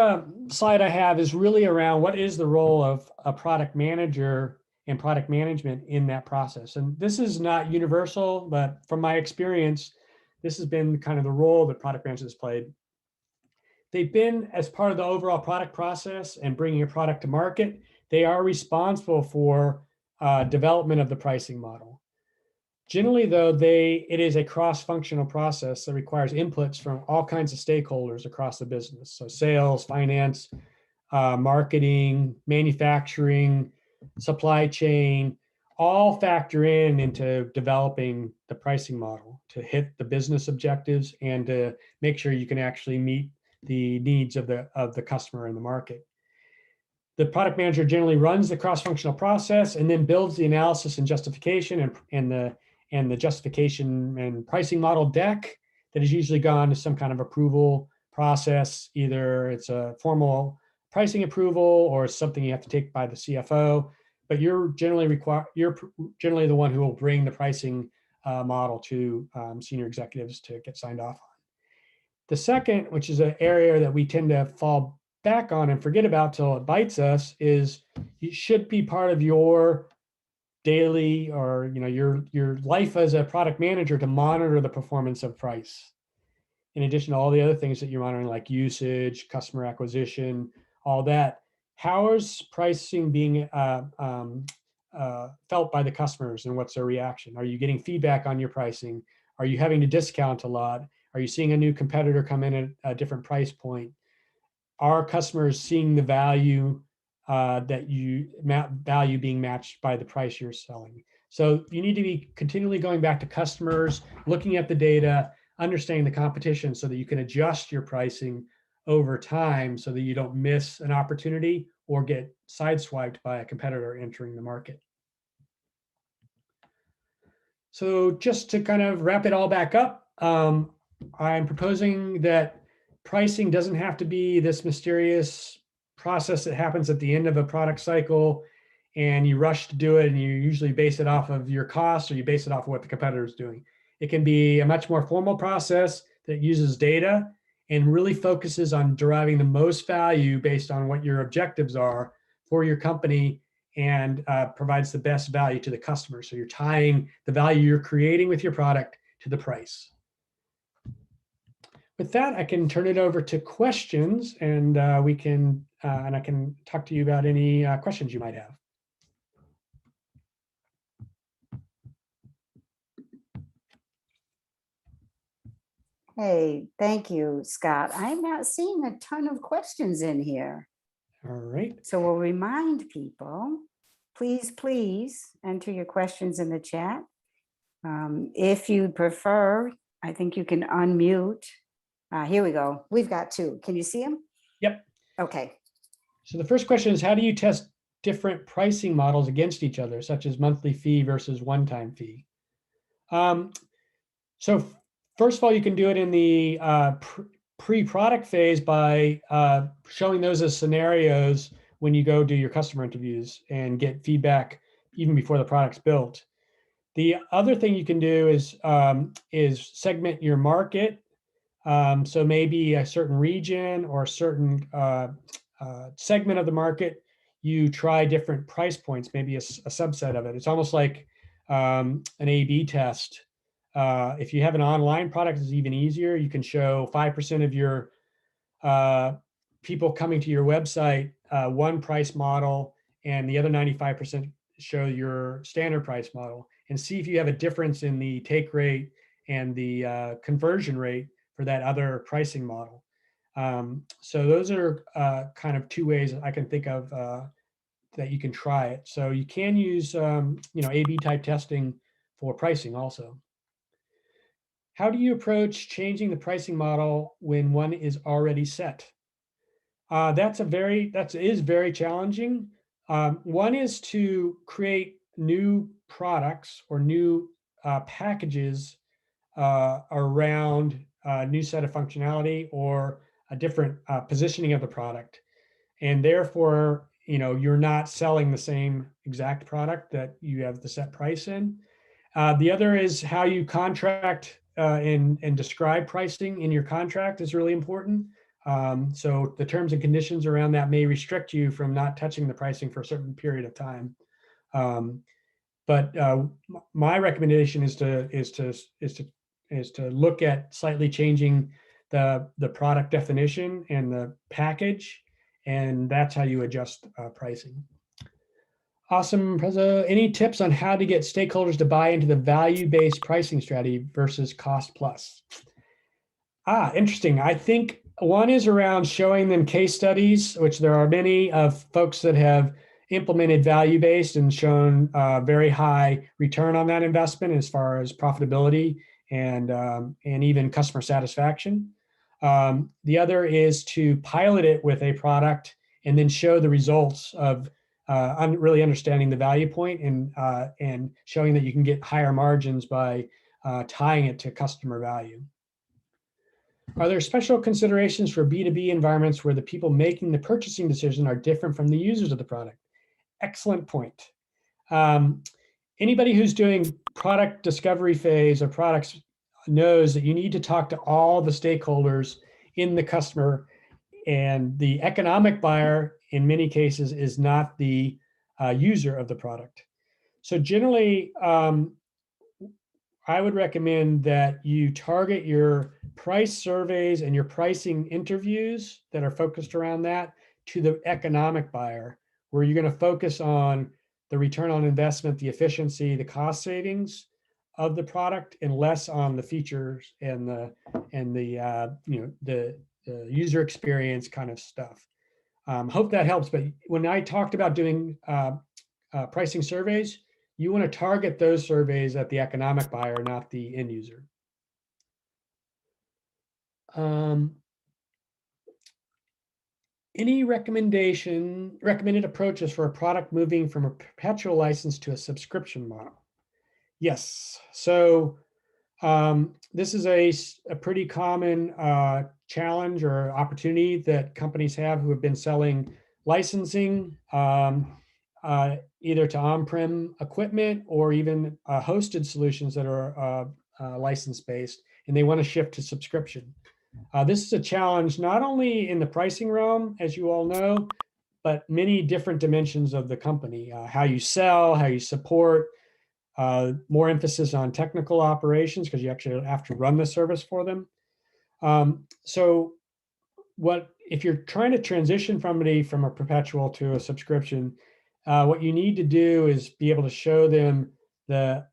slide I have is really around what is the role of a product manager and product management in that process. And this is not universal, but from my experience, this has been kind of the role that product managers played. They've been, as part of the overall product process and bringing a product to market, they are responsible for development of the pricing model. Generally, though, it is a cross-functional process that requires inputs from all kinds of stakeholders across the business. So sales, finance, marketing, manufacturing, supply chain, all factor into developing the pricing model to hit the business objectives and to make sure you can actually meet the needs of the customer in the market. The product manager generally runs the cross-functional process and then builds the analysis and justification and the justification and pricing model deck that has usually gone to some kind of approval process. Either it's a formal pricing approval or it's something you have to take by the CFO. but you're generally the one who will bring the pricing model to senior executives to get signed off on. The second, which is an area that we tend to fall back on and forget about till it bites us, is it should be part of your daily or your life as a product manager to monitor the performance of price. In addition to all the other things that you're monitoring, like usage, customer acquisition, all that, how is pricing being felt by the customers, and what's their reaction? Are you getting feedback on your pricing? Are you having to discount a lot? Are you seeing a new competitor come in at a different price point? Are customers seeing the value value being matched by the price you're selling? So you need to be continually going back to customers, looking at the data, understanding the competition so that you can adjust your pricing over time so that you don't miss an opportunity or get sideswiped by a competitor entering the market. So just to kind of wrap it all back up, I'm proposing that pricing doesn't have to be this mysterious process that happens at the end of a product cycle and you rush to do it and you usually base it off of your costs or you base it off of what the competitor is doing. It can be a much more formal process that uses data and really focuses on deriving the most value based on what your objectives are for your company and provides the best value to the customer. So you're tying the value you're creating with your product to the price. With that, I can turn it over to questions, and I can talk to you about any questions you might have. Hey, thank you, Scott. I'm not seeing a ton of questions in here. All right. So we'll remind people, please enter your questions in the chat. If you prefer, I think you can unmute. Here we go. We've got two. Can you see them? Yep. Okay. So the first question is, how do you test different pricing models against each other, such as monthly fee versus one-time fee? So first of all, you can do it in the pre-product phase by showing those as scenarios when you go do your customer interviews and get feedback even before the product's built. The other thing you can do is segment your market. So maybe a certain region or a certain segment of the market, you try different price points, maybe a subset of it. It's almost like an A/B test. If you have an online product, it's even easier. You can show 5% of your people coming to your website one price model, and the other 95% show your standard price model, and see if you have a difference in the take rate and the conversion rate for that other pricing model. So those are kind of two ways I can think of that you can try it. So you can use A/B type testing for pricing also. How do you approach changing the pricing model when one is already set? That is very challenging. One is to create new products or new packages around a new set of functionality or a different positioning of the product. And therefore, you're not selling the same exact product that you have the set price in. The other is how you contract and describe pricing in your contract is really important. So the terms and conditions around that may restrict you from not touching the pricing for a certain period of time. But my recommendation is to look at slightly changing the product definition and the package, and that's how you adjust pricing. Awesome, Preza. Any tips on how to get stakeholders to buy into the value-based pricing strategy versus cost plus? Interesting. I think one is around showing them case studies, which there are many of folks that have implemented value-based and shown very high return on that investment as far as profitability and even customer satisfaction. The other is to pilot it with a product and then show the results of really understanding the value point and showing that you can get higher margins by tying it to customer value. Are there special considerations for B2B environments where the people making the purchasing decision are different from the users of the product? Excellent point. Anybody who's doing product discovery phase of products knows that you need to talk to all the stakeholders in the customer, and the economic buyer in many cases is not the user of the product. So generally, I would recommend that you target your price surveys and your pricing interviews that are focused around that to the economic buyer, where you're going to focus on the return on investment, the efficiency, the cost savings of the product, and less on the features and the user experience kind of stuff. Hope that helps. But when I talked about doing pricing surveys, you want to target those surveys at the economic buyer, not the end user. Any recommended approaches for a product moving from a perpetual license to a subscription model? Yes. So this is a pretty common challenge or opportunity that companies have who have been selling licensing either to on-prem equipment or even hosted solutions that are license-based, and they want to shift to subscription. This is a challenge not only in the pricing realm, as you all know, but many different dimensions of the company, how you sell, how you support, more emphasis on technical operations because you actually have to run the service for them. So if you're trying to transition somebody from a perpetual to a subscription, what you need to do is be able to show them the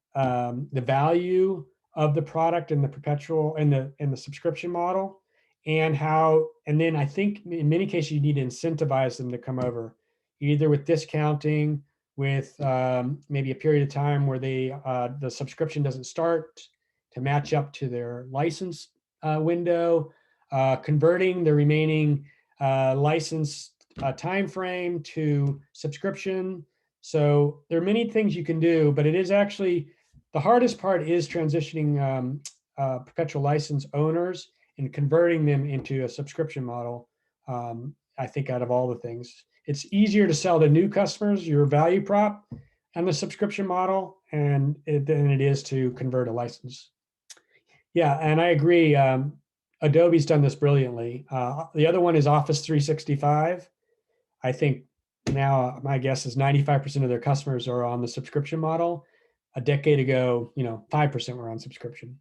value of the product in the perpetual and the subscription model, and then I think in many cases you need to incentivize them to come over, either with discounting, with maybe a period of time where the subscription doesn't start to match up to their license window, converting the remaining license time frame to subscription. So there are many things you can do, but it is actually the hardest part is transitioning perpetual license owners and converting them into a subscription model. I think out of all the things, it's easier to sell to new customers your value prop and the subscription model than it is to convert a license. Yeah, and I agree. Adobe's done this brilliantly. The other one is Office 365. I think now my guess is 95% of their customers are on the subscription model. A decade ago, 5% were on subscription.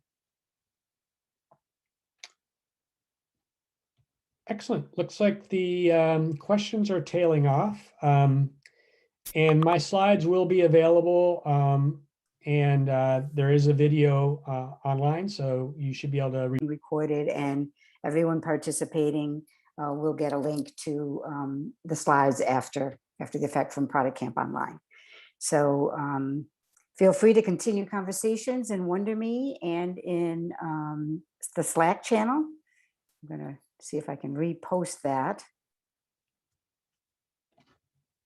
Excellent. Looks like the questions are tailing off. And my slides will be available. And there is a video online, so you should be able to recorded, and everyone participating will get a link to the slides after the effect from ProductCamp Online. So feel free to continue conversations in WonderMe and in the Slack channel. I'm going to see if I can repost that.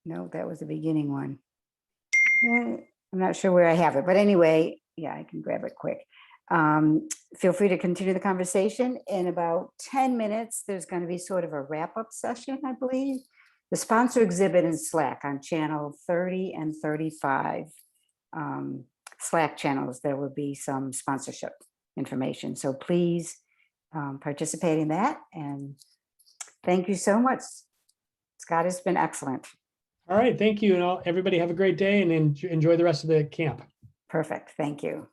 No, that was the beginning one. I'm not sure where I have it, but anyway, yeah, I can grab it quick. Feel free to continue the conversation. In about 10 minutes, there's going to be sort of a wrap-up session, I believe. The sponsor exhibit in Slack on channel 30 and 35 Slack channels, there will be some sponsorship information. So please participate in that. And thank you so much. Scott, it's been excellent. All right, thank you. And everybody have a great day and enjoy the rest of the camp. Perfect. Thank you.